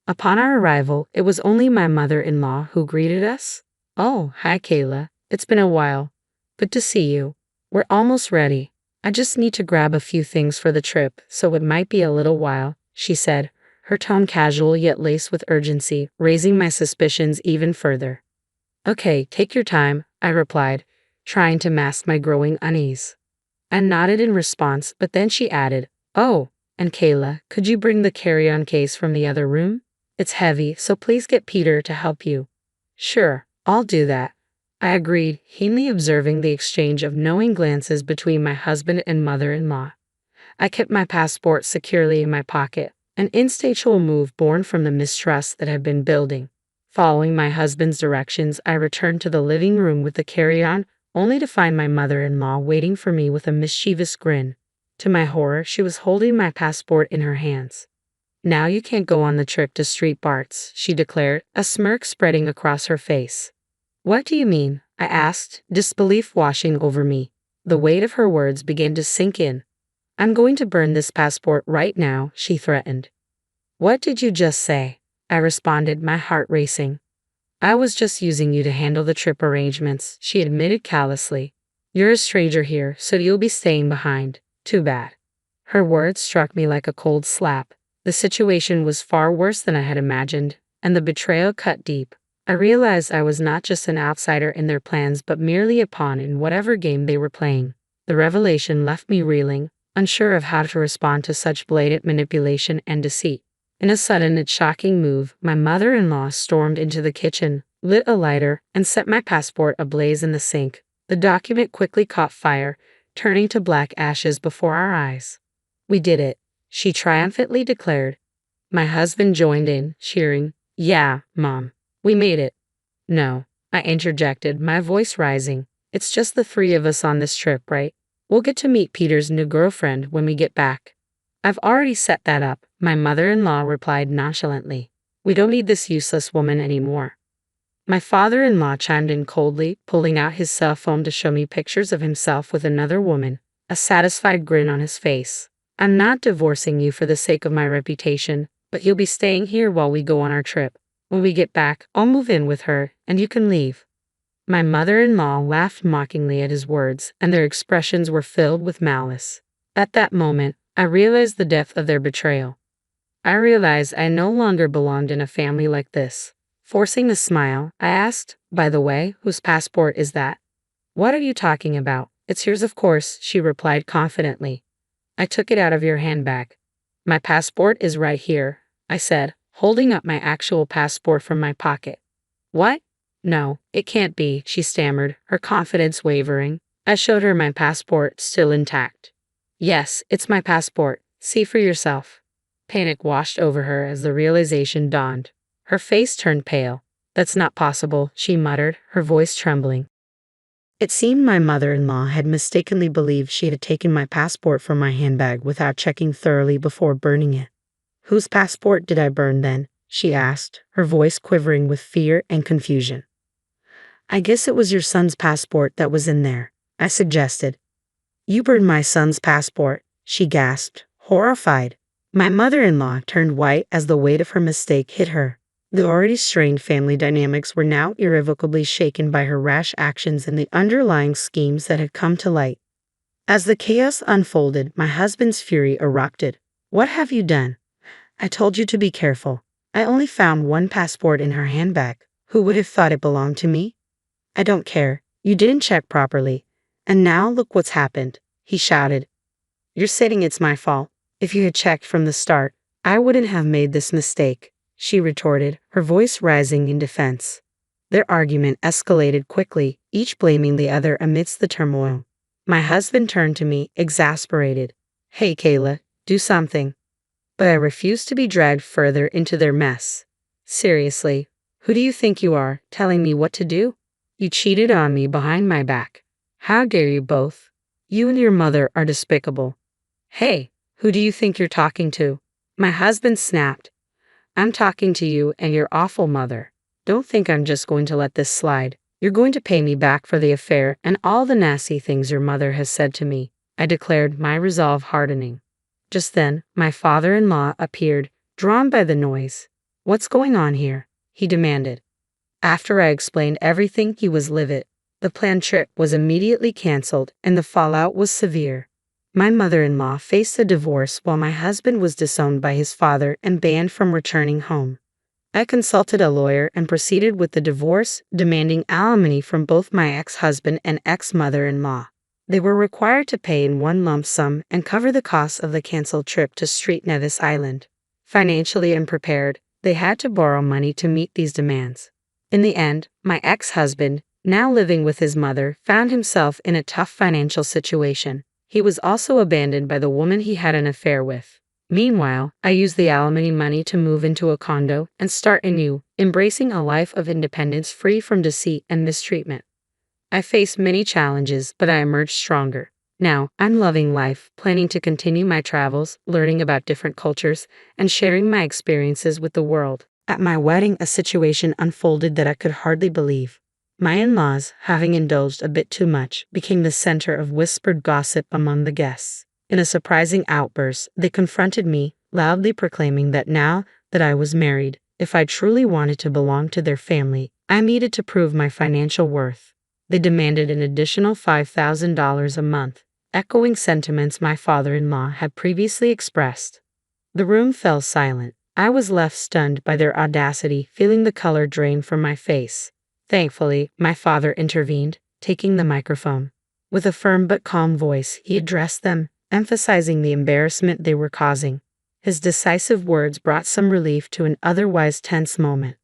Upon our arrival, it was only my mother-in-law who greeted us. "Oh, hi Kayla. It's been a while. Good to see you. We're almost ready. I just need to grab a few things for the trip, so it might be a little while," she said, her tone casual yet laced with urgency, raising my suspicions even further. "Okay, take your time," I replied, trying to mask my growing unease. I nodded in response, but then she added, "Oh, and Kayla, could you bring the carry-on case from the other room? It's heavy, so please get Peter to help you." "Sure, I'll do that," I agreed, keenly observing the exchange of knowing glances between my husband and mother-in-law. I kept my passport securely in my pocket, an instinctual move born from the mistrust that had been building. Following my husband's directions, I returned to the living room with the carry-on, only to find my mother-in-law waiting for me with a mischievous grin. To my horror, she was holding my passport in her hands. "Now you can't go on the trip to Street Barts," she declared, a smirk spreading across her face. "What do you mean?" I asked, disbelief washing over me. The weight of her words began to sink in. "I'm going to burn this passport right now," she threatened. "What did you just say?" I responded, my heart racing. "I was just using you to handle the trip arrangements," she admitted callously. "You're a stranger here, so you'll be staying behind. Too bad." Her words struck me like a cold slap. The situation was far worse than I had imagined, and the betrayal cut deep. I realized I was not just an outsider in their plans but merely a pawn in whatever game they were playing. The revelation left me reeling, unsure of how to respond to such blatant manipulation and deceit. In a sudden and shocking move, my mother-in-law stormed into the kitchen, lit a lighter, and set my passport ablaze in the sink. The document quickly caught fire, turning to black ashes before our eyes. "We did it," she triumphantly declared. My husband joined in, cheering, "Yeah, Mom, we made it." "No," I interjected, my voice rising. "It's just the three of us on this trip, right? We'll get to meet Peter's new girlfriend when we get back." "I've already set that up," my mother-in-law replied nonchalantly. "We don't need this useless woman anymore." My father-in-law chimed in coldly, pulling out his cell phone to show me pictures of himself with another woman, a satisfied grin on his face. "I'm not divorcing you for the sake of my reputation, but you'll be staying here while we go on our trip. When we get back, I'll move in with her, and you can leave." My mother-in-law laughed mockingly at his words, and their expressions were filled with malice. At that moment, I realized the depth of their betrayal. I realized I no longer belonged in a family like this. Forcing a smile, I asked, "By the way, whose passport is that?" "What are you talking about? It's yours, of course," she replied confidently. "I took it out of your handbag." "My passport is right here," I said, holding up my actual passport from my pocket. "What? No, it can't be," she stammered, her confidence wavering. I showed her my passport, still intact. "Yes, it's my passport. See for yourself." Panic washed over her as the realization dawned. Her face turned pale. "That's not possible," she muttered, her voice trembling. It seemed my mother-in-law had mistakenly believed she had taken my passport from my handbag without checking thoroughly before burning it. "Whose passport did I burn then?" she asked, her voice quivering with fear and confusion. "I guess it was your son's passport that was in there," I suggested. "You burned my son's passport," she gasped, horrified. My mother-in-law turned white as the weight of her mistake hit her. The already strained family dynamics were now irrevocably shaken by her rash actions and the underlying schemes that had come to light. As the chaos unfolded, my husband's fury erupted. "What have you done? I told you to be careful. I only found one passport in her handbag. Who would have thought it belonged to me?" "I don't care. You didn't check properly. And now look what's happened," he shouted. "You're saying it's my fault. If you had checked from the start, I wouldn't have made this mistake," she retorted, her voice rising in defense. Their argument escalated quickly, each blaming the other amidst the turmoil. My husband turned to me, exasperated. "Hey, Kayla, do something." But I refused to be dragged further into their mess. "Seriously, who do you think you are, telling me what to do? You cheated on me behind my back. How dare you both? You and your mother are despicable." "Hey, who do you think you're talking to?" My husband snapped. "I'm talking to you and your awful mother. Don't think I'm just going to let this slide. You're going to pay me back for the affair and all the nasty things your mother has said to me," I declared, my resolve hardening. Just then, my father-in-law appeared, drawn by the noise. "What's going on here?" he demanded. After I explained everything, he was livid. The planned trip was immediately canceled, and the fallout was severe. My mother-in-law faced a divorce while my husband was disowned by his father and banned from returning home. I consulted a lawyer and proceeded with the divorce, demanding alimony from both my ex-husband and ex-mother-in-law. They were required to pay in one lump sum and cover the costs of the canceled trip to Street Nevis Island. Financially unprepared, they had to borrow money to meet these demands. In the end, my ex-husband, now living with his mother, found himself in a tough financial situation. He was also abandoned by the woman he had an affair with. Meanwhile, I used the alimony money to move into a condo and start anew, embracing a life of independence free from deceit and mistreatment. I faced many challenges, but I emerged stronger. Now, I'm loving life, planning to continue my travels, learning about different cultures, and sharing my experiences with the world. At my wedding, a situation unfolded that I could hardly believe. My in-laws, having indulged a bit too much, became the center of whispered gossip among the guests. In a surprising outburst, they confronted me, loudly proclaiming that now that I was married, if I truly wanted to belong to their family, I needed to prove my financial worth. They demanded an additional $5,000 a month, echoing sentiments my father-in-law had previously expressed. The room fell silent. I was left stunned by their audacity, feeling the color drain from my face. Thankfully, my father intervened, taking the microphone. With a firm but calm voice, he addressed them, emphasizing the embarrassment they were causing. His decisive words brought some relief to an otherwise tense moment.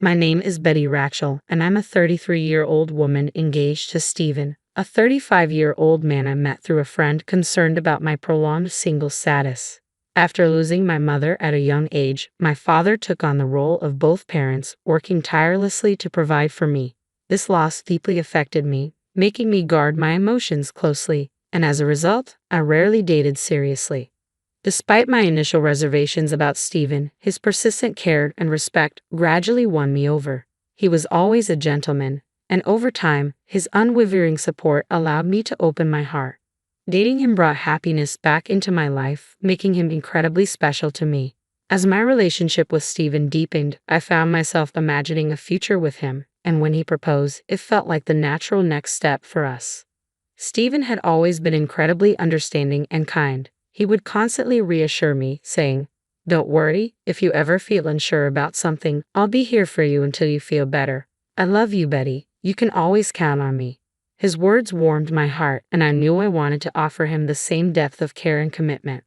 My name is Betty Rachel, and I'm a 33-year-old woman engaged to Stephen, a 35-year-old man I met through a friend concerned about my prolonged single status. After losing my mother at a young age, my father took on the role of both parents, working tirelessly to provide for me. This loss deeply affected me, making me guard my emotions closely, and as a result, I rarely dated seriously. Despite my initial reservations about Stephen, his persistent care and respect gradually won me over. He was always a gentleman, and over time, his unwavering support allowed me to open my heart. Dating him brought happiness back into my life, making him incredibly special to me. As my relationship with Stephen deepened, I found myself imagining a future with him, and when he proposed, it felt like the natural next step for us. Stephen had always been incredibly understanding and kind. He would constantly reassure me, saying, "Don't worry, if you ever feel unsure about something, I'll be here for you until you feel better. I love you, Betty. You can always count on me." His words warmed my heart, and I knew I wanted to offer him the same depth of care and commitment.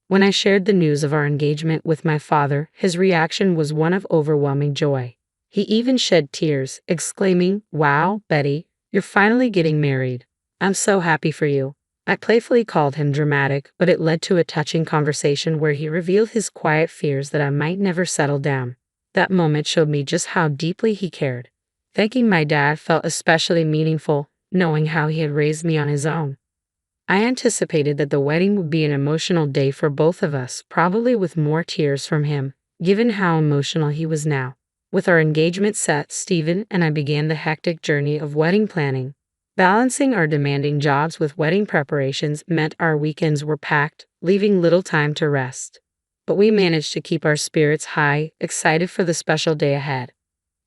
When I shared the news of our engagement with my father, his reaction was one of overwhelming joy. He even shed tears, exclaiming, "Wow, Betty, you're finally getting married. I'm so happy for you." I playfully called him dramatic, but it led to a touching conversation where he revealed his quiet fears that I might never settle down. That moment showed me just how deeply he cared. Thanking my dad felt especially meaningful, knowing how he had raised me on his own. I anticipated that the wedding would be an emotional day for both of us, probably with more tears from him, given how emotional he was now. With our engagement set, Stephen and I began the hectic journey of wedding planning. Balancing our demanding jobs with wedding preparations meant our weekends were packed, leaving little time to rest. But we managed to keep our spirits high, excited for the special day ahead.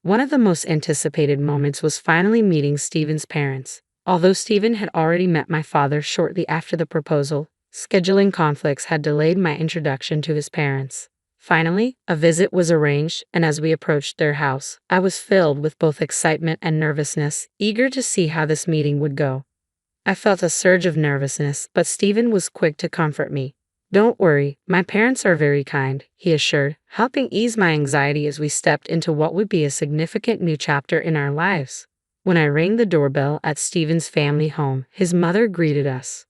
One of the most anticipated moments was finally meeting Stephen's parents. Although Stephen had already met my father shortly after the proposal, scheduling conflicts had delayed my introduction to his parents. Finally, a visit was arranged, and as we approached their house, I was filled with both excitement and nervousness, eager to see how this meeting would go. I felt a surge of nervousness, but Stephen was quick to comfort me. "Don't worry, my parents are very kind," he assured, helping ease my anxiety as we stepped into what would be a significant new chapter in our lives. When I rang the doorbell at Stephen's family home, his mother greeted us.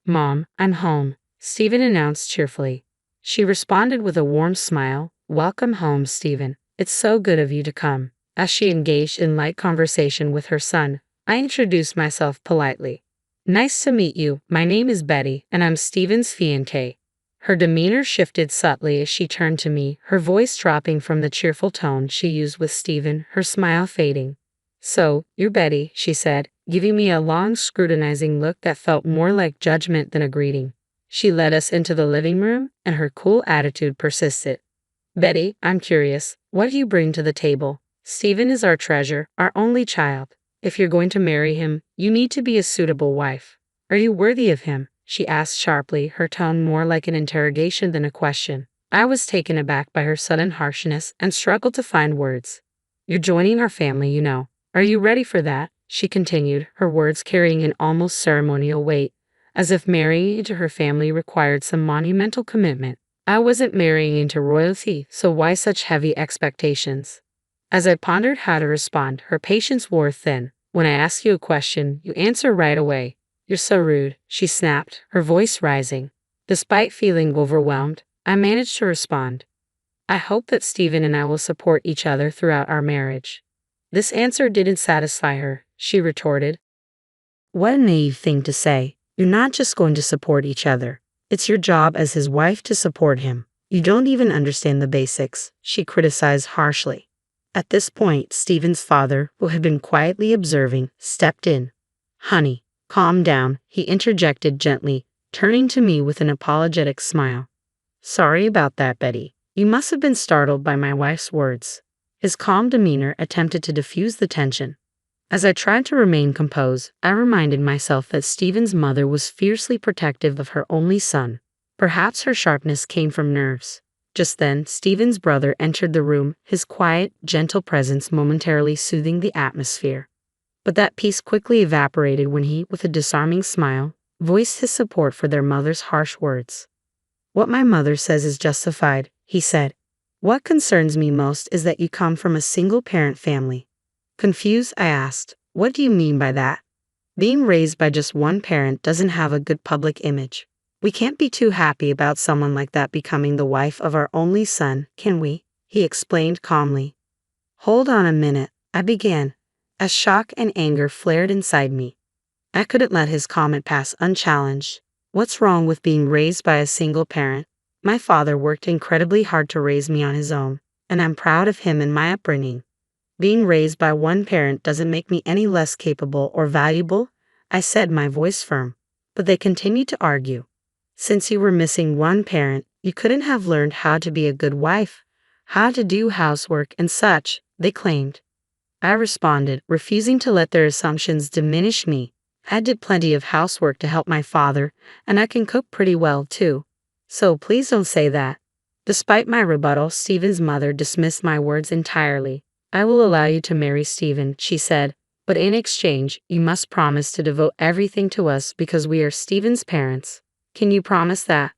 "Mom, I'm home," Stephen announced cheerfully. She responded with a warm smile, "Welcome home, Stephen. It's so good of you to come." As she engaged in light conversation with her son, I introduced myself politely. "Nice to meet you. My name is Betty, and I'm Stephen's fiancée." Her demeanor shifted subtly as she turned to me, her voice dropping from the cheerful tone she used with Stephen, her smile fading. "So, you're Betty," she said, giving me a long, scrutinizing look that felt more like judgment than a greeting. She led us into the living room, and her cool attitude persisted. "Betty, I'm curious, what do you bring to the table? Stephen is our treasure, our only child. If you're going to marry him, you need to be a suitable wife. Are you worthy of him?" she asked sharply, her tone more like an interrogation than a question. I was taken aback by her sudden harshness and struggled to find words. "You're joining our family, you know. Are you ready for that?" she continued, her words carrying an almost ceremonial weight, as if marrying into her family required some monumental commitment. I wasn't marrying into royalty, so why such heavy expectations? As I pondered how to respond, her patience wore thin. "When I ask you a question, you answer right away. You're so rude," she snapped, her voice rising. Despite feeling overwhelmed, I managed to respond. "I hope that Stephen and I will support each other throughout our marriage." This answer didn't satisfy her, she retorted. "What a naive thing to say. You're not just going to support each other. It's your job as his wife to support him. You don't even understand the basics," she criticized harshly. At this point, Stephen's father, who had been quietly observing, stepped in. "Honey, calm down," he interjected gently, turning to me with an apologetic smile. "Sorry about that, Betty. You must have been startled by my wife's words." His calm demeanor attempted to diffuse the tension. As I tried to remain composed, I reminded myself that Stephen's mother was fiercely protective of her only son. Perhaps her sharpness came from nerves. Just then, Stephen's brother entered the room, his quiet, gentle presence momentarily soothing the atmosphere. But that peace quickly evaporated when he, with a disarming smile, voiced his support for their mother's harsh words. "What my mother says is justified," he said. "What concerns me most is that you come from a single-parent family." Confused, I asked, "What do you mean by that?" "Being raised by just one parent doesn't have a good public image. We can't be too happy about someone like that becoming the wife of our only son, can we?" he explained calmly. "Hold on a minute," I began, as shock and anger flared inside me. I couldn't let his comment pass unchallenged. What's wrong with being raised by a single parent? My father worked incredibly hard to raise me on his own, and I'm proud of him and my upbringing. Being raised by one parent doesn't make me any less capable or valuable, I said, my voice firm. But they continued to argue. Since you were missing one parent, you couldn't have learned how to be a good wife, how to do housework and such, they claimed. I responded, refusing to let their assumptions diminish me. I did plenty of housework to help my father, and I can cook pretty well too. So please don't say that. Despite my rebuttal, Stephen's mother dismissed my words entirely. "I will allow you to marry Stephen," she said, "but in exchange, you must promise to devote everything to us because we are Stephen's parents. Can you promise that?"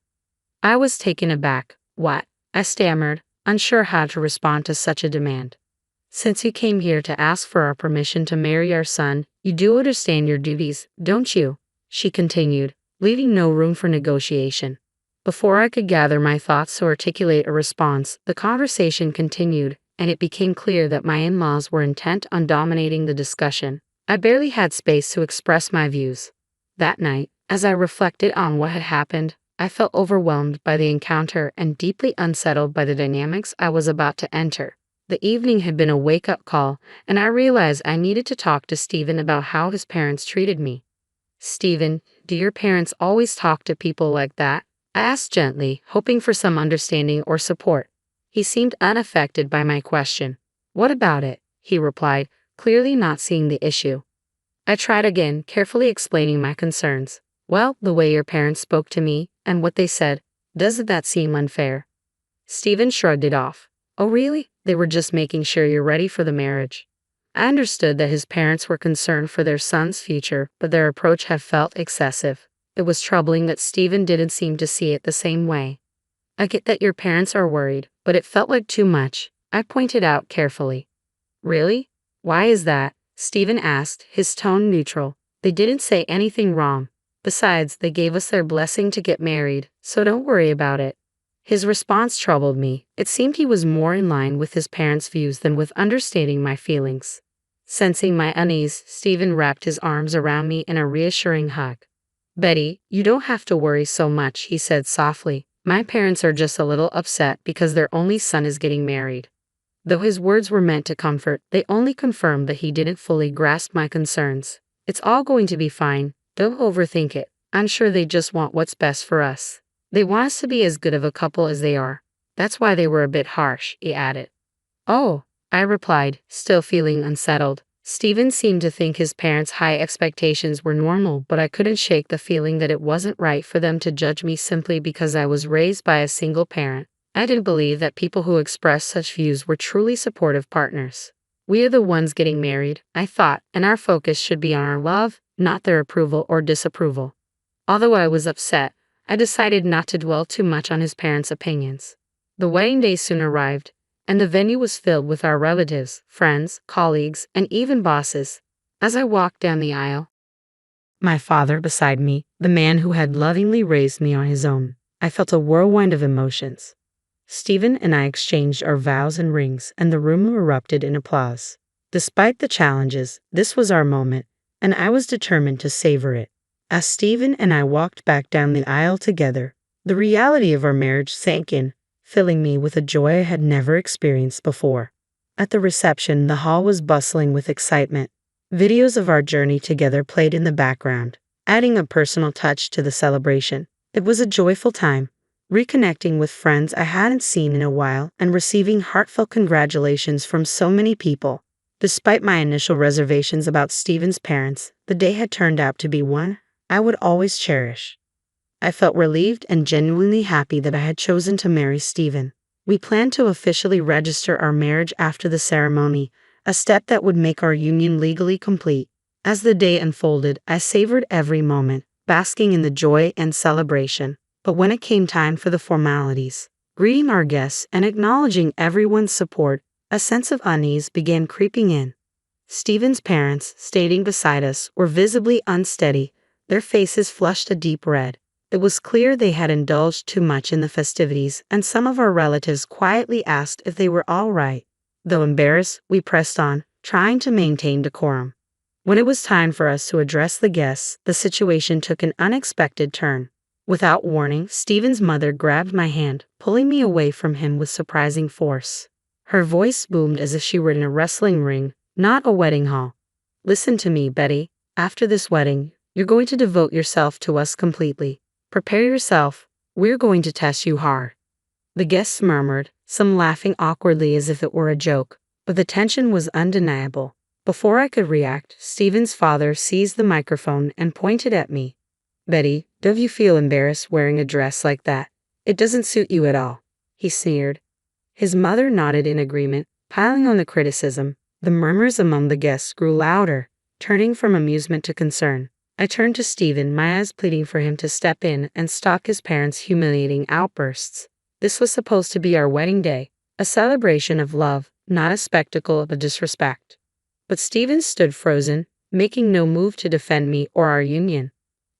I was taken aback. "What?" I stammered, unsure how to respond to such a demand. "Since you came here to ask for our permission to marry our son, you do understand your duties, don't you?" she continued, leaving no room for negotiation. Before I could gather my thoughts to articulate a response, the conversation continued, and it became clear that my in-laws were intent on dominating the discussion. I barely had space to express my views. That night, as I reflected on what had happened, I felt overwhelmed by the encounter and deeply unsettled by the dynamics I was about to enter. The evening had been a wake-up call, and I realized I needed to talk to Stephen about how his parents treated me. "Stephen, do your parents always talk to people like that?" I asked gently, hoping for some understanding or support. He seemed unaffected by my question. "What about it?" he replied, clearly not seeing the issue. I tried again, carefully explaining my concerns. "Well, the way your parents spoke to me, and what they said, doesn't that seem unfair?" Stephen shrugged it off. "Oh really? They were just making sure you're ready for the marriage." I understood that his parents were concerned for their son's future, but their approach had felt excessive. It was troubling that Stephen didn't seem to see it the same way. "I get that your parents are worried, but it felt like too much," I pointed out carefully. "Really? Why is that?" Stephen asked, his tone neutral. "They didn't say anything wrong. Besides, they gave us their blessing to get married, so don't worry about it." His response troubled me. It seemed he was more in line with his parents' views than with understanding my feelings. Sensing my unease, Stephen wrapped his arms around me in a reassuring hug. "Betty, you don't have to worry so much," he said softly. "My parents are just a little upset because their only son is getting married." Though his words were meant to comfort, they only confirmed that he didn't fully grasp my concerns. "It's all going to be fine. Don't overthink it. I'm sure they just want what's best for us. They want us to be as good of a couple as they are. That's why they were a bit harsh," he added. "Oh," I replied, still feeling unsettled. Stephen seemed to think his parents' high expectations were normal, but I couldn't shake the feeling that it wasn't right for them to judge me simply because I was raised by a single parent. I didn't believe that people who expressed such views were truly supportive partners. We are the ones getting married, I thought, and our focus should be on our love, not their approval or disapproval. Although I was upset, I decided not to dwell too much on his parents' opinions. The wedding day soon arrived, and the venue was filled with our relatives, friends, colleagues, and even bosses. As I walked down the aisle, my father beside me, the man who had lovingly raised me on his own, I felt a whirlwind of emotions. Stephen and I exchanged our vows and rings, and the room erupted in applause. Despite the challenges, this was our moment, and I was determined to savor it. As Stephen and I walked back down the aisle together, the reality of our marriage sank in, filling me with a joy I had never experienced before. At the reception, the hall was bustling with excitement. Videos of our journey together played in the background, adding a personal touch to the celebration. It was a joyful time, reconnecting with friends I hadn't seen in a while and receiving heartfelt congratulations from so many people. Despite my initial reservations about Stephen's parents, the day had turned out to be one I would always cherish. I felt relieved and genuinely happy that I had chosen to marry Stephen. We planned to officially register our marriage after the ceremony, a step that would make our union legally complete. As the day unfolded, I savored every moment, basking in the joy and celebration. But when it came time for the formalities, greeting our guests and acknowledging everyone's support, a sense of unease began creeping in. Stephen's parents, standing beside us, were visibly unsteady, their faces flushed a deep red. It was clear they had indulged too much in the festivities, and some of our relatives quietly asked if they were all right. Though embarrassed, we pressed on, trying to maintain decorum. When it was time for us to address the guests, the situation took an unexpected turn. Without warning, Stephen's mother grabbed my hand, pulling me away from him with surprising force. Her voice boomed as if she were in a wrestling ring, not a wedding hall. "Listen to me, Betty. After this wedding, you're going to devote yourself to us completely. Prepare yourself. We're going to test you hard." The guests murmured, some laughing awkwardly as if it were a joke, but the tension was undeniable. Before I could react, Stephen's father seized the microphone and pointed at me. "Betty, don't you feel embarrassed wearing a dress like that? It doesn't suit you at all," he sneered. His mother nodded in agreement, piling on the criticism. The murmurs among the guests grew louder, turning from amusement to concern. I turned to Stephen, my eyes pleading for him to step in and stop his parents' humiliating outbursts. This was supposed to be our wedding day, a celebration of love, not a spectacle of disrespect. But Stephen stood frozen, making no move to defend me or our union.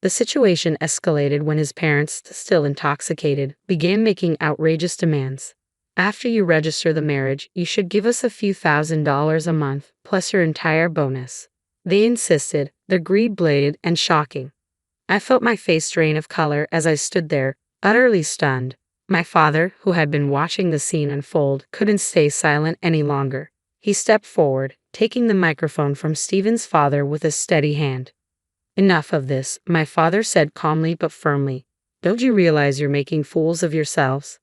The situation escalated when his parents, still intoxicated, began making outrageous demands. "After you register the marriage, you should give us a few $1,000s a month, plus your entire bonus." They insisted, their greed blatant and shocking. I felt my face drain of color as I stood there, utterly stunned. My father, who had been watching the scene unfold, couldn't stay silent any longer. He stepped forward, taking the microphone from Stephen's father with a steady hand. "Enough of this," my father said calmly but firmly. "Don't you realize you're making fools of yourselves?"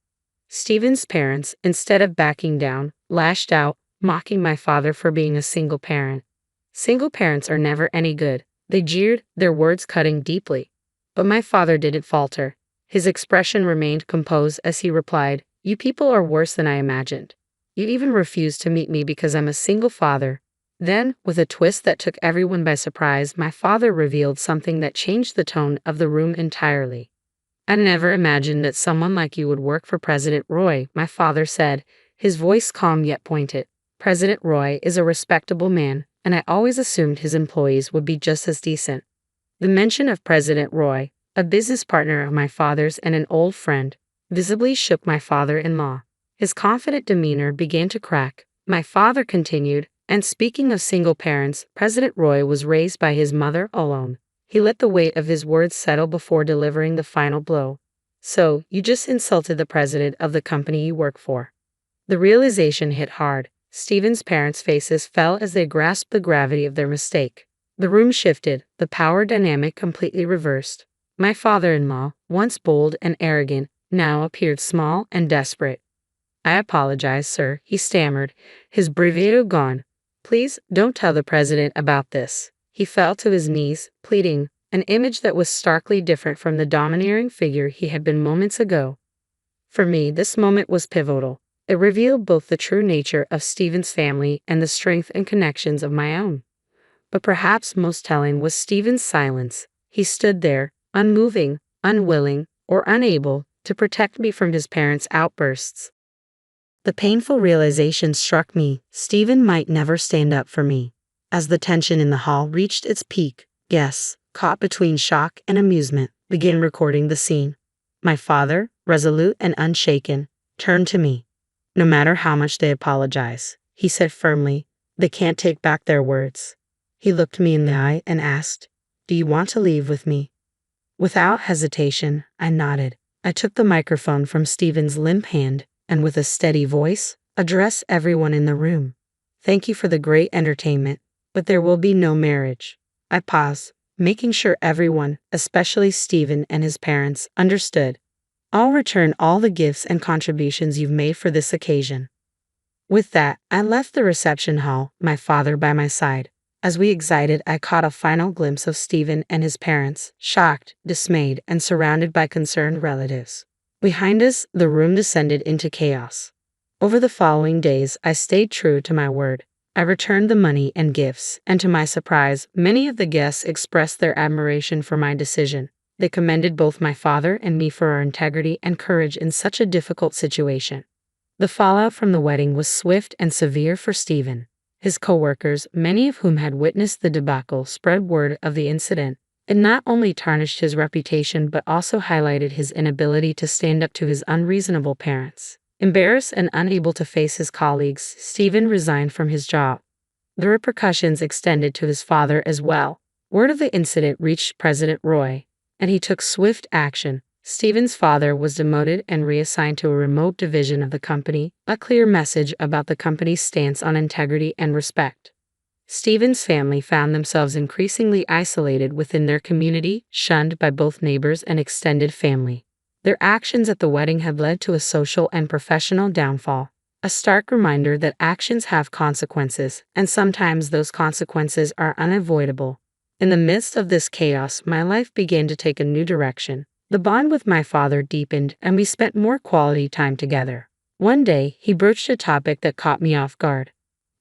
Stephen's parents, instead of backing down, lashed out, mocking my father for being a single parent. "Single parents are never any good," they jeered, their words cutting deeply. But my father didn't falter. His expression remained composed as he replied, "You people are worse than I imagined. You even refuse to meet me because I'm a single father." Then, with a twist that took everyone by surprise, my father revealed something that changed the tone of the room entirely. "I never imagined that someone like you would work for President Roy," my father said, his voice calm yet pointed. "President Roy is a respectable man, and I always assumed his employees would be just as decent." The mention of President Roy, a business partner of my father's and an old friend, visibly shook my father-in-law. His confident demeanor began to crack. My father continued, "And speaking of single parents, President Roy was raised by his mother alone." He let the weight of his words settle before delivering the final blow. "So, you just insulted the president of the company you work for." The realization hit hard. Stephen's parents' faces fell as they grasped the gravity of their mistake. The room shifted, the power dynamic completely reversed. My father-in-law, once bold and arrogant, now appeared small and desperate. "I apologize, sir," he stammered, his bravado gone. "Please, don't tell the president about this." He fell to his knees, pleading, an image that was starkly different from the domineering figure he had been moments ago. For me, this moment was pivotal. It revealed both the true nature of Stephen's family and the strength and connections of my own. But perhaps most telling was Stephen's silence. He stood there, unmoving, unwilling, or unable to protect me from his parents' outbursts. The painful realization struck me: Stephen might never stand up for me. As the tension in the hall reached its peak, guests, caught between shock and amusement, began recording the scene. My father, resolute and unshaken, turned to me. "No matter how much they apologize," he said firmly, "they can't take back their words." He looked me in the eye and asked, "Do you want to leave with me?" Without hesitation, I nodded. I took the microphone from Stephen's limp hand and, with a steady voice, addressed everyone in the room. "Thank you for the great entertainment, but there will be no marriage." I paused, making sure everyone, especially Stephen and his parents, understood. "I'll return all the gifts and contributions you've made for this occasion." With that, I left the reception hall, my father by my side. As we exited, I caught a final glimpse of Stephen and his parents, shocked, dismayed, and surrounded by concerned relatives. Behind us, the room descended into chaos. Over the following days, I stayed true to my word. I returned the money and gifts, and to my surprise, many of the guests expressed their admiration for my decision. They commended both my father and me for our integrity and courage in such a difficult situation. The fallout from the wedding was swift and severe for Stephen. His co-workers, many of whom had witnessed the debacle, spread word of the incident. It not only tarnished his reputation but also highlighted his inability to stand up to his unreasonable parents. Embarrassed and unable to face his colleagues, Stephen resigned from his job. The repercussions extended to his father as well. Word of the incident reached President Roy, and he took swift action. Stephen's father was demoted and reassigned to a remote division of the company, a clear message about the company's stance on integrity and respect. Stephen's family found themselves increasingly isolated within their community, shunned by both neighbors and extended family. Their actions at the wedding had led to a social and professional downfall, a stark reminder that actions have consequences, and sometimes those consequences are unavoidable. In the midst of this chaos, my life began to take a new direction. The bond with my father deepened, and we spent more quality time together. One day, he broached a topic that caught me off guard.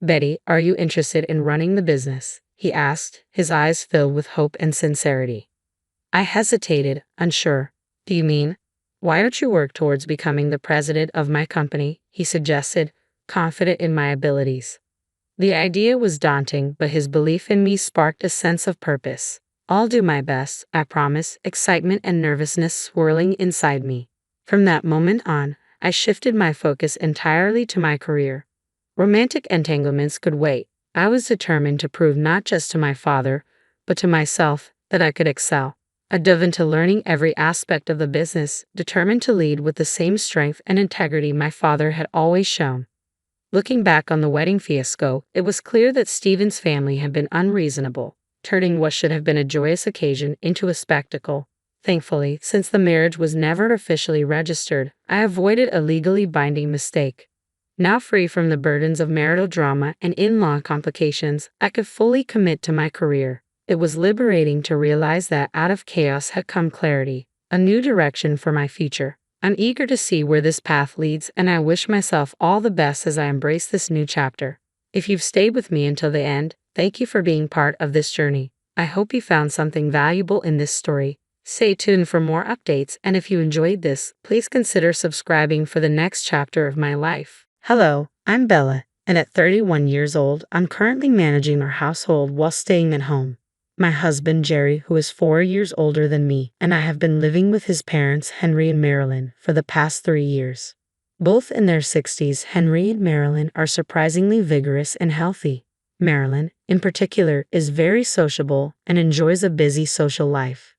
"Betty, are you interested in running the business?" he asked, his eyes filled with hope and sincerity. I hesitated, unsure. "Do you mean? Why don't you work towards becoming the president of my company?" he suggested, confident in my abilities. The idea was daunting, but his belief in me sparked a sense of purpose. "I'll do my best, I promise," excitement and nervousness swirling inside me. From that moment on, I shifted my focus entirely to my career. Romantic entanglements could wait. I was determined to prove not just to my father, but to myself, that I could excel. I dove into learning every aspect of the business, determined to lead with the same strength and integrity my father had always shown. Looking back on the wedding fiasco, it was clear that Stephen's family had been unreasonable, turning what should have been a joyous occasion into a spectacle. Thankfully, since the marriage was never officially registered, I avoided a legally binding mistake. Now free from the burdens of marital drama and in-law complications, I could fully commit to my career. It was liberating to realize that out of chaos had come clarity, a new direction for my future. I'm eager to see where this path leads, and I wish myself all the best as I embrace this new chapter. If you've stayed with me until the end, thank you for being part of this journey. I hope you found something valuable in this story. Stay tuned for more updates, and if you enjoyed this, please consider subscribing for the next chapter of my life. Hello, I'm Bella, and at 31 years old, I'm currently managing our household while staying at home. My husband, Jerry, who is 4 years older than me, and I have been living with his parents, Henry and Marilyn, for the past 3 years. Both in their 60s, Henry and Marilyn are surprisingly vigorous and healthy. Marilyn, in particular, is very sociable and enjoys a busy social life.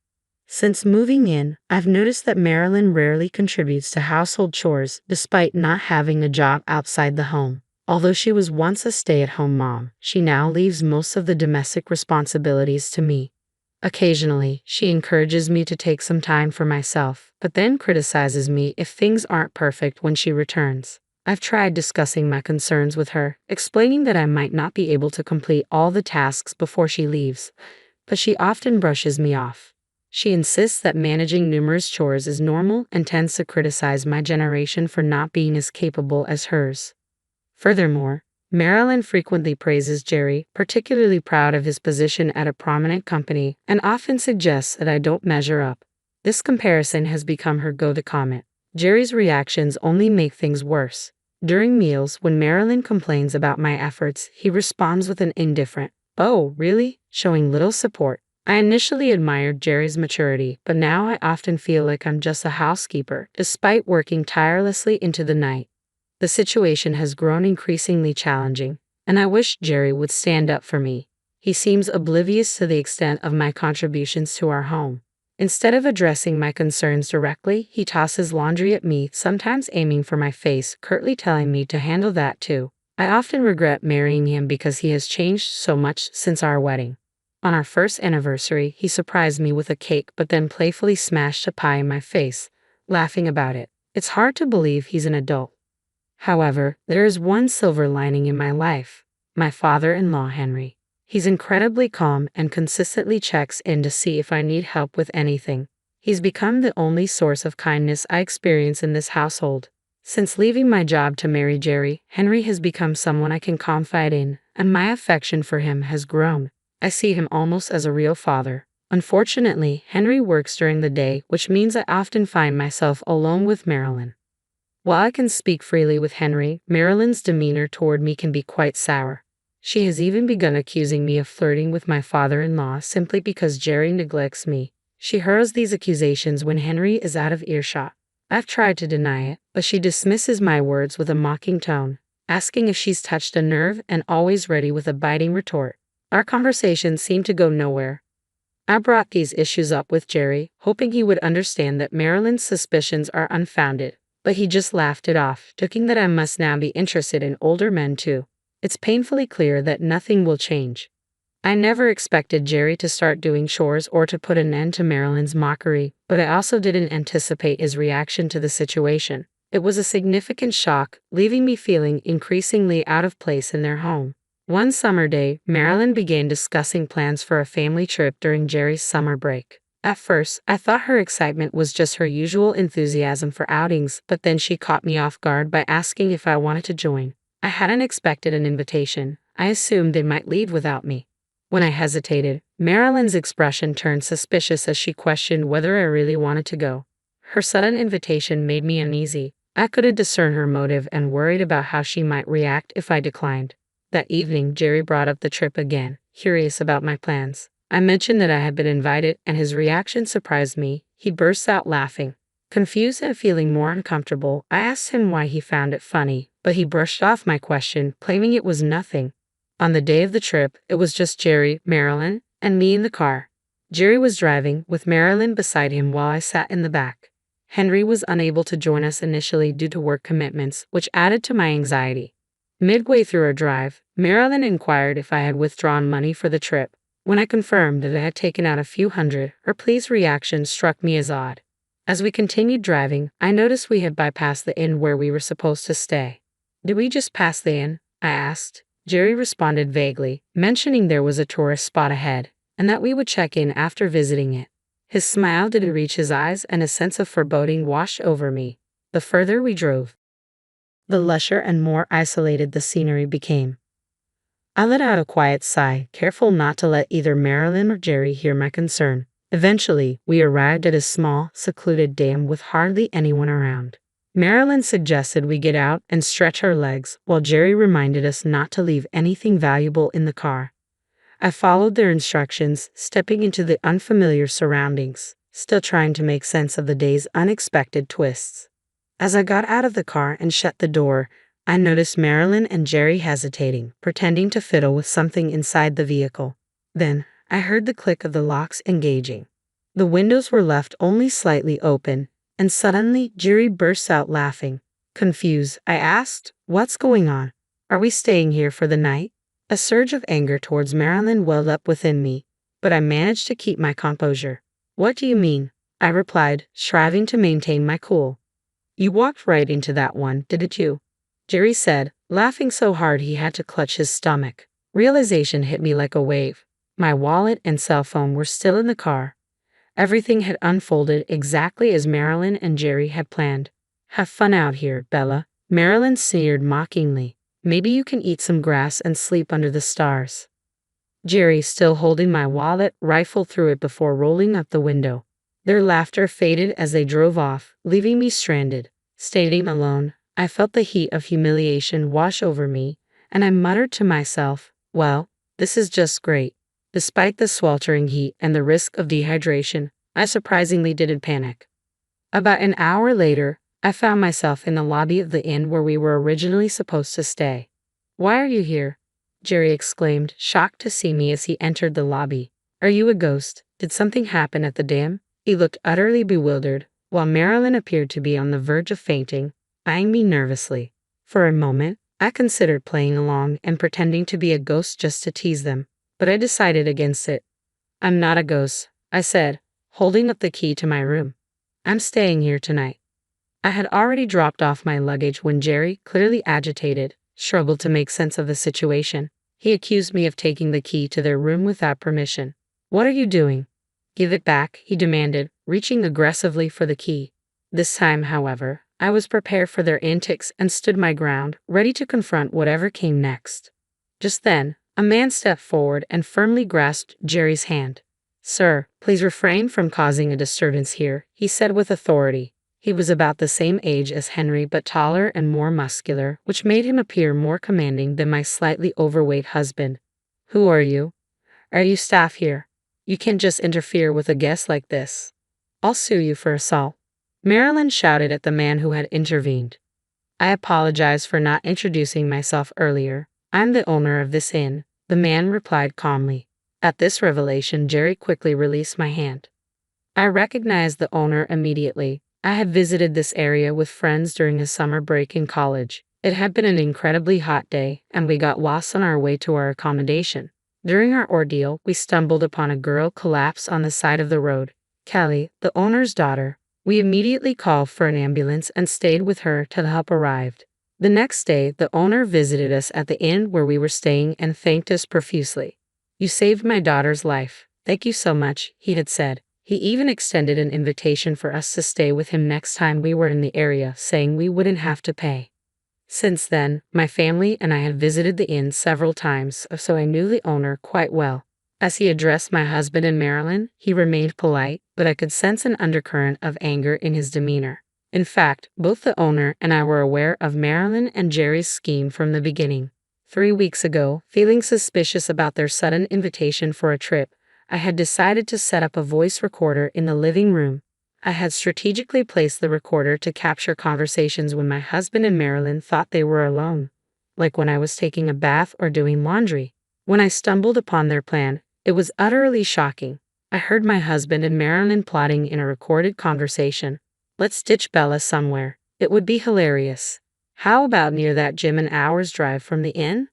Since moving in, I've noticed that Marilyn rarely contributes to household chores despite not having a job outside the home. Although she was once a stay-at-home mom, she now leaves most of the domestic responsibilities to me. Occasionally, she encourages me to take some time for myself, but then criticizes me if things aren't perfect when she returns. I've tried discussing my concerns with her, explaining that I might not be able to complete all the tasks before she leaves, but she often brushes me off. She insists that managing numerous chores is normal and tends to criticize my generation for not being as capable as hers. Furthermore, Marilyn frequently praises Jerry, particularly proud of his position at a prominent company, and often suggests that I don't measure up. This comparison has become her go-to comment. Jerry's reactions only make things worse. During meals, when Marilyn complains about my efforts, he responds with an indifferent, "Oh, really?" showing little support. I initially admired Jerry's maturity, but now I often feel like I'm just a housekeeper, despite working tirelessly into the night. The situation has grown increasingly challenging, and I wish Jerry would stand up for me. He seems oblivious to the extent of my contributions to our home. Instead of addressing my concerns directly, he tosses laundry at me, sometimes aiming for my face, curtly telling me to handle that too. I often regret marrying him because he has changed so much since our wedding. On our first anniversary, he surprised me with a cake but then playfully smashed a pie in my face, laughing about it. It's hard to believe he's an adult. However, there is one silver lining in my life. My father-in-law, Henry. He's incredibly calm and consistently checks in to see if I need help with anything. He's become the only source of kindness I experience in this household. Since leaving my job to marry Jerry, Henry has become someone I can confide in, and my affection for him has grown. I see him almost as a real father. Unfortunately, Henry works during the day, which means I often find myself alone with Marilyn. While I can speak freely with Henry, Marilyn's demeanor toward me can be quite sour. She has even begun accusing me of flirting with my father-in-law simply because Jerry neglects me. She hurls these accusations when Henry is out of earshot. I've tried to deny it, but she dismisses my words with a mocking tone, asking if she's touched a nerve and always ready with a biting retort. Our conversations seem to go nowhere. I brought these issues up with Jerry, hoping he would understand that Marilyn's suspicions are unfounded, but he just laughed it off, joking that I must now be interested in older men too. It's painfully clear that nothing will change. I never expected Jerry to start doing chores or to put an end to Marilyn's mockery, but I also didn't anticipate his reaction to the situation. It was a significant shock, leaving me feeling increasingly out of place in their home. One summer day, Marilyn began discussing plans for a family trip during Jerry's summer break. At first, I thought her excitement was just her usual enthusiasm for outings, but then she caught me off guard by asking if I wanted to join. I hadn't expected an invitation. I assumed they might leave without me. When I hesitated, Marilyn's expression turned suspicious as she questioned whether I really wanted to go. Her sudden invitation made me uneasy. I couldn't discern her motive and worried about how she might react if I declined. That evening, Jerry brought up the trip again, curious about my plans. I mentioned that I had been invited, and his reaction surprised me. He burst out laughing. Confused and feeling more uncomfortable, I asked him why he found it funny, but he brushed off my question, claiming it was nothing. On the day of the trip, it was just Jerry, Marilyn, and me in the car. Jerry was driving, with Marilyn beside him while I sat in the back. Henry was unable to join us initially due to work commitments, which added to my anxiety. Midway through our drive, Marilyn inquired if I had withdrawn money for the trip. When I confirmed that I had taken out a few hundred, her pleased reaction struck me as odd. As we continued driving, I noticed we had bypassed the inn where we were supposed to stay. Did we just pass the inn? I asked. Jerry responded vaguely, mentioning there was a tourist spot ahead, and that we would check in after visiting it. His smile didn't reach his eyes, and a sense of foreboding washed over me. The further we drove, the lusher and more isolated the scenery became. I let out a quiet sigh, careful not to let either Marilyn or Jerry hear my concern. Eventually, we arrived at a small, secluded dam with hardly anyone around. Marilyn suggested we get out and stretch our legs, while Jerry reminded us not to leave anything valuable in the car. I followed their instructions, stepping into the unfamiliar surroundings, still trying to make sense of the day's unexpected twists. As I got out of the car and shut the door, I noticed Marilyn and Jerry hesitating, pretending to fiddle with something inside the vehicle. Then, I heard the click of the locks engaging. The windows were left only slightly open, and suddenly Jerry burst out laughing. Confused, I asked, "What's going on? Are we staying here for the night?" A surge of anger towards Marilyn welled up within me, but I managed to keep my composure. "What do you mean?" I replied, striving to maintain my cool. "You walked right into that one, didn't you?" Jerry said, laughing so hard he had to clutch his stomach. Realization hit me like a wave. My wallet and cell phone were still in the car. Everything had unfolded exactly as Marilyn and Jerry had planned. "Have fun out here, Bella." Marilyn sneered mockingly. "Maybe you can eat some grass and sleep under the stars." Jerry, still holding my wallet, rifled through it before rolling up the window. Their laughter faded as they drove off, leaving me stranded. Standing alone, I felt the heat of humiliation wash over me, and I muttered to myself, "Well, this is just great." Despite the sweltering heat and the risk of dehydration, I surprisingly didn't panic. About an hour later, I found myself in the lobby of the inn where we were originally supposed to stay. "Why are you here?" Jerry exclaimed, shocked to see me as he entered the lobby. "Are you a ghost? Did something happen at the dam?" He looked utterly bewildered, while Marilyn appeared to be on the verge of fainting, eyeing me nervously. For a moment, I considered playing along and pretending to be a ghost just to tease them, but I decided against it. "I'm not a ghost," I said, holding up the key to my room. "I'm staying here tonight." I had already dropped off my luggage when Jerry, clearly agitated, struggled to make sense of the situation. He accused me of taking the key to their room without permission. "What are you doing?" "Give it back," he demanded, reaching aggressively for the key. This time, however, I was prepared for their antics and stood my ground, ready to confront whatever came next. Just then, a man stepped forward and firmly grasped Jerry's hand. "Sir, please refrain from causing a disturbance here," he said with authority. He was about the same age as Henry but taller and more muscular, which made him appear more commanding than my slightly overweight husband. "Who are you? Are you staff here? You can't just interfere with a guest like this. I'll sue you for assault," Marilyn shouted at the man who had intervened. "I apologize for not introducing myself earlier. I'm the owner of this inn," the man replied calmly. At this revelation, Jerry quickly released my hand. I recognized the owner immediately. I had visited this area with friends during a summer break in college. It had been an incredibly hot day, and we got lost on our way to our accommodation. During our ordeal, we stumbled upon a girl collapsed on the side of the road. Kelly, the owner's daughter. We immediately called for an ambulance and stayed with her till help arrived. The next day, the owner visited us at the inn where we were staying and thanked us profusely. "You saved my daughter's life. Thank you so much," he had said. He even extended an invitation for us to stay with him next time we were in the area, saying we wouldn't have to pay. Since then, my family and I had visited the inn several times, so I knew the owner quite well. As he addressed my husband and Marilyn, he remained polite, but I could sense an undercurrent of anger in his demeanor. In fact, both the owner and I were aware of Marilyn and Jerry's scheme from the beginning. 3 weeks ago, feeling suspicious about their sudden invitation for a trip, I had decided to set up a voice recorder in the living room. I had strategically placed the recorder to capture conversations when my husband and Marilyn thought they were alone, like when I was taking a bath or doing laundry. When I stumbled upon their plan, it was utterly shocking. I heard my husband and Marilyn plotting in a recorded conversation. "Let's ditch Bella somewhere. It would be hilarious. How about near that gym an hour's drive from the inn?"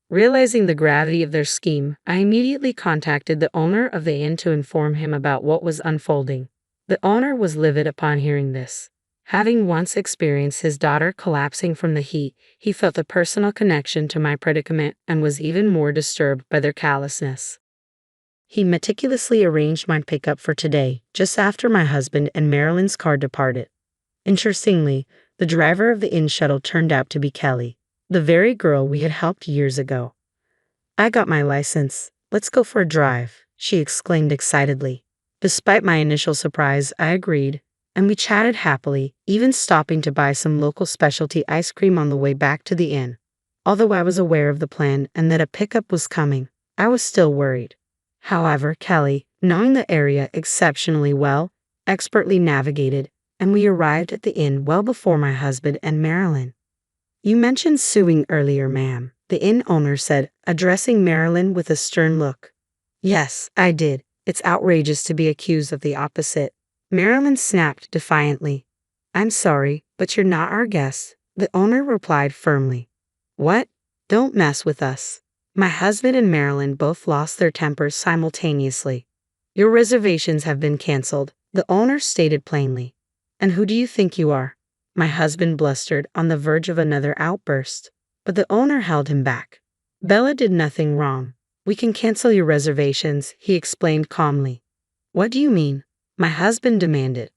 Realizing the gravity of their scheme, I immediately contacted the owner of the inn to inform him about what was unfolding. The owner was livid upon hearing this. Having once experienced his daughter collapsing from the heat, he felt a personal connection to my predicament and was even more disturbed by their callousness. He meticulously arranged my pickup for today, just after my husband and Marilyn's car departed. Interestingly, the driver of the inn shuttle turned out to be Kelly, the very girl we had helped years ago. "I got my license. Let's go for a drive," she exclaimed excitedly. Despite my initial surprise, I agreed, and we chatted happily, even stopping to buy some local specialty ice cream on the way back to the inn. Although I was aware of the plan and that a pickup was coming, I was still worried. However, Kelly, knowing the area exceptionally well, expertly navigated, and we arrived at the inn well before my husband and Marilyn. "You mentioned suing earlier, ma'am," the inn owner said, addressing Marilyn with a stern look. "Yes, I did. It's outrageous to be accused of the opposite," Marilyn snapped defiantly. "I'm sorry, but you're not our guest," the owner replied firmly. "What? Don't mess with us." My husband and Marilyn both lost their tempers simultaneously. "Your reservations have been canceled," the owner stated plainly. "And who do you think you are?" My husband blustered, on the verge of another outburst. But the owner held him back. "Bella did nothing wrong. We can cancel your reservations," he explained calmly. "What do you mean?" my husband demanded.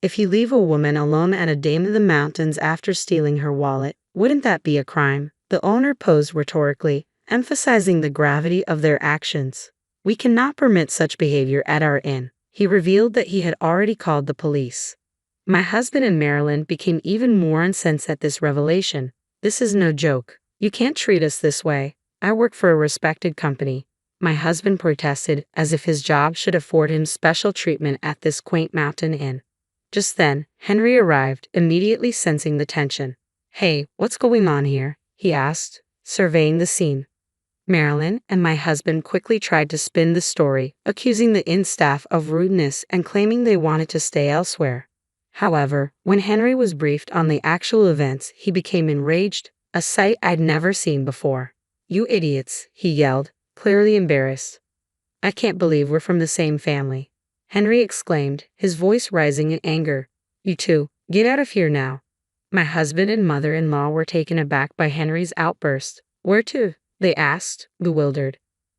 "If you leave a woman alone at a dame of the mountains after stealing her wallet, wouldn't that be a crime?" the owner posed rhetorically, emphasizing the gravity of their actions. "We cannot permit such behavior at our inn." He revealed that he had already called the police. My husband and Marilyn became even more incensed at this revelation. "This is no joke. You can't treat us this way. I work for a respected company," my husband protested, as if his job should afford him special treatment at this quaint mountain inn. Just then, Henry arrived, immediately sensing the tension. "Hey, what's going on here?" he asked, surveying the scene. Marilyn and my husband quickly tried to spin the story, accusing the inn staff of rudeness and claiming they wanted to stay elsewhere. However, when Henry was briefed on the actual events, he became enraged, a sight I'd never seen before. "You idiots," he yelled, clearly embarrassed. "I can't believe we're from the same family," Henry exclaimed, his voice rising in anger. "You two, Get out of here now. My husband and mother-in-law were taken aback by Henry's outburst. Where to? They asked, bewildered.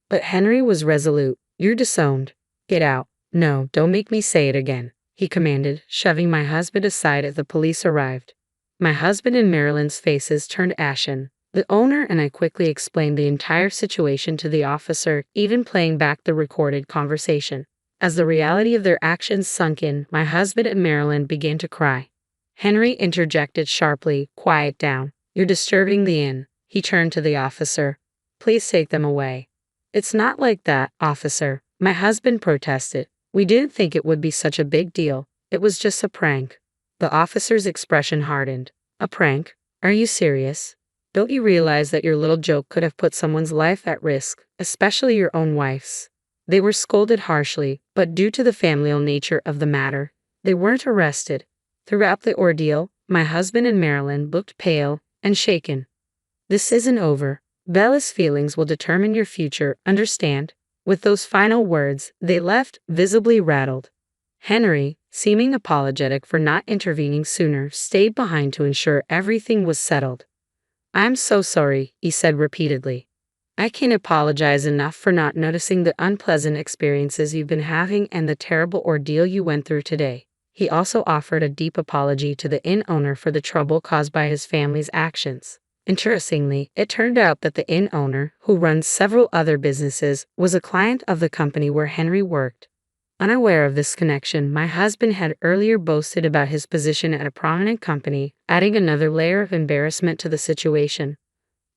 But Henry was resolute. You're disowned. Get out. No, don't make me say it again, he commanded, shoving my husband aside as the police arrived. My husband and Marilyn's faces turned ashen. The owner and I quickly explained the entire situation to the officer, even playing back the recorded conversation. As the reality of their actions sunk in, my husband and Marilyn began to cry. Henry interjected sharply, "Quiet down. You're disturbing the inn." He turned to the officer. "Please take them away." "It's not like that, officer," my husband protested. "We didn't think it would be such a big deal. It was just a prank." The officer's expression hardened. "A prank? Are you serious? Don't you realize that your little joke could have put someone's life at risk, especially your own wife's?" They were scolded harshly, but due to the familial nature of the matter, they weren't arrested. Throughout the ordeal, my husband and Marilyn looked pale and shaken. "This isn't over. Bella's feelings will determine your future, understand?" With those final words, they left, visibly rattled. Henry, seeming apologetic for not intervening sooner, stayed behind to ensure everything was settled. "I'm so sorry," he said repeatedly. "I can't apologize enough for not noticing the unpleasant experiences you've been having and the terrible ordeal you went through today." He also offered a deep apology to the inn owner for the trouble caused by his family's actions. Interestingly, it turned out that the inn owner, who runs several other businesses, was a client of the company where Henry worked. Unaware of this connection, my husband had earlier boasted about his position at a prominent company, adding another layer of embarrassment to the situation.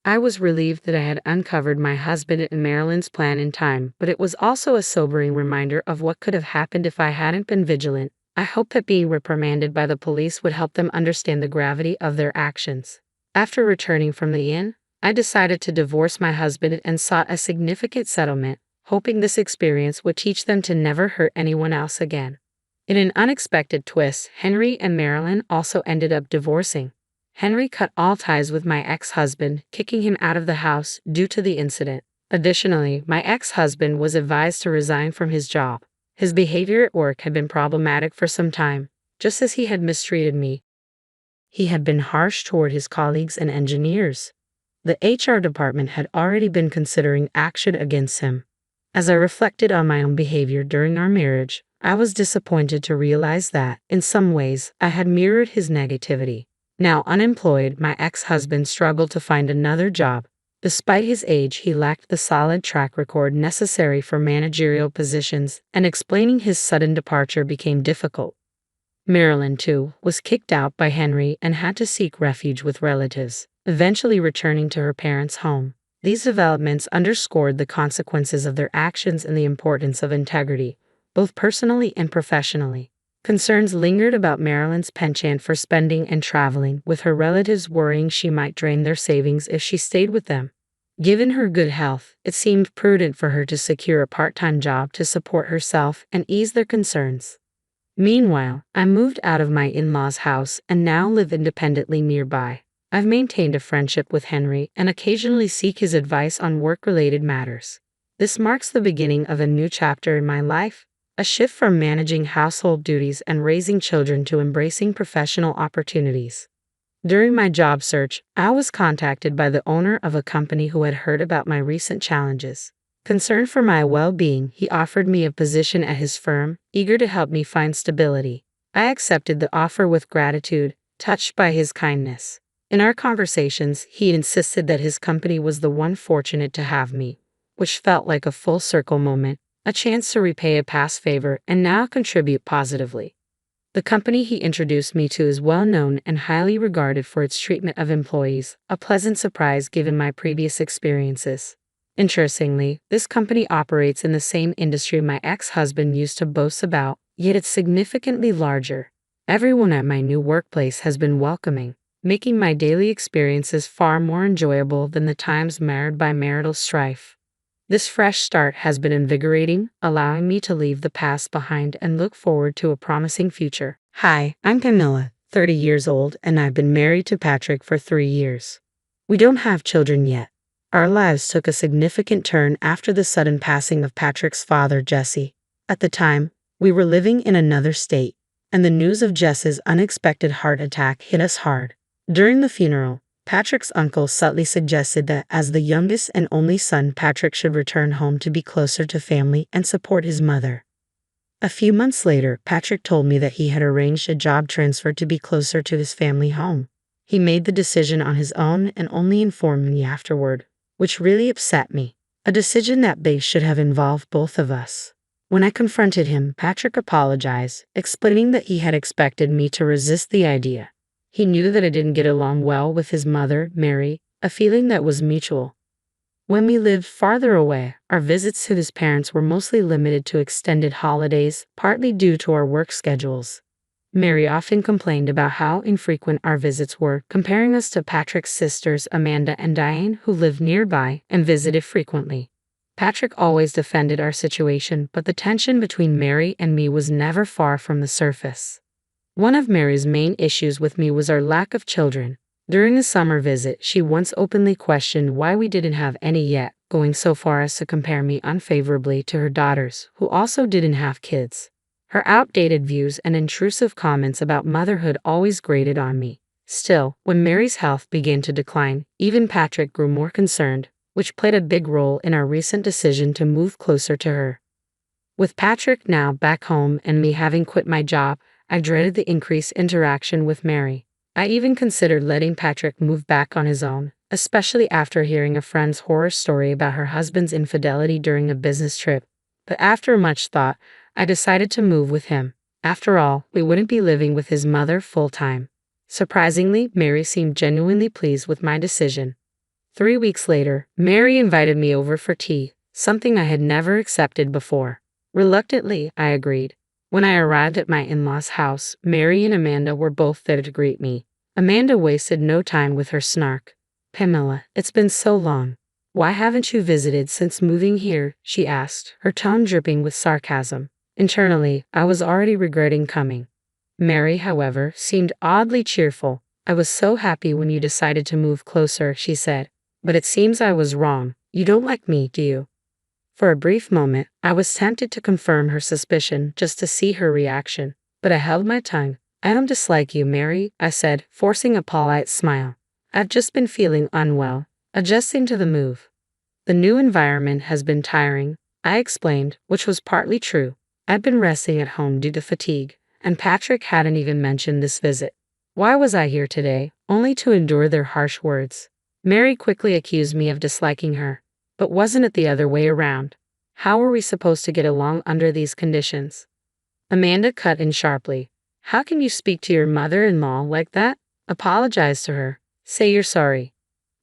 I was relieved that I had uncovered my husband and Marilyn's plan in time, but it was also a sobering reminder of what could have happened if I hadn't been vigilant. I hoped that being reprimanded by the police would help them understand the gravity of their actions. After returning from the inn, I decided to divorce my husband and sought a significant settlement, hoping this experience would teach them to never hurt anyone else again. In an unexpected twist, Henry and Marilyn also ended up divorcing. Henry cut all ties with my ex-husband, kicking him out of the house due to the incident. Additionally, my ex-husband was advised to resign from his job. His behavior at work had been problematic for some time, just as he had mistreated me. He had been harsh toward his colleagues and engineers. The HR department had already been considering action against him. As I reflected on my own behavior during our marriage, I was disappointed to realize that, in some ways, I had mirrored his negativity. Now unemployed, my ex-husband struggled to find another job. Despite his age, he lacked the solid track record necessary for managerial positions, and explaining his sudden departure became difficult. Marilyn, too, was kicked out by Henry and had to seek refuge with relatives, eventually returning to her parents' home. These developments underscored the consequences of their actions and the importance of integrity, both personally and professionally. Concerns lingered about Marilyn's penchant for spending and traveling, with her relatives worrying she might drain their savings if she stayed with them. Given her good health, it seemed prudent for her to secure a part-time job to support herself and ease their concerns. Meanwhile, I moved out of my in-laws' house and now live independently nearby. I've maintained a friendship with Henry and occasionally seek his advice on work-related matters. This marks the beginning of a new chapter in my life, a shift from managing household duties and raising children to embracing professional opportunities. During my job search, I was contacted by the owner of a company who had heard about my recent challenges. Concerned for my well-being, he offered me a position at his firm, eager to help me find stability. I accepted the offer with gratitude, touched by his kindness. In our conversations, he insisted that his company was the one fortunate to have me, which felt like a full-circle moment, a chance to repay a past favor and now contribute positively. The company he introduced me to is well known and highly regarded for its treatment of employees, a pleasant surprise given my previous experiences. Interestingly, this company operates in the same industry my ex-husband used to boast about, yet it's significantly larger. Everyone at my new workplace has been welcoming, making my daily experiences far more enjoyable than the times marred by marital strife. This fresh start has been invigorating, allowing me to leave the past behind and look forward to a promising future. Hi, I'm Camilla, 30 years old, and I've been married to Patrick for 3 years. We don't have children yet. Our lives took a significant turn after the sudden passing of Patrick's father, Jesse. At the time, we were living in another state, and the news of Jess's unexpected heart attack hit us hard. During the funeral, Patrick's uncle subtly suggested that as the youngest and only son, Patrick should return home to be closer to family and support his mother. A few months later, Patrick told me that he had arranged a job transfer to be closer to his family home. He made the decision on his own and only informed me afterward, which really upset me. A decision that should have involved both of us. When I confronted him, Patrick apologized, explaining that he had expected me to resist the idea. He knew that I didn't get along well with his mother, Mary, a feeling that was mutual. When we lived farther away, our visits to his parents were mostly limited to extended holidays, partly due to our work schedules. Mary often complained about how infrequent our visits were, comparing us to Patrick's sisters Amanda and Diane, who lived nearby and visited frequently. Patrick always defended our situation, but the tension between Mary and me was never far from the surface. One of Mary's main issues with me was our lack of children. During a summer visit, she once openly questioned why we didn't have any yet, going so far as to compare me unfavorably to her daughters, who also didn't have kids. Her outdated views and intrusive comments about motherhood always grated on me. Still, when Mary's health began to decline, even Patrick grew more concerned, which played a big role in our recent decision to move closer to her. With Patrick now back home and me having quit my job, I dreaded the increased interaction with Mary. I even considered letting Patrick move back on his own, especially after hearing a friend's horror story about her husband's infidelity during a business trip. But after much thought, I decided to move with him. After all, we wouldn't be living with his mother full-time. Surprisingly, Mary seemed genuinely pleased with my decision. 3 weeks later, Mary invited me over for tea, something I had never accepted before. Reluctantly, I agreed. When I arrived at my in-laws' house, Mary and Amanda were both there to greet me. Amanda wasted no time with her snark. "Pamela, it's been so long. Why haven't you visited since moving here?" she asked, her tone dripping with sarcasm. Internally, I was already regretting coming. Mary, however, seemed oddly cheerful. "I was so happy when you decided to move closer," she said. "But it seems I was wrong. You don't like me, do you?" For a brief moment, I was tempted to confirm her suspicion just to see her reaction, but I held my tongue. "I don't dislike you, Mary," I said, forcing a polite smile. "I've just been feeling unwell, adjusting to the move. The new environment has been tiring," I explained, which was partly true. I'd been resting at home due to fatigue, and Patrick hadn't even mentioned this visit. Why was I here today, only to endure their harsh words? Mary quickly accused me of disliking her. But wasn't it the other way around? How were we supposed to get along under these conditions? Amanda cut in sharply. "How can you speak to your mother-in-law like that? Apologize to her. Say you're sorry."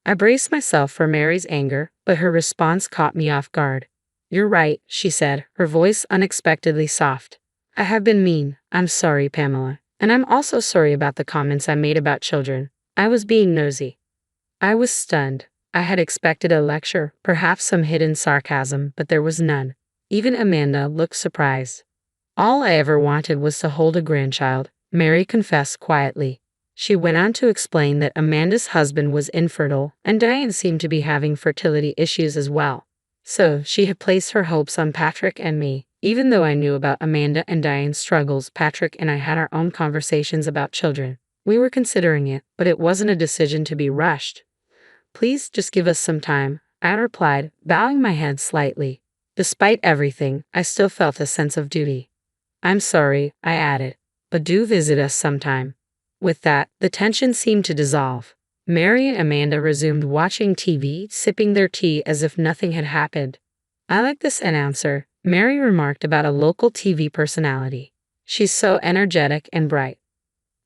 I braced myself for Mary's anger, but her response caught me off guard. "You're right," she said, her voice unexpectedly soft. "I have been mean. I'm sorry, Pamela. And I'm also sorry about the comments I made about children. I was being nosy." I was stunned. I had expected a lecture, perhaps some hidden sarcasm, but there was none. Even Amanda looked surprised. "All I ever wanted was to hold a grandchild," Mary confessed quietly. She went on to explain that Amanda's husband was infertile, and Diane seemed to be having fertility issues as well. So she had placed her hopes on Patrick and me. Even though I knew about Amanda and Diane's struggles, Patrick and I had our own conversations about children. We were considering it, but it wasn't a decision to be rushed. "Please just give us some time," I replied, bowing my head slightly. Despite everything, I still felt a sense of duty. "I'm sorry," I added, "but do visit us sometime." With that, the tension seemed to dissolve. Mary and Amanda resumed watching TV, sipping their tea as if nothing had happened. "I like this announcer," Mary remarked about a local TV personality. "She's so energetic and bright."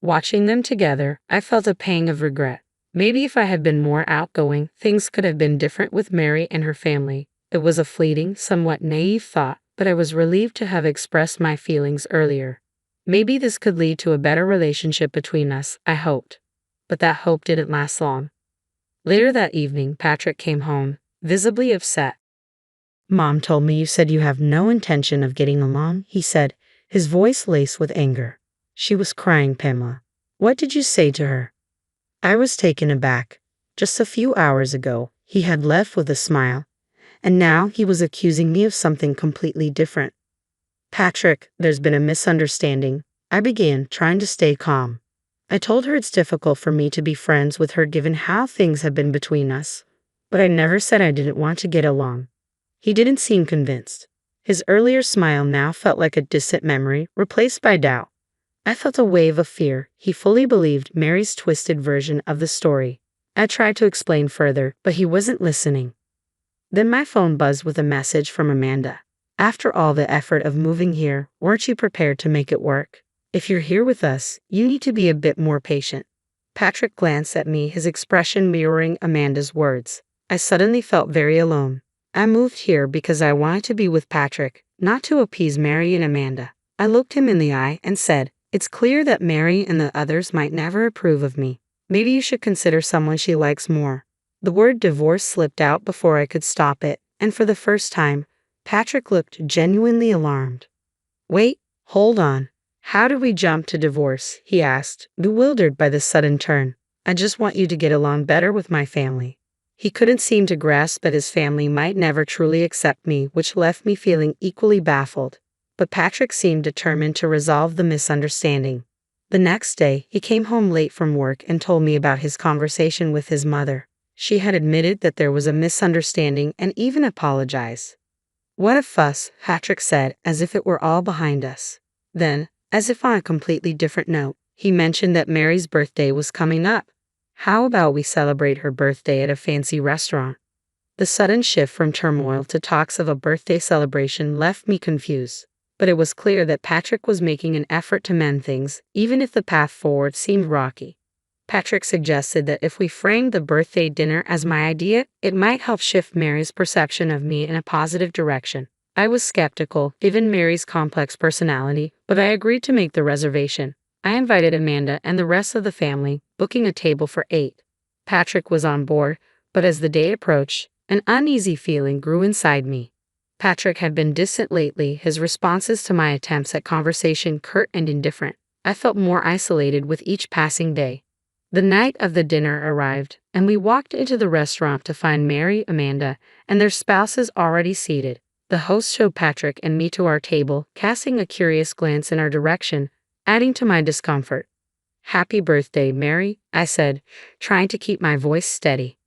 Watching them together, I felt a pang of regret. Maybe if I had been more outgoing, things could have been different with Mary and her family. It was a fleeting, somewhat naive thought, but I was relieved to have expressed my feelings earlier. Maybe this could lead to a better relationship between us, I hoped. But that hope didn't last long. Later that evening, Patrick came home, visibly upset. "Mom told me you said you have no intention of getting along," he said, his voice laced with anger. "She was crying, Pamela. What did you say to her?" I was taken aback. Just a few hours ago, he had left with a smile, and now he was accusing me of something completely different. "Patrick, there's been a misunderstanding," I began, trying to stay calm. I told her it's difficult for me to be friends with her given how things have been between us, but I never said I didn't want to get along. He didn't seem convinced. His earlier smile now felt like a distant memory, replaced by doubt. I felt a wave of fear. He fully believed Mary's twisted version of the story. I tried to explain further, but he wasn't listening. Then my phone buzzed with a message from Amanda. After all the effort of moving here, weren't you prepared to make it work? If you're here with us, you need to be a bit more patient. Patrick glanced at me, his expression mirroring Amanda's words. I suddenly felt very alone. I moved here because I wanted to be with Patrick, not to appease Mary and Amanda. I looked him in the eye and said, "It's clear that Mary and the others might never approve of me. Maybe you should consider someone she likes more." The word divorce slipped out before I could stop it, and for the first time, Patrick looked genuinely alarmed. "Wait, hold on. How did we jump to divorce?" he asked, bewildered by this sudden turn. "I just want you to get along better with my family." He couldn't seem to grasp that his family might never truly accept me, which left me feeling equally baffled. But Patrick seemed determined to resolve the misunderstanding. The next day, he came home late from work and told me about his conversation with his mother. She had admitted that there was a misunderstanding and even apologized. "What a fuss," Patrick said, as if it were all behind us. Then, as if on a completely different note, he mentioned that Mary's birthday was coming up. "How about we celebrate her birthday at a fancy restaurant?" The sudden shift from turmoil to talks of a birthday celebration left me confused. But it was clear that Patrick was making an effort to mend things, even if the path forward seemed rocky. Patrick suggested that if we framed the birthday dinner as my idea, it might help shift Mary's perception of me in a positive direction. I was skeptical, given Mary's complex personality, but I agreed to make the reservation. I invited Amanda and the rest of the family, booking a table for 8. Patrick was on board, but as the day approached, an uneasy feeling grew inside me. Patrick had been distant lately, his responses to my attempts at conversation curt and indifferent. I felt more isolated with each passing day. The night of the dinner arrived, and we walked into the restaurant to find Mary, Amanda, and their spouses already seated. The host showed Patrick and me to our table, casting a curious glance in our direction, adding to my discomfort. "Happy birthday, Mary," I said, trying to keep my voice steady.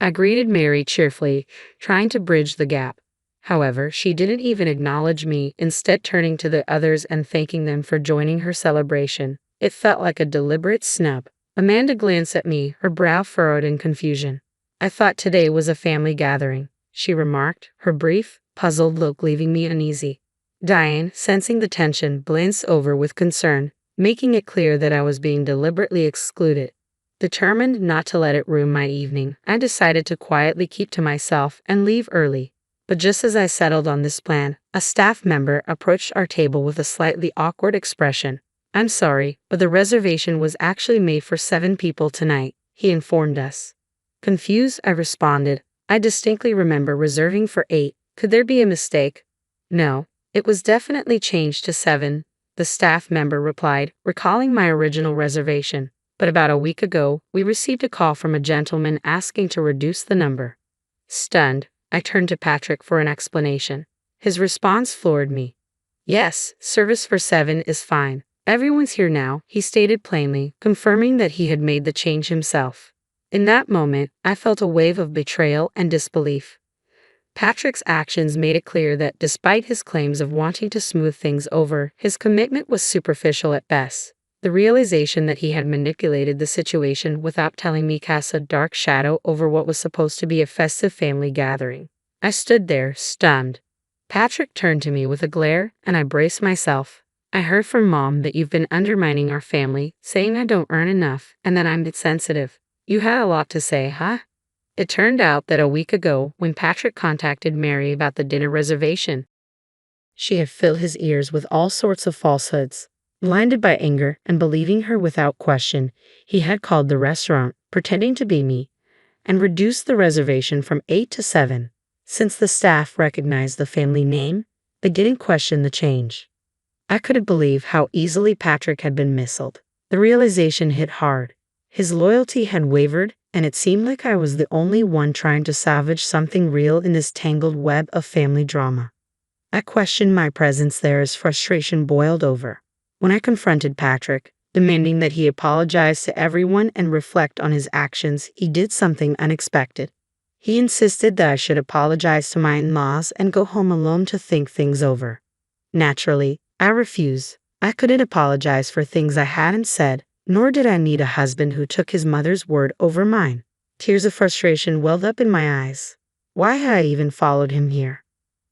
I greeted Mary cheerfully, trying to bridge the gap. However, she didn't even acknowledge me, instead turning to the others and thanking them for joining her celebration. It felt like a deliberate snub. Amanda glanced at me, her brow furrowed in confusion. "I thought today was a family gathering," she remarked, her brief, puzzled look leaving me uneasy. Diane, sensing the tension, glanced over with concern, making it clear that I was being deliberately excluded. Determined not to let it ruin my evening, I decided to quietly keep to myself and leave early. But just as I settled on this plan, a staff member approached our table with a slightly awkward expression. "I'm sorry, but the reservation was actually made for 7 people tonight," he informed us. Confused, I responded, "I distinctly remember reserving for 8. Could there be a mistake?" "No, it was definitely changed to 7, the staff member replied, recalling my original reservation. "But about a week ago, we received a call from a gentleman asking to reduce the number." Stunned, I turned to Patrick for an explanation. His response floored me. "Yes, service for 7 is fine. Everyone's here now," he stated plainly, confirming that he had made the change himself. In that moment, I felt a wave of betrayal and disbelief. Patrick's actions made it clear that despite his claims of wanting to smooth things over, his commitment was superficial at best. The realization that he had manipulated the situation without telling me cast a dark shadow over what was supposed to be a festive family gathering. I stood there, stunned. Patrick turned to me with a glare, and I braced myself. "I heard from Mom that you've been undermining our family, saying I don't earn enough, and that I'm insensitive. You had a lot to say, huh?" It turned out that a week ago, when Patrick contacted Mary about the dinner reservation, she had filled his ears with all sorts of falsehoods. Blinded by anger and believing her without question, he had called the restaurant, pretending to be me, and reduced the reservation from 8 to 7. Since the staff recognized the family name, they didn't question the change. I couldn't believe how easily Patrick had been misled. The realization hit hard. His loyalty had wavered, and it seemed like I was the only one trying to salvage something real in this tangled web of family drama. I questioned my presence there as frustration boiled over. When I confronted Patrick, demanding that he apologize to everyone and reflect on his actions, he did something unexpected. He insisted that I should apologize to my in-laws and go home alone to think things over. Naturally, I refused. I couldn't apologize for things I hadn't said, nor did I need a husband who took his mother's word over mine. Tears of frustration welled up in my eyes. Why had I even followed him here?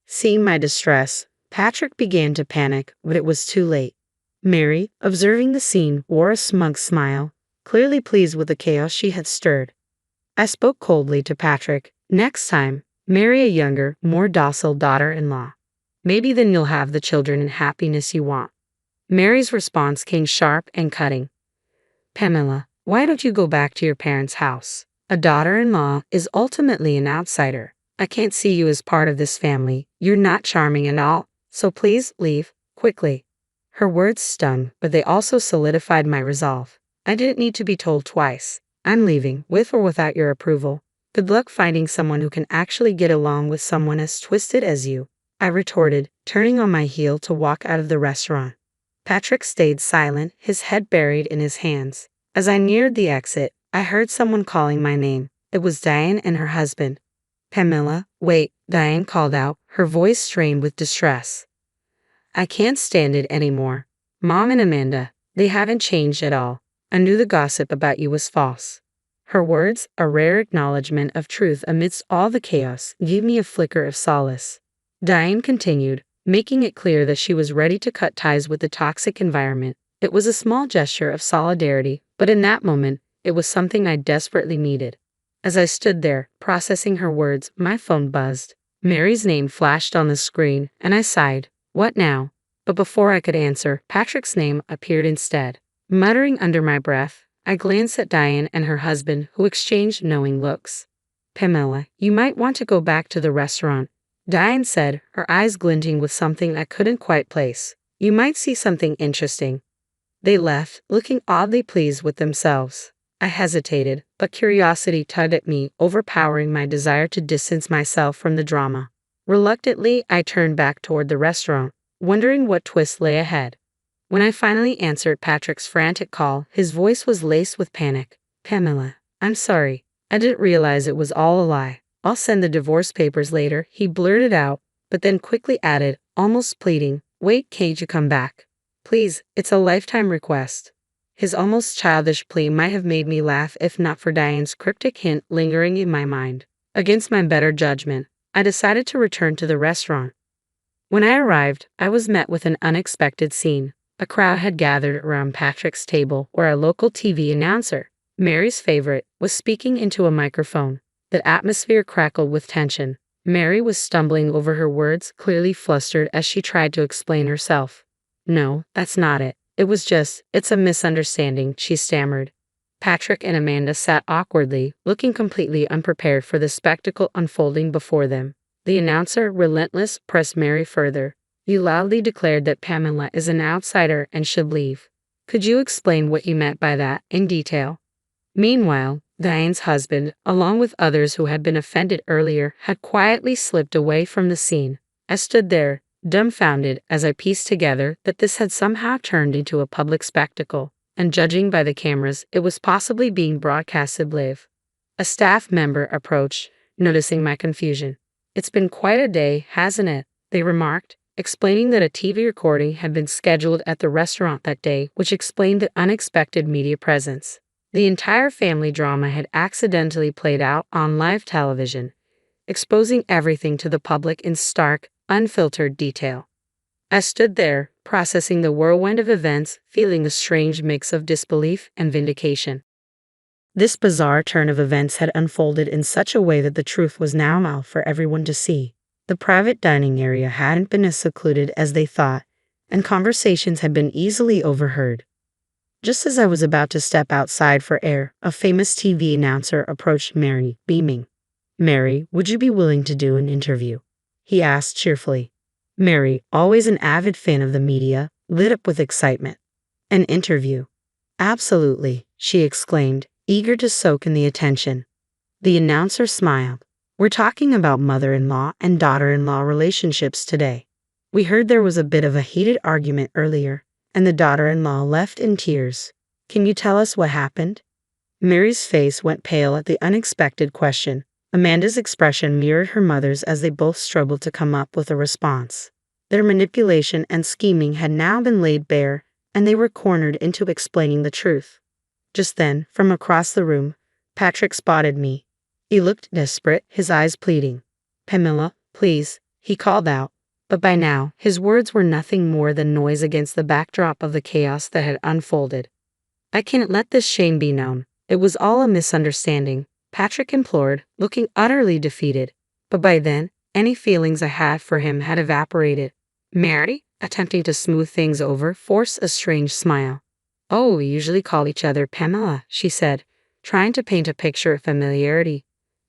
Seeing my distress, Patrick began to panic, but it was too late. Mary, observing the scene, wore a smug smile, clearly pleased with the chaos she had stirred. I spoke coldly to Patrick. Next time, marry a younger, more docile daughter-in-law. Maybe then you'll have the children and happiness you want. Mary's response came sharp and cutting. Pamela, why don't you go back to your parents' house? A daughter-in-law is ultimately an outsider. I can't see you as part of this family. You're not charming at all, so please leave, quickly. Her words stung, but they also solidified my resolve. I didn't need to be told twice. I'm leaving, with or without your approval. Good luck finding someone who can actually get along with someone as twisted as you, I retorted, turning on my heel to walk out of the restaurant. Patrick stayed silent, his head buried in his hands. As I neared the exit, I heard someone calling my name. It was Diane and her husband. Pamela, wait, Diane called out, her voice strained with distress. I can't stand it anymore. Mom and Amanda, they haven't changed at all. I knew the gossip about you was false. Her words, a rare acknowledgement of truth amidst all the chaos, gave me a flicker of solace. Diane continued, making it clear that she was ready to cut ties with the toxic environment. It was a small gesture of solidarity, but in that moment, it was something I desperately needed. As I stood there, processing her words, my phone buzzed. Mary's name flashed on the screen, and I sighed. What now? But before I could answer, Patrick's name appeared instead. Muttering under my breath, I glanced at Diane and her husband, who exchanged knowing looks. Pamela, you might want to go back to the restaurant, Diane said, her eyes glinting with something I couldn't quite place. You might see something interesting. They left, looking oddly pleased with themselves. I hesitated, but curiosity tugged at me, overpowering my desire to distance myself from the drama. Reluctantly, I turned back toward the restaurant, wondering what twist lay ahead. When I finally answered Patrick's frantic call, his voice was laced with panic. Pamela, I'm sorry. I didn't realize it was all a lie. I'll send the divorce papers later, he blurted out, but then quickly added, almost pleading, wait, can't you come back? Please, it's a lifetime request. His almost childish plea might have made me laugh if not for Diane's cryptic hint lingering in my mind. Against my better judgment, I decided to return to the restaurant. When I arrived, I was met with an unexpected scene. A crowd had gathered around Patrick's table where a local TV announcer, Mary's favorite, was speaking into a microphone. The atmosphere crackled with tension. Mary was stumbling over her words, clearly flustered as she tried to explain herself. No, that's not it. It's a misunderstanding, she stammered. Patrick and Amanda sat awkwardly, looking completely unprepared for the spectacle unfolding before them. The announcer, relentless, pressed Mary further. You loudly declared that Pamela is an outsider and should leave. Could you explain what you meant by that, in detail? Meanwhile, Diane's husband, along with others who had been offended earlier, had quietly slipped away from the scene. I stood there, dumbfounded, as I pieced together that this had somehow turned into a public spectacle, and judging by the cameras, it was possibly being broadcasted live. A staff member approached, noticing my confusion. It's been quite a day, hasn't it? They remarked, explaining that a TV recording had been scheduled at the restaurant that day, which explained the unexpected media presence. The entire family drama had accidentally played out on live television, exposing everything to the public in stark, unfiltered detail. I stood there, processing the whirlwind of events, feeling a strange mix of disbelief and vindication. This bizarre turn of events had unfolded in such a way that the truth was now out for everyone to see. The private dining area hadn't been as secluded as they thought, and conversations had been easily overheard. Just as I was about to step outside for air, a famous TV announcer approached Mary, beaming. Mary, would you be willing to do an interview? He asked cheerfully. Mary, always an avid fan of the media, lit up with excitement. An interview? Absolutely, she exclaimed, eager to soak in the attention. The announcer smiled. We're talking about mother-in-law and daughter-in-law relationships today. We heard there was a bit of a heated argument earlier, and the daughter-in-law left in tears. Can you tell us what happened? Mary's face went pale at the unexpected question. Amanda's expression mirrored her mother's as they both struggled to come up with a response. Their manipulation and scheming had now been laid bare, and they were cornered into explaining the truth. Just then, from across the room, Patrick spotted me. He looked desperate, his eyes pleading. "Pamela, please," he called out. But by now, his words were nothing more than noise against the backdrop of the chaos that had unfolded. "I can't let this shame be known. It was all a misunderstanding," Patrick implored, looking utterly defeated. But by then, any feelings I had for him had evaporated. Mary, attempting to smooth things over, forced a strange smile. "Oh, we usually call each other Pamela," she said, trying to paint a picture of familiarity.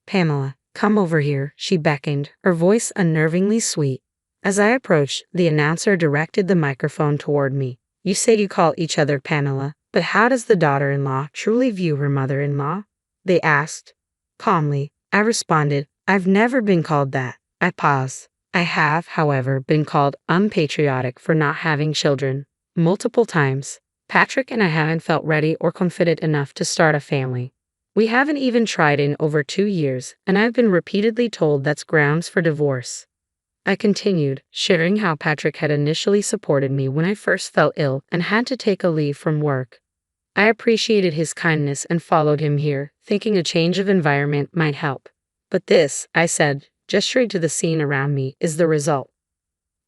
"Pamela, come over here," she beckoned, her voice unnervingly sweet. As I approached, the announcer directed the microphone toward me. "You say you call each other Pamela, but how does the daughter-in-law truly view her mother-in-law?" they asked. Calmly, I responded, "I've never been called that." I paused. "I have, however, been called unpatriotic for not having children. Multiple times. Patrick and I haven't felt ready or confident enough to start a family. We haven't even tried in over 2 years, and I've been repeatedly told that's grounds for divorce." I continued, sharing how Patrick had initially supported me when I first felt ill and had to take a leave from work. I appreciated his kindness and followed him here, thinking a change of environment might help. But this, I said, gesturing to the scene around me, is the result.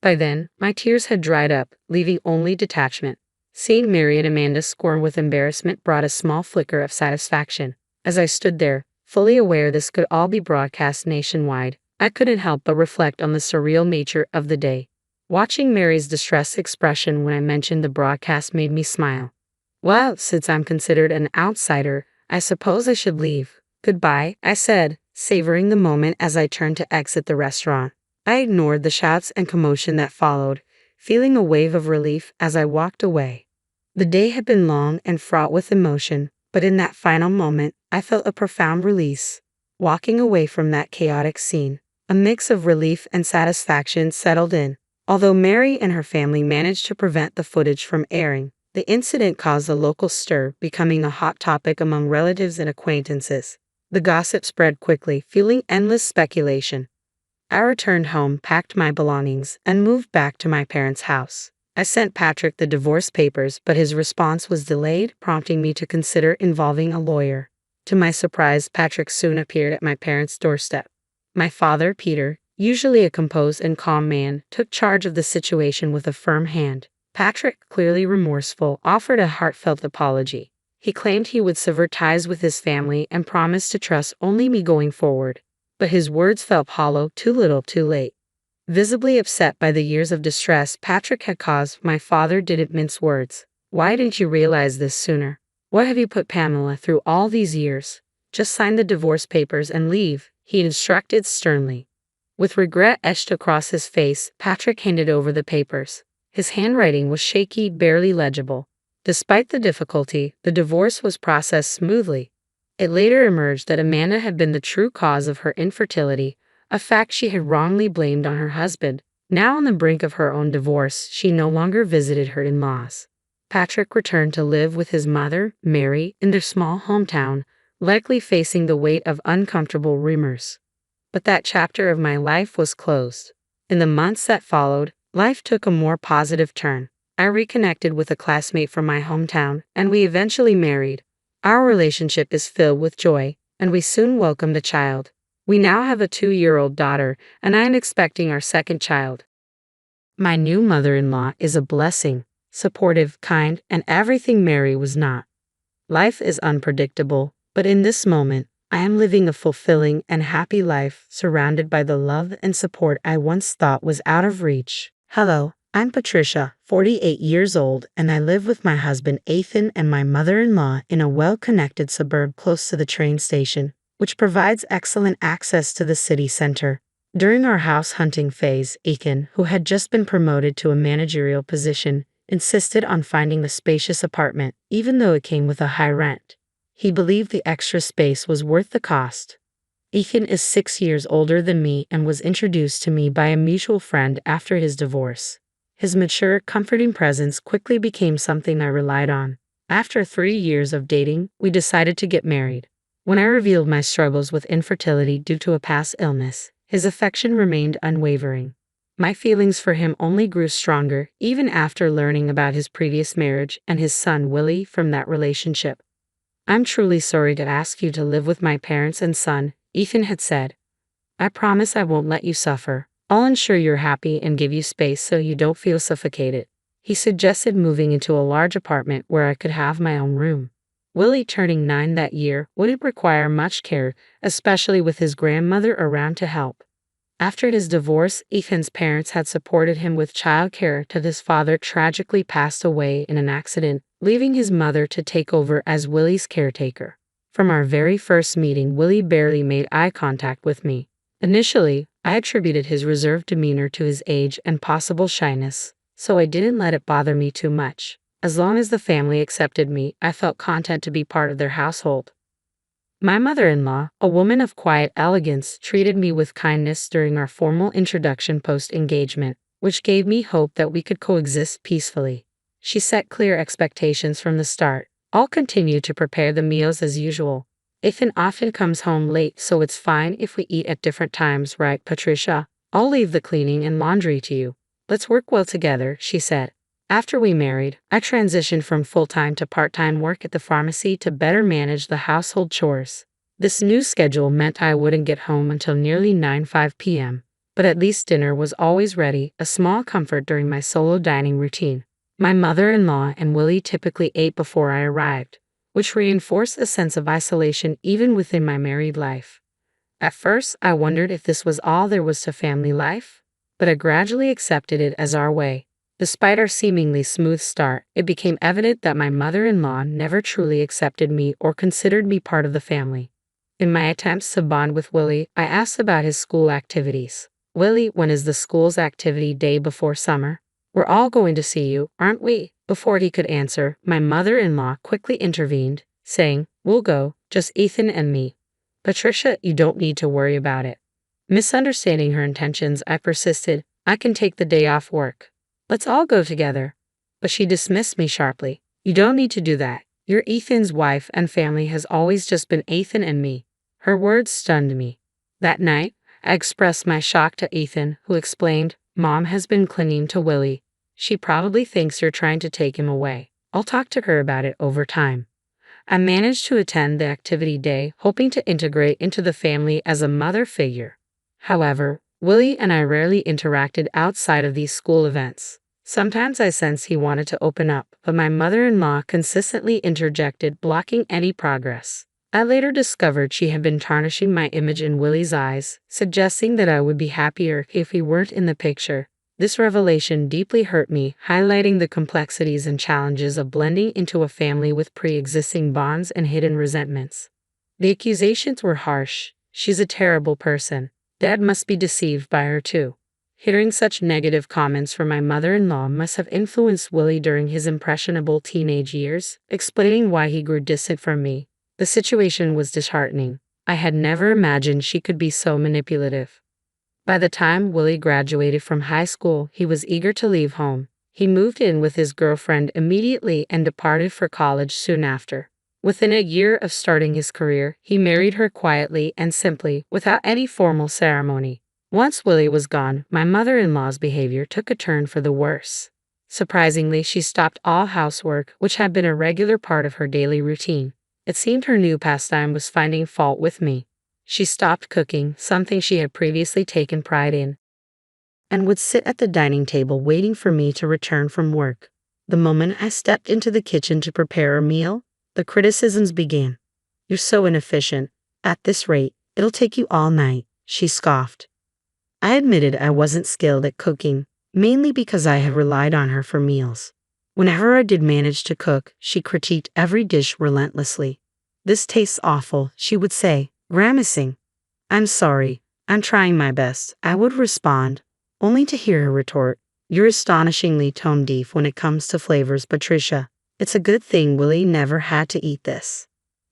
By then, my tears had dried up, leaving only detachment. Seeing Mary and Amanda scorn with embarrassment brought a small flicker of satisfaction. As I stood there, fully aware this could all be broadcast nationwide, I couldn't help but reflect on the surreal nature of the day. Watching Mary's distressed expression when I mentioned the broadcast made me smile. "Well, since I'm considered an outsider, I suppose I should leave. Goodbye," I said, savoring the moment as I turned to exit the restaurant. I ignored the shouts and commotion that followed, feeling a wave of relief as I walked away. The day had been long and fraught with emotion, but in that final moment, I felt a profound release. Walking away from that chaotic scene, a mix of relief and satisfaction settled in. Although Mary and her family managed to prevent the footage from airing, the incident caused a local stir, becoming a hot topic among relatives and acquaintances. The gossip spread quickly, fueling endless speculation. I returned home, packed my belongings, and moved back to my parents' house. I sent Patrick the divorce papers, but his response was delayed, prompting me to consider involving a lawyer. To my surprise, Patrick soon appeared at my parents' doorstep. My father, Peter, usually a composed and calm man, took charge of the situation with a firm hand. Patrick, clearly remorseful, offered a heartfelt apology. He claimed he would sever ties with his family and promised to trust only me going forward. But his words felt hollow, too little, too late. Visibly upset by the years of distress Patrick had caused, my father didn't mince words. "Why didn't you realize this sooner? What have you put Pamela through all these years? Just sign the divorce papers and leave," he instructed sternly. With regret etched across his face, Patrick handed over the papers. His handwriting was shaky, barely legible. Despite the difficulty, the divorce was processed smoothly. It later emerged that Amanda had been the true cause of her infertility, a fact she had wrongly blamed on her husband. Now on the brink of her own divorce, she no longer visited her in-laws. Patrick returned to live with his mother, Mary, in their small hometown, likely facing the weight of uncomfortable rumors. But that chapter of my life was closed. In the months that followed, life took a more positive turn. I reconnected with a classmate from my hometown, and we eventually married. Our relationship is filled with joy, and we soon welcomed a child. We now have a 2-year-old daughter, and I am expecting our second child. My new mother-in-law is a blessing, supportive, kind, and everything Mary was not. Life is unpredictable, but in this moment, I am living a fulfilling and happy life surrounded by the love and support I once thought was out of reach. Hello, I'm Patricia, 48 years old, and I live with my husband Ethan and my mother-in-law in a well-connected suburb close to the train station, which provides excellent access to the city center. During our house hunting phase, Ethan, who had just been promoted to a managerial position, insisted on finding the spacious apartment, even though it came with a high rent. He believed the extra space was worth the cost. Ethan is 6 years older than me and was introduced to me by a mutual friend after his divorce. His mature, comforting presence quickly became something I relied on. After 3 years of dating, we decided to get married. When I revealed my struggles with infertility due to a past illness, his affection remained unwavering. My feelings for him only grew stronger even after learning about his previous marriage and his son Willie from that relationship. "I'm truly sorry to ask you to live with my parents and son," Ethan had said. "I promise I won't let you suffer. I'll ensure you're happy and give you space so you don't feel suffocated." He suggested moving into a large apartment where I could have my own room. Willie turning 9 that year wouldn't require much care, especially with his grandmother around to help. After his divorce, Ethan's parents had supported him with childcare till his father tragically passed away in an accident, leaving his mother to take over as Willie's caretaker. From our very first meeting, Willie barely made eye contact with me. Initially, I attributed his reserved demeanor to his age and possible shyness, so I didn't let it bother me too much. As long as the family accepted me, I felt content to be part of their household. My mother-in-law, a woman of quiet elegance, treated me with kindness during our formal introduction post-engagement, which gave me hope that we could coexist peacefully. She set clear expectations from the start. "I'll continue to prepare the meals as usual. Ethan often comes home late, so it's fine if we eat at different times, right, Patricia? I'll leave the cleaning and laundry to you. Let's work well together," she said. After we married, I transitioned from full-time to part-time work at the pharmacy to better manage the household chores. This new schedule meant I wouldn't get home until nearly 9:05 p.m., but at least dinner was always ready, a small comfort during my solo dining routine. My mother-in-law and Willie typically ate before I arrived, which reinforced a sense of isolation even within my married life. At first, I wondered if this was all there was to family life, but I gradually accepted it as our way. Despite our seemingly smooth start, it became evident that my mother-in-law never truly accepted me or considered me part of the family. In my attempts to bond with Willie, I asked about his school activities. "Willie, when is the school's activity day before summer? We're all going to see you, aren't we?" Before he could answer, my mother-in-law quickly intervened, saying, "We'll go, just Ethan and me. Patricia, you don't need to worry about it." Misunderstanding her intentions, I persisted, "I can take the day off work. Let's all go together." But she dismissed me sharply. "You don't need to do that. You're Ethan's wife and family has always just been Ethan and me." Her words stunned me. That night, I expressed my shock to Ethan, who explained, "Mom has been clinging to Willie. She probably thinks you're trying to take him away. I'll talk to her about it over time." I managed to attend the activity day, hoping to integrate into the family as a mother figure. However, Willie and I rarely interacted outside of these school events. Sometimes I sensed he wanted to open up, but my mother-in-law consistently interjected, blocking any progress. I later discovered she had been tarnishing my image in Willie's eyes, suggesting that I would be happier if he weren't in the picture. This revelation deeply hurt me, highlighting the complexities and challenges of blending into a family with pre-existing bonds and hidden resentments. The accusations were harsh. "She's a terrible person. Dad must be deceived by her too." Hearing such negative comments from my mother-in-law must have influenced Willie during his impressionable teenage years, explaining why he grew distant from me. The situation was disheartening. I had never imagined she could be so manipulative. By the time Willie graduated from high school, he was eager to leave home. He moved in with his girlfriend immediately and departed for college soon after. Within a year of starting his career, he married her quietly and simply, without any formal ceremony. Once Willie was gone, my mother-in-law's behavior took a turn for the worse. Surprisingly, she stopped all housework, which had been a regular part of her daily routine. It seemed her new pastime was finding fault with me. She stopped cooking, something she had previously taken pride in, and would sit at the dining table waiting for me to return from work. The moment I stepped into the kitchen to prepare a meal, the criticisms began. "You're so inefficient. At this rate, it'll take you all night," she scoffed. I admitted I wasn't skilled at cooking, mainly because I had relied on her for meals. Whenever I did manage to cook, she critiqued every dish relentlessly. "This tastes awful," she would say, grimacing. "I'm sorry, I'm trying my best," I would respond, only to hear her retort, "You're astonishingly tone deaf when it comes to flavors, Patricia. It's a good thing Willie never had to eat this."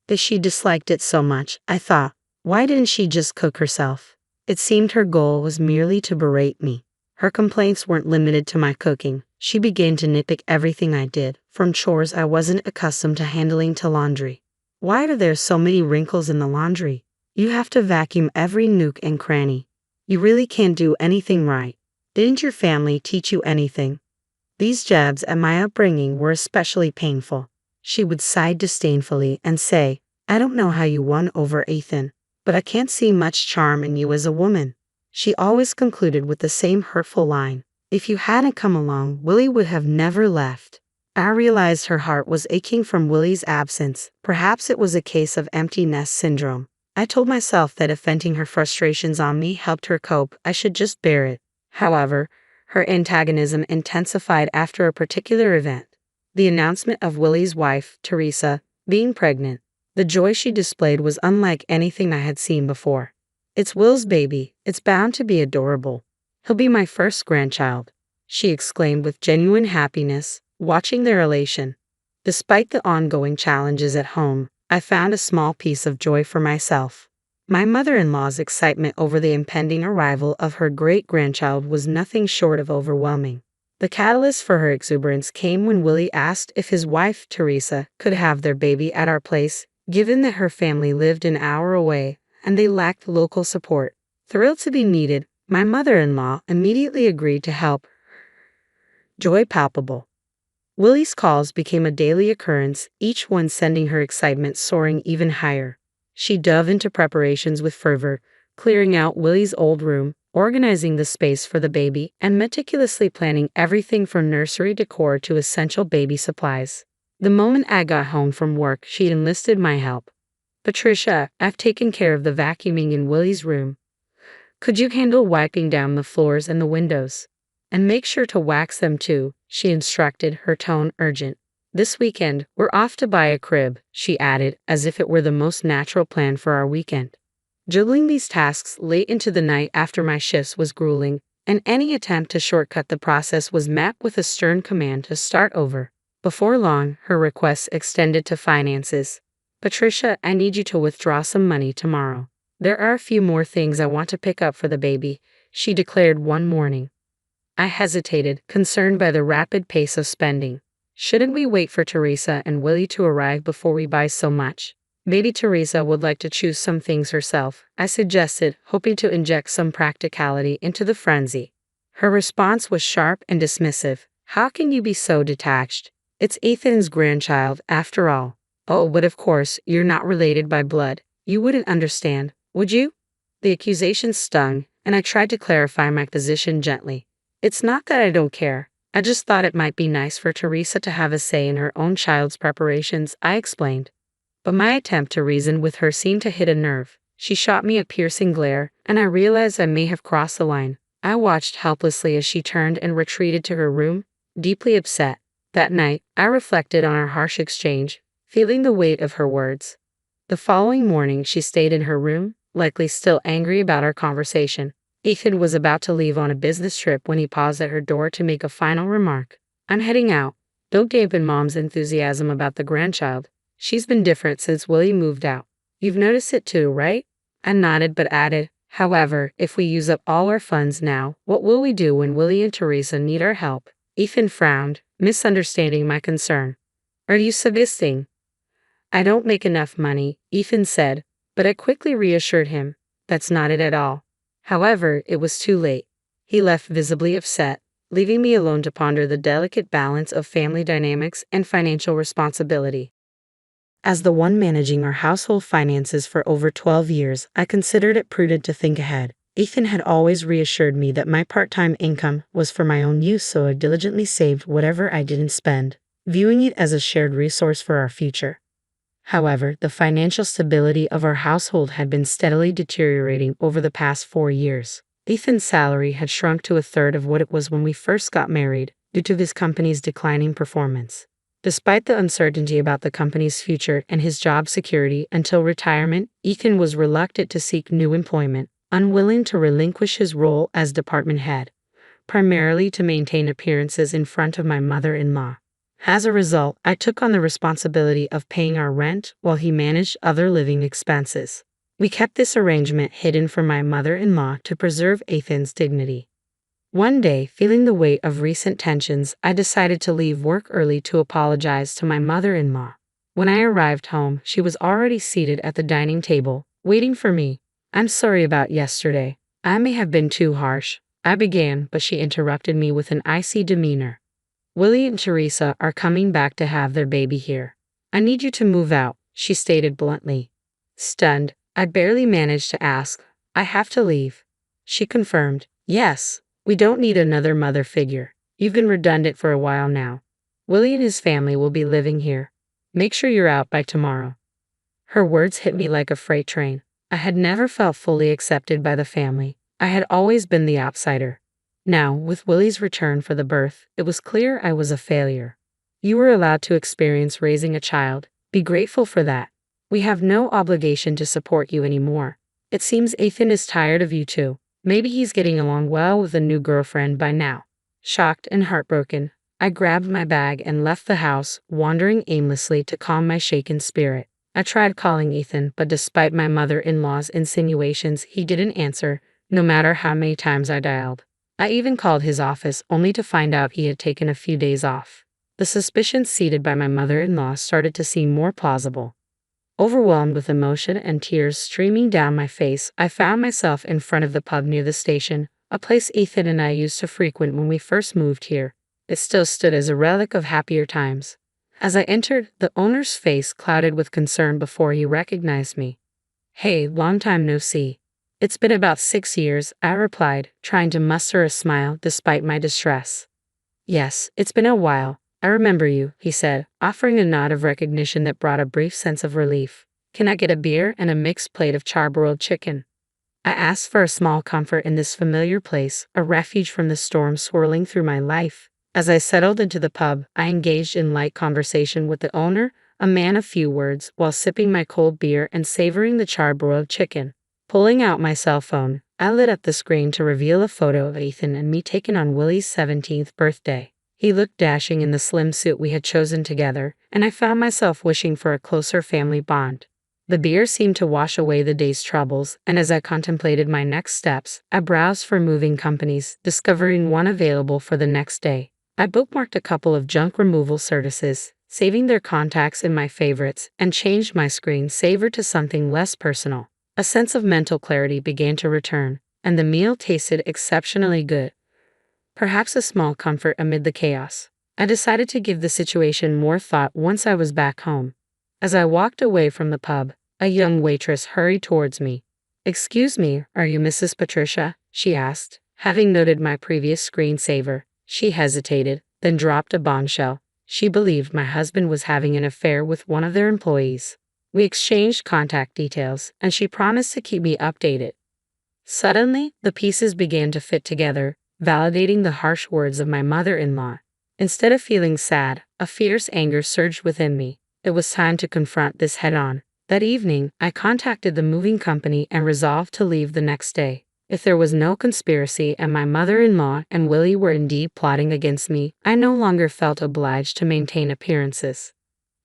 If she disliked it so much, I thought, why didn't she just cook herself? It seemed her goal was merely to berate me. Her complaints weren't limited to my cooking. She began to nitpick everything I did, from chores I wasn't accustomed to handling to laundry. Why are there so many wrinkles in the laundry? You have to vacuum every nook and cranny. You really can't do anything right. Didn't your family teach you anything? These jabs at my upbringing were especially painful. She would sigh disdainfully and say, I don't know how you won over Ethan, but I can't see much charm in you as a woman. She always concluded with the same hurtful line, if you hadn't come along, Willie would have never left. I realized her heart was aching from Willie's absence. Perhaps it was a case of empty nest syndrome. I told myself that if venting her frustrations on me helped her cope, I should just bear it. However, her antagonism intensified after a particular event. The announcement of Willie's wife, Teresa, being pregnant. The joy she displayed was unlike anything I had seen before. It's Will's baby. It's bound to be adorable. He'll be my first grandchild, she exclaimed with genuine happiness, watching their elation. Despite the ongoing challenges at home, I found a small piece of joy for myself. My mother-in-law's excitement over the impending arrival of her great-grandchild was nothing short of overwhelming. The catalyst for her exuberance came when Willie asked if his wife, Teresa, could have their baby at our place, given that her family lived an hour away and they lacked local support. Thrilled to be needed, my mother-in-law immediately agreed to help. Joy palpable. Willie's calls became a daily occurrence, each one sending her excitement soaring even higher. She dove into preparations with fervor, clearing out Willie's old room, organizing the space for the baby, and meticulously planning everything from nursery decor to essential baby supplies. The moment I got home from work, she enlisted my help. Patricia, I've taken care of the vacuuming in Willie's room. Could you handle wiping down the floors and the windows? And make sure to wax them too, she instructed, her tone urgent. This weekend, we're off to buy a crib, she added, as if it were the most natural plan for our weekend. Juggling these tasks late into the night after my shifts was grueling, and any attempt to shortcut the process was met with a stern command to start over. Before long, her requests extended to finances. Patricia, I need you to withdraw some money tomorrow. There are a few more things I want to pick up for the baby, she declared one morning. I hesitated, concerned by the rapid pace of spending. Shouldn't we wait for Teresa and Willie to arrive before we buy so much? Maybe Teresa would like to choose some things herself, I suggested, hoping to inject some practicality into the frenzy. Her response was sharp and dismissive. How can you be so detached? It's Ethan's grandchild, after all. Oh, but of course, you're not related by blood. You wouldn't understand, would you? The accusation stung, and I tried to clarify my position gently. It's not that I don't care. I just thought it might be nice for Teresa to have a say in her own child's preparations, I explained. But my attempt to reason with her seemed to hit a nerve. She shot me a piercing glare, and I realized I may have crossed the line. I watched helplessly as she turned and retreated to her room, deeply upset. That night, I reflected on our harsh exchange, feeling the weight of her words. The following morning, she stayed in her room, likely still angry about our conversation. Ethan was about to leave on a business trip when he paused at her door to make a final remark. I'm heading out. Don't dampen Mom's enthusiasm about the grandchild. She's been different since Willie moved out. You've noticed it too, right? I nodded but added, however, if we use up all our funds now, what will we do when Willie and Teresa need our help? Ethan frowned, misunderstanding my concern. Are you suggesting? I don't make enough money, Ethan said, but I quickly reassured him. That's not it at all. However, it was too late. He left visibly upset, leaving me alone to ponder the delicate balance of family dynamics and financial responsibility. As the one managing our household finances for over 12 years, I considered it prudent to think ahead. Ethan had always reassured me that my part-time income was for my own use, so I diligently saved whatever I didn't spend, viewing it as a shared resource for our future. However, the financial stability of our household had been steadily deteriorating over the past 4 years. Ethan's salary had shrunk to a third of what it was when we first got married, due to his company's declining performance. Despite the uncertainty about the company's future and his job security until retirement, Ethan was reluctant to seek new employment, unwilling to relinquish his role as department head, primarily to maintain appearances in front of my mother-in-law. As a result, I took on the responsibility of paying our rent while he managed other living expenses. We kept this arrangement hidden from my mother-in-law to preserve Ethan's dignity. One day, feeling the weight of recent tensions, I decided to leave work early to apologize to my mother-in-law. When I arrived home, she was already seated at the dining table, waiting for me. "I'm sorry about yesterday. I may have been too harsh," I began, but she interrupted me with an icy demeanor. "Willie and Teresa are coming back to have their baby here. I need you to move out," she stated bluntly. Stunned, I barely managed to ask, "I have to leave?" She confirmed, "Yes, we don't need another mother figure. You've been redundant for a while now. Willie and his family will be living here. Make sure you're out by tomorrow." Her words hit me like a freight train. I had never felt fully accepted by the family. I had always been the outsider. Now, with Willie's return for the birth, it was clear I was a failure. "You were allowed to experience raising a child. Be grateful for that. We have no obligation to support you anymore. It seems Ethan is tired of you too. Maybe he's getting along well with a new girlfriend by now." Shocked and heartbroken, I grabbed my bag and left the house, wandering aimlessly to calm my shaken spirit. I tried calling Ethan, but despite my mother-in-law's insinuations, he didn't answer, no matter how many times I dialed. I even called his office, only to find out he had taken a few days off. The suspicions seeded by my mother-in-law started to seem more plausible. Overwhelmed with emotion and tears streaming down my face, I found myself in front of the pub near the station, a place Ethan and I used to frequent when we first moved here. It still stood as a relic of happier times. As I entered, the owner's face clouded with concern before he recognized me. "Hey, long time no see." "It's been about 6 years," I replied, trying to muster a smile despite my distress. "Yes, it's been a while. I remember you," he said, offering a nod of recognition that brought a brief sense of relief. "Can I get a beer and a mixed plate of charbroiled chicken?" I asked for a small comfort in this familiar place, a refuge from the storm swirling through my life. As I settled into the pub, I engaged in light conversation with the owner, a man of few words, while sipping my cold beer and savoring the charbroiled chicken. Pulling out my cell phone, I lit up the screen to reveal a photo of Ethan and me taken on Willie's 17th birthday. He looked dashing in the slim suit we had chosen together, and I found myself wishing for a closer family bond. The beer seemed to wash away the day's troubles, and as I contemplated my next steps, I browsed for moving companies, discovering one available for the next day. I bookmarked a couple of junk removal services, saving their contacts in my favorites, and changed my screensaver to something less personal. A sense of mental clarity began to return, and the meal tasted exceptionally good. Perhaps a small comfort amid the chaos. I decided to give the situation more thought once I was back home. As I walked away from the pub, a young waitress hurried towards me. "Excuse me, are you Mrs. Patricia?" she asked. Having noted my previous screensaver, she hesitated, then dropped a bombshell. She believed my husband was having an affair with one of their employees. We exchanged contact details, and she promised to keep me updated. Suddenly, the pieces began to fit together, validating the harsh words of my mother-in-law. Instead of feeling sad, a fierce anger surged within me. It was time to confront this head-on. That evening, I contacted the moving company and resolved to leave the next day. If there was no conspiracy and my mother-in-law and Willie were indeed plotting against me, I no longer felt obliged to maintain appearances.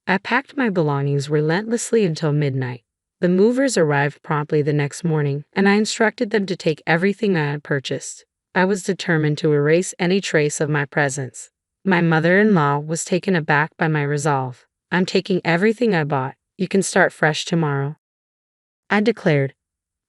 I packed my belongings relentlessly until midnight. The movers arrived promptly the next morning, and I instructed them to take everything I had purchased. I was determined to erase any trace of my presence. My mother-in-law was taken aback by my resolve. "I'm taking everything I bought. You can start fresh tomorrow," I declared.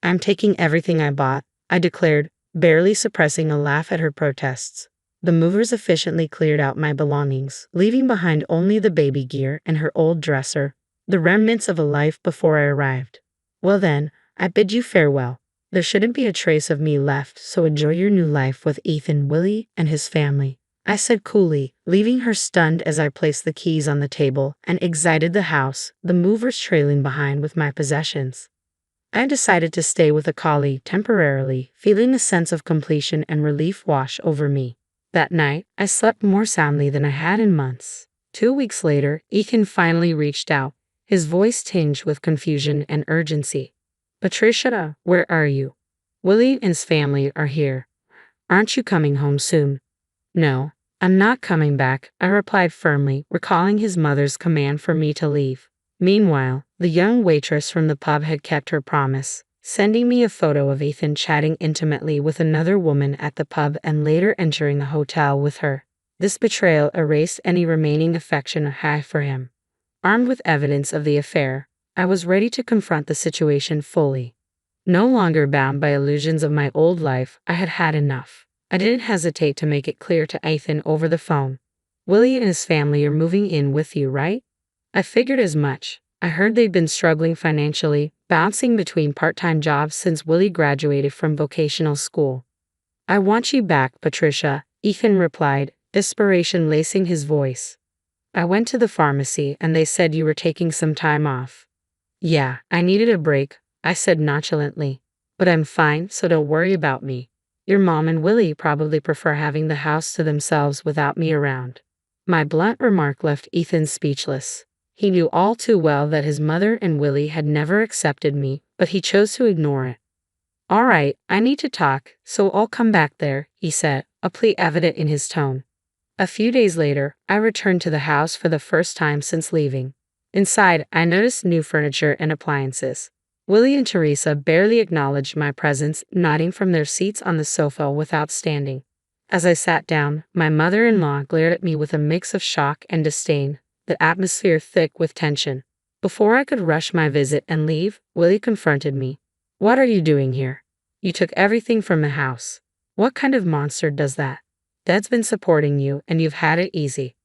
"I'm taking everything I bought," I declared, barely suppressing a laugh at her protests. The movers efficiently cleared out my belongings, leaving behind only the baby gear and her old dresser, the remnants of a life before I arrived. "Well then, I bid you farewell. There shouldn't be a trace of me left, so enjoy your new life with Ethan, Willie, and his family," I said coolly, leaving her stunned as I placed the keys on the table and exited the house, the movers trailing behind with my possessions. I decided to stay with a colleague temporarily, feeling a sense of completion and relief wash over me. That night, I slept more soundly than I had in months. 2 weeks later, Ethan finally reached out, his voice tinged with confusion and urgency. "Patricia, where are you? Willie and his family are here. Aren't you coming home soon?" "No, I'm not coming back," I replied firmly, recalling his mother's command for me to leave. Meanwhile, the young waitress from the pub had kept her promise. sending me a photo of Ethan chatting intimately with another woman at the pub and later entering a hotel with her. This betrayal erased any remaining affection I had for him. Armed with evidence of the affair, I was ready to confront the situation fully. No longer bound by illusions of my old life, I had had enough. I didn't hesitate to make it clear to Ethan over the phone. Willie and his family are moving in with you, right? I figured as much. I heard they'd been struggling financially, bouncing between part-time jobs since Willie graduated from vocational school. I want you back, Patricia, Ethan replied, desperation lacing his voice. I went to the pharmacy and they said you were taking some time off. Yeah, I needed a break, I said nonchalantly. But I'm fine, so don't worry about me. Your mom and Willie probably prefer having the house to themselves without me around. My blunt remark left Ethan speechless. He knew all too well that his mother and Willie had never accepted me, but he chose to ignore it. All right, I need to talk, so I'll come back there, he said, a plea evident in his tone. A few days later, I returned to the house for the first time since leaving. Inside, I noticed new furniture and appliances. Willie and Teresa barely acknowledged my presence, nodding from their seats on the sofa without standing. As I sat down, my mother-in-law glared at me with a mix of shock and disdain, the atmosphere thick with tension. Before I could rush my visit and leave, Willie confronted me. What are you doing here? You took everything from the house. What kind of monster does that? Dad's been supporting you and you've had it easy.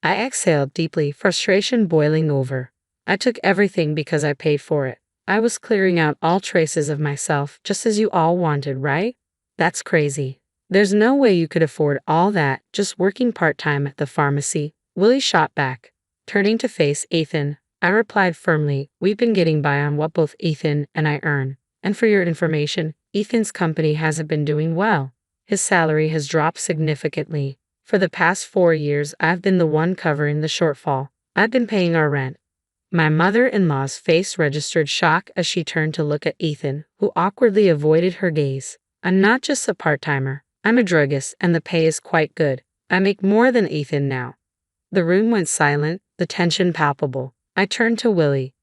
I exhaled deeply, frustration boiling over. I took everything because I paid for it. I was clearing out all traces of myself, just as you all wanted, right? That's crazy. There's no way you could afford all that just working part-time at the pharmacy, Willie shot back. Turning to face Ethan, I replied firmly, we've been getting by on what both Ethan and I earn. And for your information, Ethan's company hasn't been doing well. His salary has dropped significantly. For the past 4 years, I've been the one covering the shortfall. I've been paying our rent. My mother-in-law's face registered shock as she turned to look at Ethan, who awkwardly avoided her gaze. I'm not just a part-timer. I'm a druggist, and the pay is quite good. I make more than Ethan now. The room went silent, the tension palpable. I turned to Willie.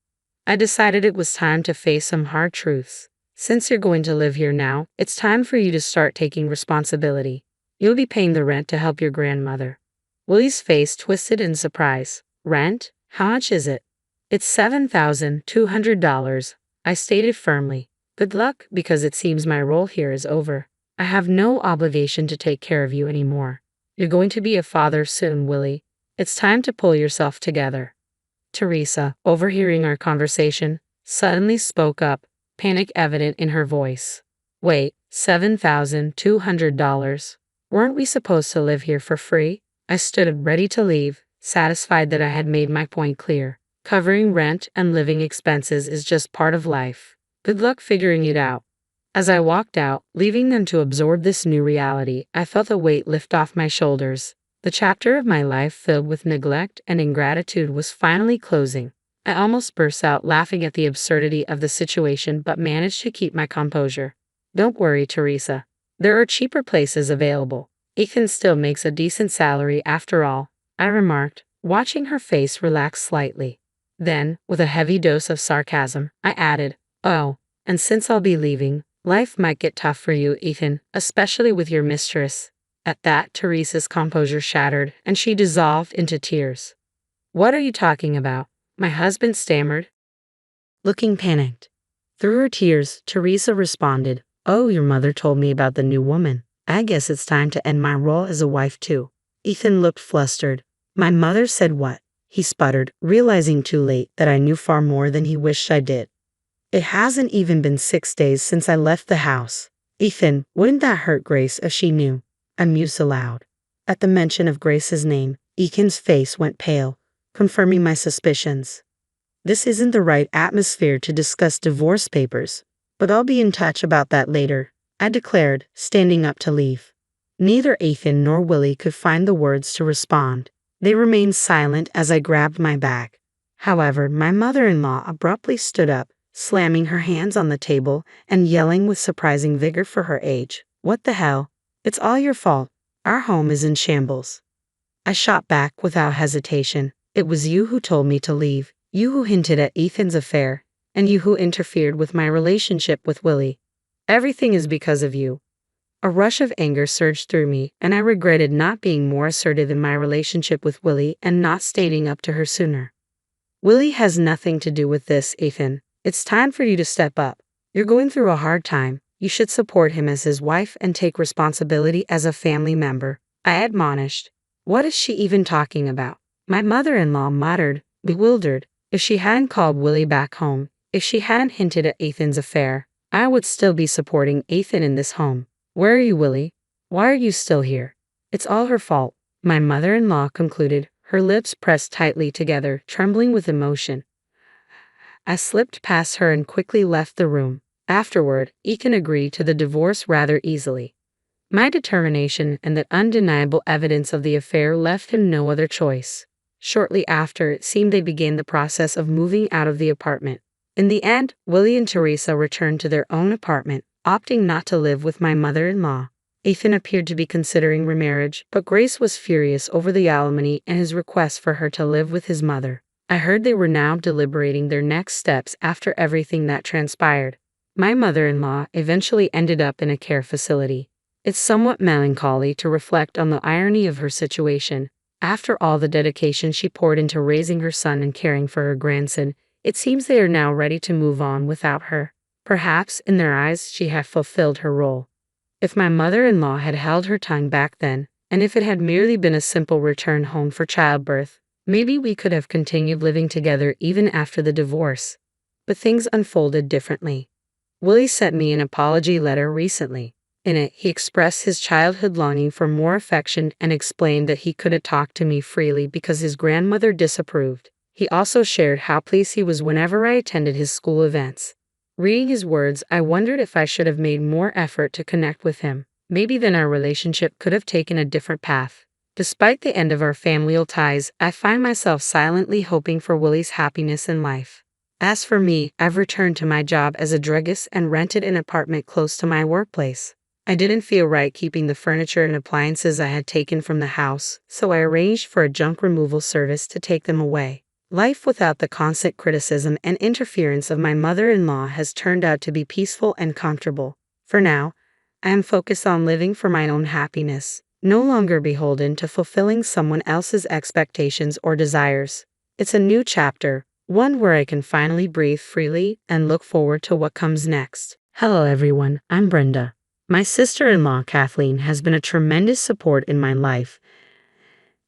I decided it was time to face some hard truths. Since you're going to live here now, it's time for you to start taking responsibility. You'll be paying the rent to help your grandmother. Willie's face twisted in surprise. Rent? How much is it? It's $7,200, I stated firmly. Good luck, because it seems my role here is over. I have no obligation to take care of you anymore. You're going to be a father soon, Willie. It's time to pull yourself together. Teresa, overhearing our conversation, suddenly spoke up, panic evident in her voice. Wait, $7,200? Weren't we supposed to live here for free? I stood up ready to leave, satisfied that I had made my point clear. Covering rent and living expenses is just part of life. Good luck figuring it out. As I walked out, leaving them to absorb this new reality, I felt a weight lift off my shoulders. The chapter of my life filled with neglect and ingratitude was finally closing. I almost burst out laughing at the absurdity of the situation but managed to keep my composure. Don't worry, Teresa. There are cheaper places available. Ethan still makes a decent salary after all, I remarked, watching her face relax slightly. Then, with a heavy dose of sarcasm, I added, oh, and since I'll be leaving, life might get tough for you, Ethan, especially with your mistress. At that, Teresa's composure shattered, and she dissolved into tears. What are you talking about? My husband stammered. Looking panicked. Through her tears, Teresa responded, oh, your mother told me about the new woman. I guess it's time to end my role as a wife too. Ethan looked flustered. My mother said what? He sputtered, realizing too late that I knew far more than he wished I did. It hasn't even been 6 days since I left the house. Ethan, wouldn't that hurt Grace if she knew? I mused aloud. At the mention of Grace's name, Ethan's face went pale, confirming my suspicions. This isn't the right atmosphere to discuss divorce papers, but I'll be in touch about that later, I declared, standing up to leave. Neither Ethan nor Willie could find the words to respond. They remained silent as I grabbed my bag. However, my mother-in-law abruptly stood up, slamming her hands on the table and yelling with surprising vigor for her age. What the hell? It's all your fault. Our home is in shambles. I shot back without hesitation. It was you who told me to leave. You who hinted at Ethan's affair. And you who interfered with my relationship with Willie. Everything is because of you. A rush of anger surged through me, and I regretted not being more assertive in my relationship with Willie and not stating up to her sooner. Willie has nothing to do with this, Ethan. It's time for you to step up. You're going through a hard time. You should support him as his wife and take responsibility as a family member, I admonished. What is she even talking about? My mother-in-law muttered, bewildered. If she hadn't called Willie back home, if she hadn't hinted at Ethan's affair, I would still be supporting Ethan in this home. Where are you, Willie? Why are you still here? It's all her fault, my mother-in-law concluded, her lips pressed tightly together, trembling with emotion. I slipped past her and quickly left the room. Afterward, Ethan agreed to the divorce rather easily. My determination and the undeniable evidence of the affair left him no other choice. Shortly after, it seemed they began the process of moving out of the apartment. In the end, Willie and Teresa returned to their own apartment, opting not to live with my mother-in-law. Ethan appeared to be considering remarriage, but Grace was furious over the alimony and his request for her to live with his mother. I heard they were now deliberating their next steps after everything that transpired. My mother-in-law eventually ended up in a care facility. It's somewhat melancholy to reflect on the irony of her situation. After all the dedication she poured into raising her son and caring for her grandson, it seems they are now ready to move on without her. Perhaps, in their eyes, she had fulfilled her role. If my mother-in-law had held her tongue back then, and if it had merely been a simple return home for childbirth, maybe we could have continued living together even after the divorce. But things unfolded differently. Willie sent me an apology letter recently. In it, he expressed his childhood longing for more affection and explained that he couldn't talk to me freely because his grandmother disapproved. He also shared how pleased he was whenever I attended his school events. Reading his words, I wondered if I should have made more effort to connect with him. Maybe then our relationship could have taken a different path. Despite the end of our familial ties, I find myself silently hoping for Willie's happiness in life. As for me, I've returned to my job as a druggist and rented an apartment close to my workplace. I didn't feel right keeping the furniture and appliances I had taken from the house, so I arranged for a junk removal service to take them away. Life without the constant criticism and interference of my mother-in-law has turned out to be peaceful and comfortable. For now, I am focused on living for my own happiness, no longer beholden to fulfilling someone else's expectations or desires. It's a new chapter, one where I can finally breathe freely and look forward to what comes next. Hello everyone, I'm Brenda. My sister-in-law, Kathleen, has been a tremendous support in my life,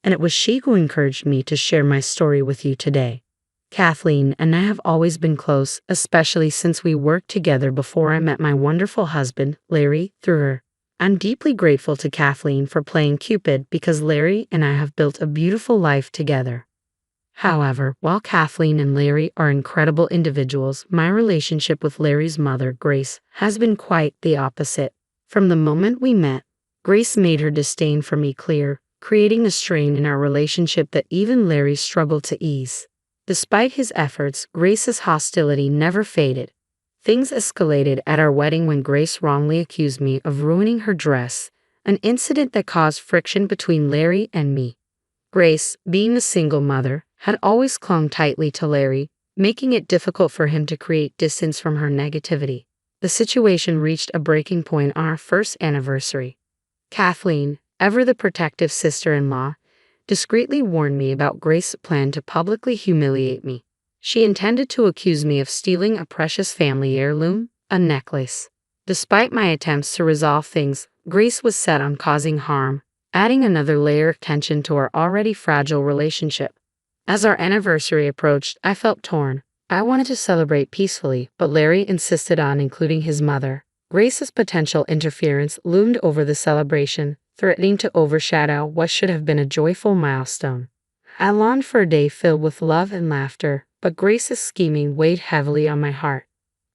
and it was she who encouraged me to share my story with you today. Kathleen and I have always been close, especially since we worked together before I met my wonderful husband, Larry, through her. I'm deeply grateful to Kathleen for playing Cupid because Larry and I have built a beautiful life together. However, while Kathleen and Larry are incredible individuals, my relationship with Larry's mother, Grace, has been quite the opposite. From the moment we met, Grace made her disdain for me clear, creating a strain in our relationship that even Larry struggled to ease. Despite his efforts, Grace's hostility never faded. Things escalated at our wedding when Grace wrongly accused me of ruining her dress, an incident that caused friction between Larry and me. Grace, being a single mother, had always clung tightly to Larry, making it difficult for him to create distance from her negativity. The situation reached a breaking point on our first anniversary. Kathleen, ever the protective sister-in-law, discreetly warned me about Grace's plan to publicly humiliate me. She intended to accuse me of stealing a precious family heirloom, a necklace. Despite my attempts to resolve things, Grace was set on causing harm, adding another layer of tension to our already fragile relationship. As our anniversary approached, I felt torn. I wanted to celebrate peacefully, but Larry insisted on including his mother. Grace's potential interference loomed over the celebration, threatening to overshadow what should have been a joyful milestone. I longed for a day filled with love and laughter, but Grace's scheming weighed heavily on my heart.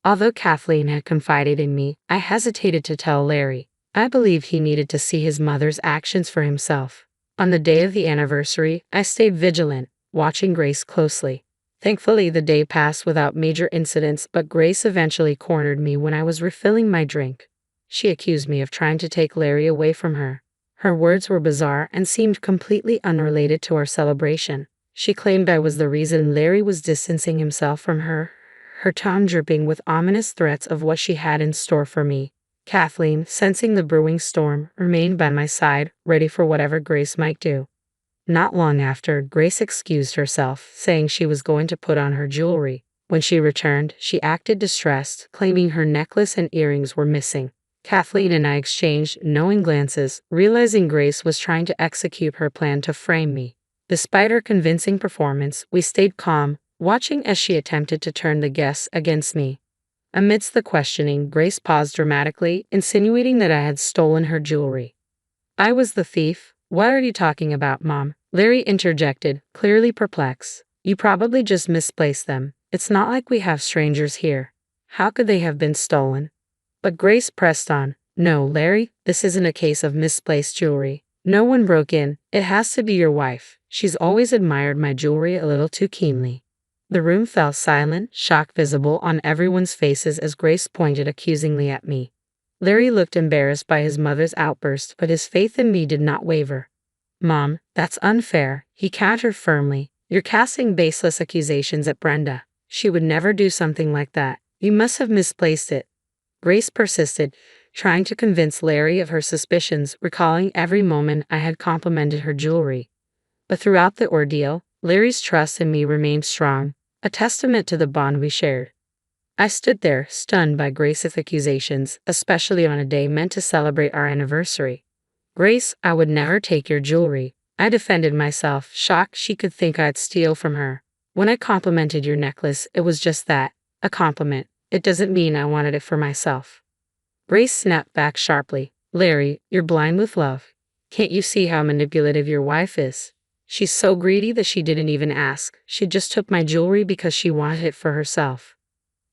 Although Kathleen had confided in me, I hesitated to tell Larry. I believed he needed to see his mother's actions for himself. On the day of the anniversary, I stayed vigilant, watching Grace closely. Thankfully, the day passed without major incidents, but Grace eventually cornered me when I was refilling my drink. She accused me of trying to take Larry away from her. Her words were bizarre and seemed completely unrelated to our celebration. She claimed I was the reason Larry was distancing himself from her her tone dripping with ominous threats of what she had in store for me. Kathleen, sensing the brewing storm, remained by my side, ready for whatever Grace might do. Not long after, Grace excused herself, saying she was going to put on her jewelry. When she returned, she acted distressed, claiming her necklace and earrings were missing. Kathleen and I exchanged knowing glances, realizing Grace was trying to execute her plan to frame me. Despite her convincing performance, we stayed calm, watching as she attempted to turn the guests against me. Amidst the questioning, Grace paused dramatically, insinuating that I had stolen her jewelry. "I was the thief. What are you talking about, Mom?" Larry interjected, clearly perplexed. "You probably just misplaced them. It's not like we have strangers here. How could they have been stolen?" But Grace pressed on. "No, Larry, this isn't a case of misplaced jewelry. No one broke in. It has to be your wife. She's always admired my jewelry a little too keenly." The room fell silent, shock visible on everyone's faces as Grace pointed accusingly at me. Larry looked embarrassed by his mother's outburst, but his faith in me did not waver. "Mom, that's unfair," he countered firmly. "You're casting baseless accusations at Brenda. She would never do something like that. You must have misplaced it." Grace persisted, trying to convince Larry of her suspicions, recalling every moment I had complimented her jewelry. But throughout the ordeal, Larry's trust in me remained strong, a testament to the bond we shared. I stood there, stunned by Grace's accusations, especially on a day meant to celebrate our anniversary. "Grace, I would never take your jewelry," I defended myself, shocked she could think I'd steal from her. "When I complimented your necklace, it was just that, a compliment. It doesn't mean I wanted it for myself." Grace snapped back sharply. "Larry, you're blind with love. Can't you see how manipulative your wife is? She's so greedy that she didn't even ask. She just took my jewelry because she wanted it for herself."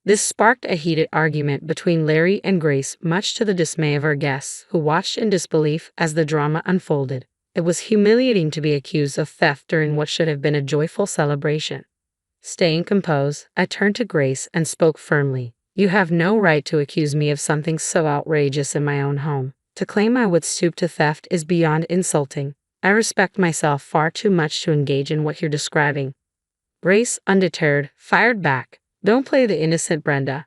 This sparked a heated argument between Larry and Grace, much to the dismay of our guests, who watched in disbelief as the drama unfolded. It was humiliating to be accused of theft during what should have been a joyful celebration. Staying composed, I turned to Grace and spoke firmly. "You have no right to accuse me of something so outrageous in my own home. To claim I would stoop to theft is beyond insulting. I respect myself far too much to engage in what you're describing." Grace, undeterred, fired back. "Don't play the innocent, Brenda.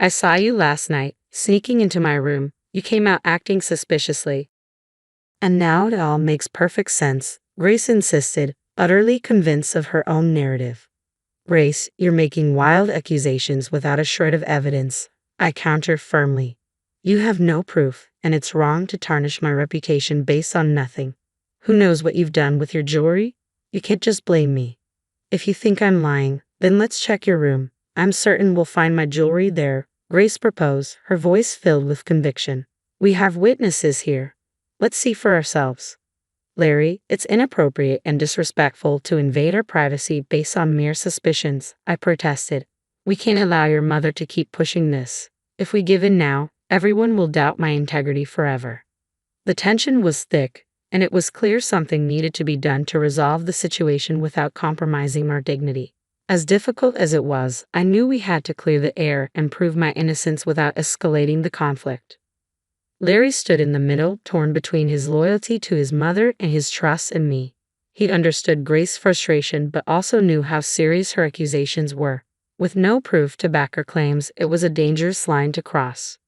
I saw you last night, sneaking into my room. You came out acting suspiciously." "And now it all makes perfect sense," Grace insisted, utterly convinced of her own narrative. "Grace, you're making wild accusations without a shred of evidence," I countered firmly. "You have no proof, and it's wrong to tarnish my reputation based on nothing. Who knows what you've done with your jewelry? You can't just blame me. If you think I'm lying, then let's check your room. I'm certain we'll find my jewelry there," Grace proposed, her voice filled with conviction. "We have witnesses here. Let's see for ourselves." "Larry, it's inappropriate and disrespectful to invade our privacy based on mere suspicions," I protested. "We can't allow your mother to keep pushing this. If we give in now, everyone will doubt my integrity forever." The tension was thick, and it was clear something needed to be done to resolve the situation without compromising our dignity. As difficult as it was, I knew we had to clear the air and prove my innocence without escalating the conflict. Larry stood in the middle, torn between his loyalty to his mother and his trust in me. He understood Grace's frustration but also knew how serious her accusations were. With no proof to back her claims, it was a dangerous line to cross.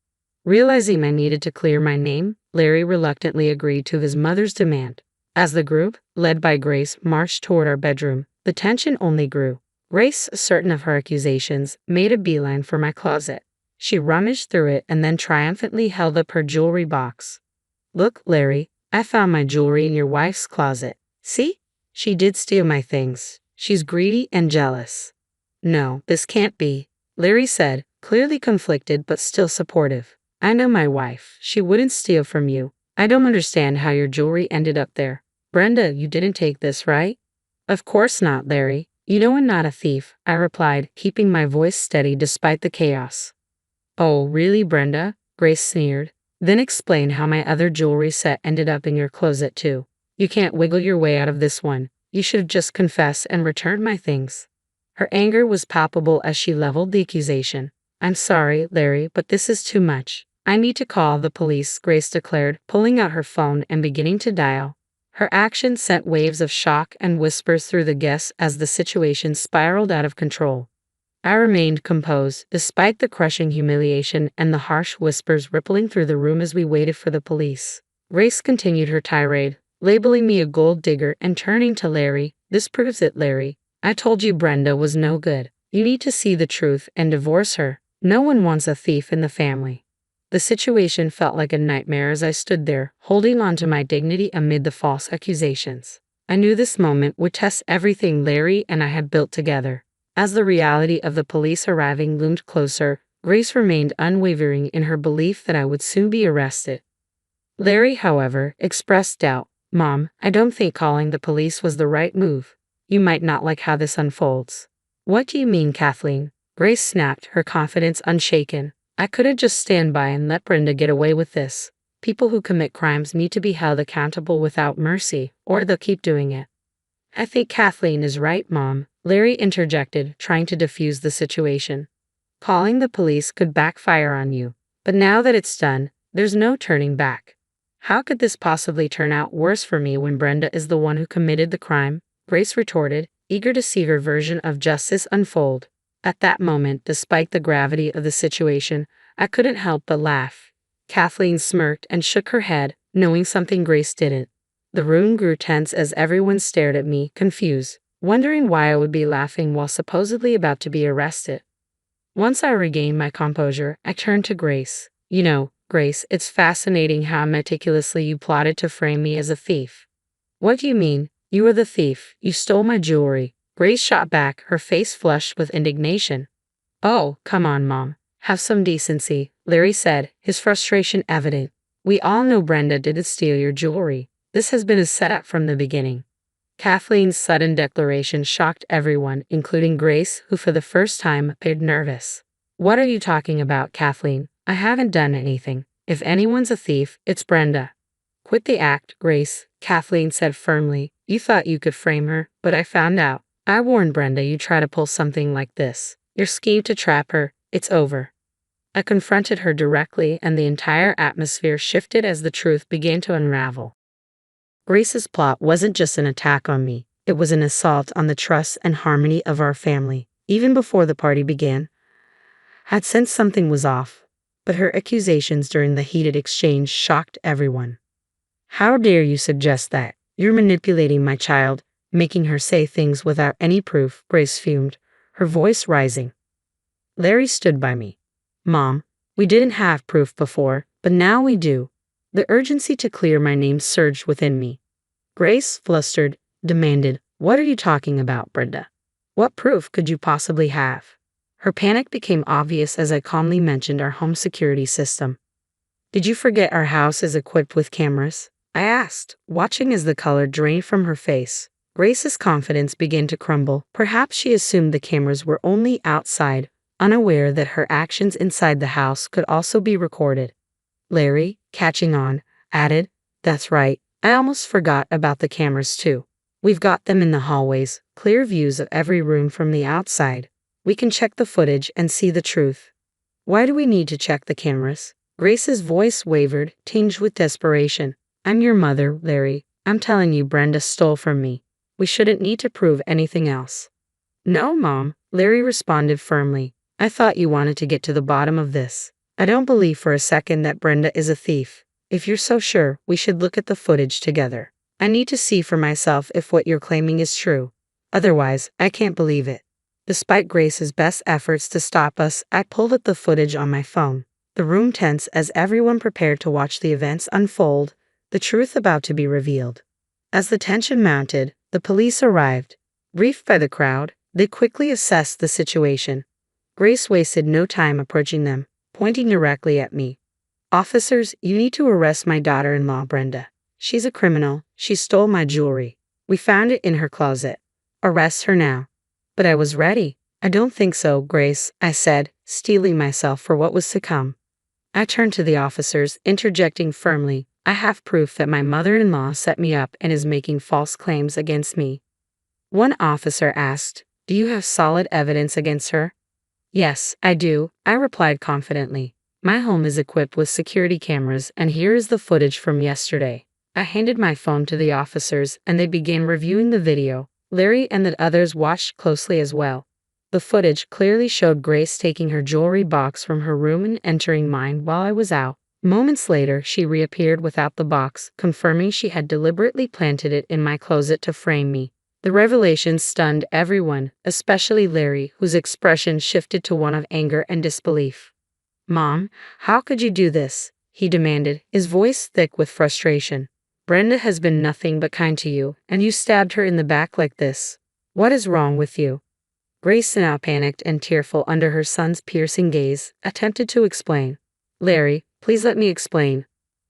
Realizing I needed to clear my name, Larry reluctantly agreed to his mother's demand. As the group, led by Grace, marched toward our bedroom, the tension only grew. Grace, certain of her accusations, made a beeline for my closet. She rummaged through it and then triumphantly held up her jewelry box. "Look, Larry, I found my jewelry in your wife's closet. See? She did steal my things. She's greedy and jealous." "No, this can't be," Larry said, clearly conflicted but still supportive. "I know my wife. She wouldn't steal from you. I don't understand how your jewelry ended up there. Brenda, you didn't take this, right?" "Of course not, Larry. You know I'm not a thief," I replied, keeping my voice steady despite the chaos. "Oh, really, Brenda?" Grace sneered. "Then explain how my other jewelry set ended up in your closet too. You can't wiggle your way out of this one. You should have just confessed and returned my things." Her anger was palpable as she leveled the accusation. "I'm sorry, Larry, but this is too much. I need to call the police," Grace declared, pulling out her phone and beginning to dial. Her action sent waves of shock and whispers through the guests as the situation spiraled out of control. I remained composed, despite the crushing humiliation and the harsh whispers rippling through the room as we waited for the police. Grace continued her tirade, labeling me a gold digger and turning to Larry. "This proves it, Larry. I told you Brenda was no good. You need to see the truth and divorce her. No one wants a thief in the family." The situation felt like a nightmare as I stood there, holding on to my dignity amid the false accusations. I knew this moment would test everything Larry and I had built together. As the reality of the police arriving loomed closer, Grace remained unwavering in her belief that I would soon be arrested. Larry, however, expressed doubt. "Mom, I don't think calling the police was the right move. You might not like how this unfolds." "What do you mean, Kathleen?" Grace snapped, her confidence unshaken. "I couldn't just stand by and let Brenda get away with this. People who commit crimes need to be held accountable without mercy, or they'll keep doing it." "I think Kathleen is right, Mom," Larry interjected, trying to defuse the situation. "Calling the police could backfire on you. But now that it's done, there's no turning back." "How could this possibly turn out worse for me when Brenda is the one who committed the crime?" Grace retorted, eager to see her version of justice unfold. At that moment, despite the gravity of the situation, I couldn't help but laugh. Kathleen smirked and shook her head, knowing something Grace didn't. The room grew tense as everyone stared at me, confused, wondering why I would be laughing while supposedly about to be arrested. Once I regained my composure, I turned to Grace. "You know, Grace, it's fascinating how meticulously you plotted to frame me as a thief." "What do you mean? You were the thief. You stole my jewelry." Grace shot back, her face flushed with indignation. "Oh, come on, Mom. Have some decency," Larry said, his frustration evident. "We all know Brenda didn't steal your jewelry. This has been a setup from the beginning." Kathleen's sudden declaration shocked everyone, including Grace, who for the first time appeared nervous. "What are you talking about, Kathleen? I haven't done anything. If anyone's a thief, it's Brenda." "Quit the act, Grace," Kathleen said firmly. "You thought you could frame her, but I found out. I warned Brenda you try to pull something like this. Your scheme to trap her, it's over." I confronted her directly, and the entire atmosphere shifted as the truth began to unravel. Grace's plot wasn't just an attack on me. It was an assault on the trust and harmony of our family. Even before the party began, I had sensed something was off, but her accusations during the heated exchange shocked everyone. "How dare you suggest that? You're manipulating my child, making her say things without any proof," Grace fumed, her voice rising. Larry stood by me. "Mom, we didn't have proof before, but now we do." The urgency to clear my name surged within me. Grace, flustered, demanded, "What are you talking about, Brenda? What proof could you possibly have?" Her panic became obvious as I calmly mentioned our home security system. "Did you forget our house is equipped with cameras?" I asked, watching as the color drained from her face. Grace's confidence began to crumble. Perhaps she assumed the cameras were only outside, unaware that her actions inside the house could also be recorded. Larry, catching on, added, "That's right. I almost forgot about the cameras too. We've got them in the hallways, clear views of every room from the outside. We can check the footage and see the truth." "Why do we need to check the cameras?" Grace's voice wavered, tinged with desperation. "I'm your mother, Larry. I'm telling you Brenda stole from me. We shouldn't need to prove anything else." "No, Mom," Larry responded firmly. "I thought you wanted to get to the bottom of this. I don't believe for a second that Brenda is a thief. If you're so sure, we should look at the footage together. I need to see for myself if what you're claiming is true. Otherwise, I can't believe it." Despite Grace's best efforts to stop us, I pulled at the footage on my phone. The room tense as everyone prepared to watch the events unfold, the truth about to be revealed. As the tension mounted, the police arrived. Briefed by the crowd, they quickly assessed the situation. Grace wasted no time approaching them, pointing directly at me. "Officers, you need to arrest my daughter-in-law, Brenda. She's a criminal. She stole my jewelry. We found it in her closet. Arrest her now." But I was ready. "I don't think so, Grace," I said, steeling myself for what was to come. I turned to the officers, interjecting firmly, "I have proof that my mother-in-law set me up and is making false claims against me." One officer asked, "Do you have solid evidence against her?" "Yes, I do," I replied confidently. "My home is equipped with security cameras, and here is the footage from yesterday." I handed my phone to the officers, and they began reviewing the video. Larry and the others watched closely as well. The footage clearly showed Grace taking her jewelry box from her room and entering mine while I was out. Moments later, she reappeared without the box, confirming she had deliberately planted it in my closet to frame me. The revelation stunned everyone, especially Larry, whose expression shifted to one of anger and disbelief. "Mom, how could you do this?" he demanded, his voice thick with frustration. "Brenda has been nothing but kind to you, and you stabbed her in the back like this. What is wrong with you?" Grace, now panicked and tearful under her son's piercing gaze, attempted to explain. "Larry, please let me explain."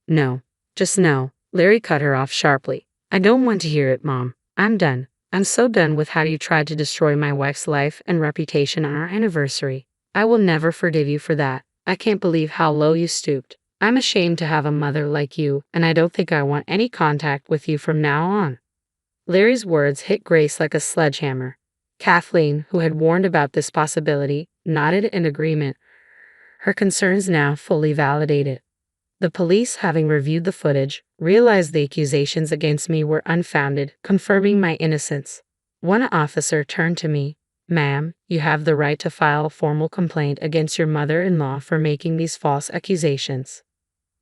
"No. Just no." Larry cut her off sharply. "I don't want to hear it, Mom. I'm done. I'm so done with how you tried to destroy my wife's life and reputation on our anniversary. I will never forgive you for that. I can't believe how low you stooped. I'm ashamed to have a mother like you, and I don't think I want any contact with you from now on." Larry's words hit Grace like a sledgehammer. Kathleen, who had warned about this possibility, nodded in agreement, her concerns now fully validated. The police, having reviewed the footage, realized the accusations against me were unfounded, confirming my innocence. One officer turned to me. "Ma'am, you have the right to file a formal complaint against your mother-in-law for making these false accusations."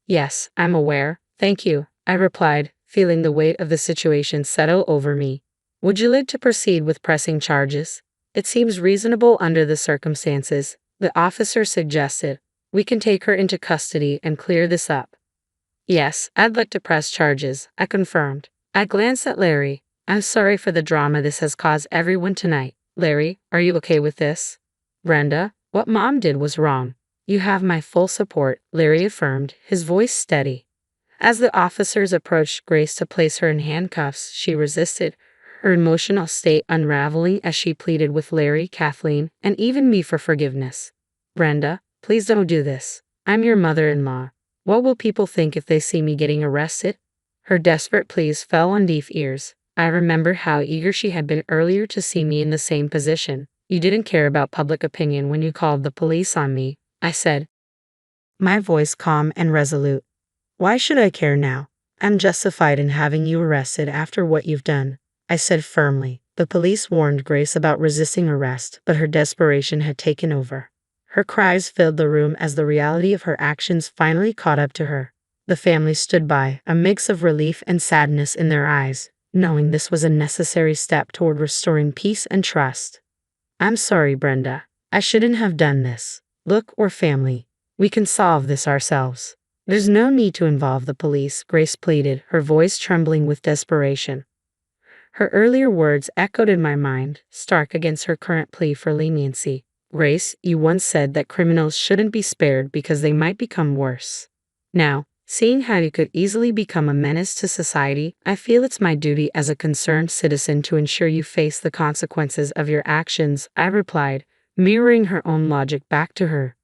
"Yes, I'm aware, thank you," I replied, feeling the weight of the situation settle over me. "Would you like to proceed with pressing charges?" "It seems reasonable under the circumstances," the officer suggested. "We can take her into custody and clear this up." "Yes, I'd like to press charges," I confirmed. I glanced at Larry. "I'm sorry for the drama this has caused everyone tonight. Larry, are you okay with this?" "Brenda, what Mom did was wrong. You have my full support," Larry affirmed, his voice steady. As the officers approached Grace to place her in handcuffs, she resisted, her emotional state unraveling as she pleaded with Larry, Kathleen, and even me for forgiveness. "Brenda, please don't do this. I'm your mother-in-law. What will people think if they see me getting arrested?" Her desperate pleas fell on deaf ears. I remember how eager she had been earlier to see me in the same position. "You didn't care about public opinion when you called the police on me," I said, my voice calm and resolute. "Why should I care now? I'm justified in having you arrested after what you've done," I said firmly. The police warned Grace about resisting arrest, but her desperation had taken over. Her cries filled the room as the reality of her actions finally caught up to her. The family stood by, a mix of relief and sadness in their eyes, knowing this was a necessary step toward restoring peace and trust. "I'm sorry, Brenda. I shouldn't have done this. Look, we're family. We can solve this ourselves." "There's no need to involve the police," Grace pleaded, her voice trembling with desperation. Her earlier words echoed in my mind, stark against her current plea for leniency. "Grace, you once said that criminals shouldn't be spared because they might become worse. Now, seeing how you could easily become a menace to society, I feel it's my duty as a concerned citizen to ensure you face the consequences of your actions," I replied, mirroring her own logic back to her.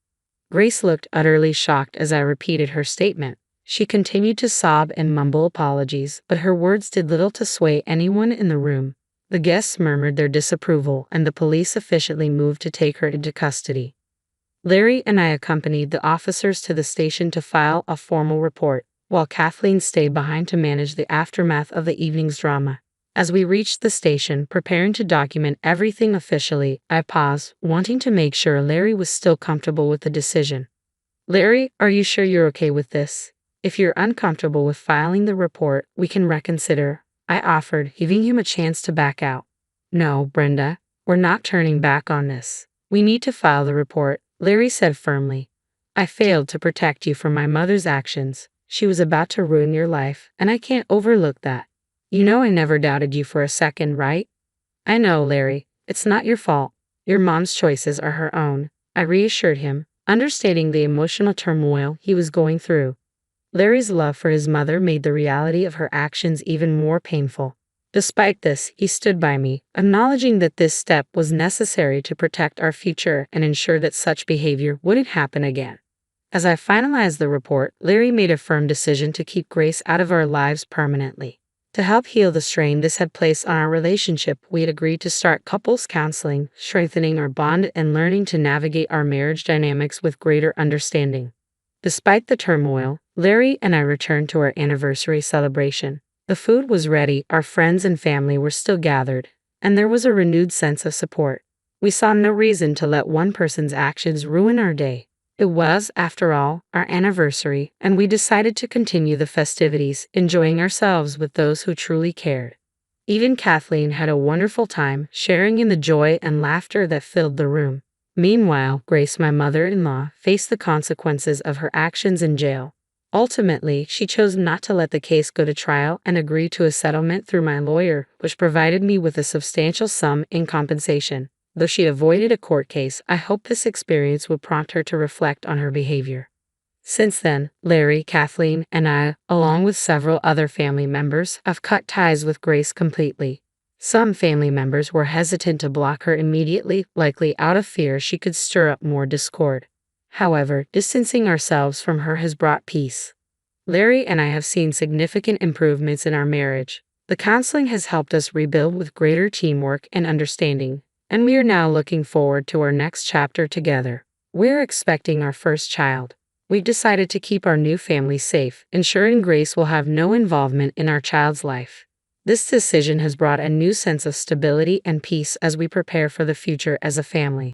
Grace looked utterly shocked as I repeated her statement. She continued to sob and mumble apologies, but her words did little to sway anyone in the room. The guests murmured their disapproval, and the police efficiently moved to take her into custody. Larry and I accompanied the officers to the station to file a formal report, while Kathleen stayed behind to manage the aftermath of the evening's drama. As we reached the station, preparing to document everything officially, I paused, wanting to make sure Larry was still comfortable with the decision. "Larry, are you sure you're okay with this? If you're uncomfortable with filing the report, we can reconsider," I offered, giving him a chance to back out. "No, Brenda, we're not turning back on this. We need to file the report," Larry said firmly. "I failed to protect you from my mother's actions. She was about to ruin your life, and I can't overlook that. You know I never doubted you for a second, right?" "I know, Larry. It's not your fault. Your mom's choices are her own," I reassured him, understating the emotional turmoil he was going through. Larry's love for his mother made the reality of her actions even more painful. Despite this, he stood by me, acknowledging that this step was necessary to protect our future and ensure that such behavior wouldn't happen again. As I finalized the report, Larry made a firm decision to keep Grace out of our lives permanently. To help heal the strain this had placed on our relationship, we had agreed to start couples counseling, strengthening our bond and learning to navigate our marriage dynamics with greater understanding. Despite the turmoil, Larry and I returned to our anniversary celebration. The food was ready, our friends and family were still gathered, and there was a renewed sense of support. We saw no reason to let one person's actions ruin our day. It was, after all, our anniversary, and we decided to continue the festivities, enjoying ourselves with those who truly cared. Even Kathleen had a wonderful time, sharing in the joy and laughter that filled the room. Meanwhile, Grace, my mother-in-law, faced the consequences of her actions in jail. Ultimately, she chose not to let the case go to trial and agreed to a settlement through my lawyer, which provided me with a substantial sum in compensation. Though she avoided a court case, I hope this experience would prompt her to reflect on her behavior. Since then, Larry, Kathleen, and I, along with several other family members, have cut ties with Grace completely. Some family members were hesitant to block her immediately, likely out of fear she could stir up more discord. However, distancing ourselves from her has brought peace. Larry and I have seen significant improvements in our marriage. The counseling has helped us rebuild with greater teamwork and understanding, and we are now looking forward to our next chapter together. We're expecting our first child. We've decided to keep our new family safe, ensuring Grace will have no involvement in our child's life. This decision has brought a new sense of stability and peace as we prepare for the future as a family.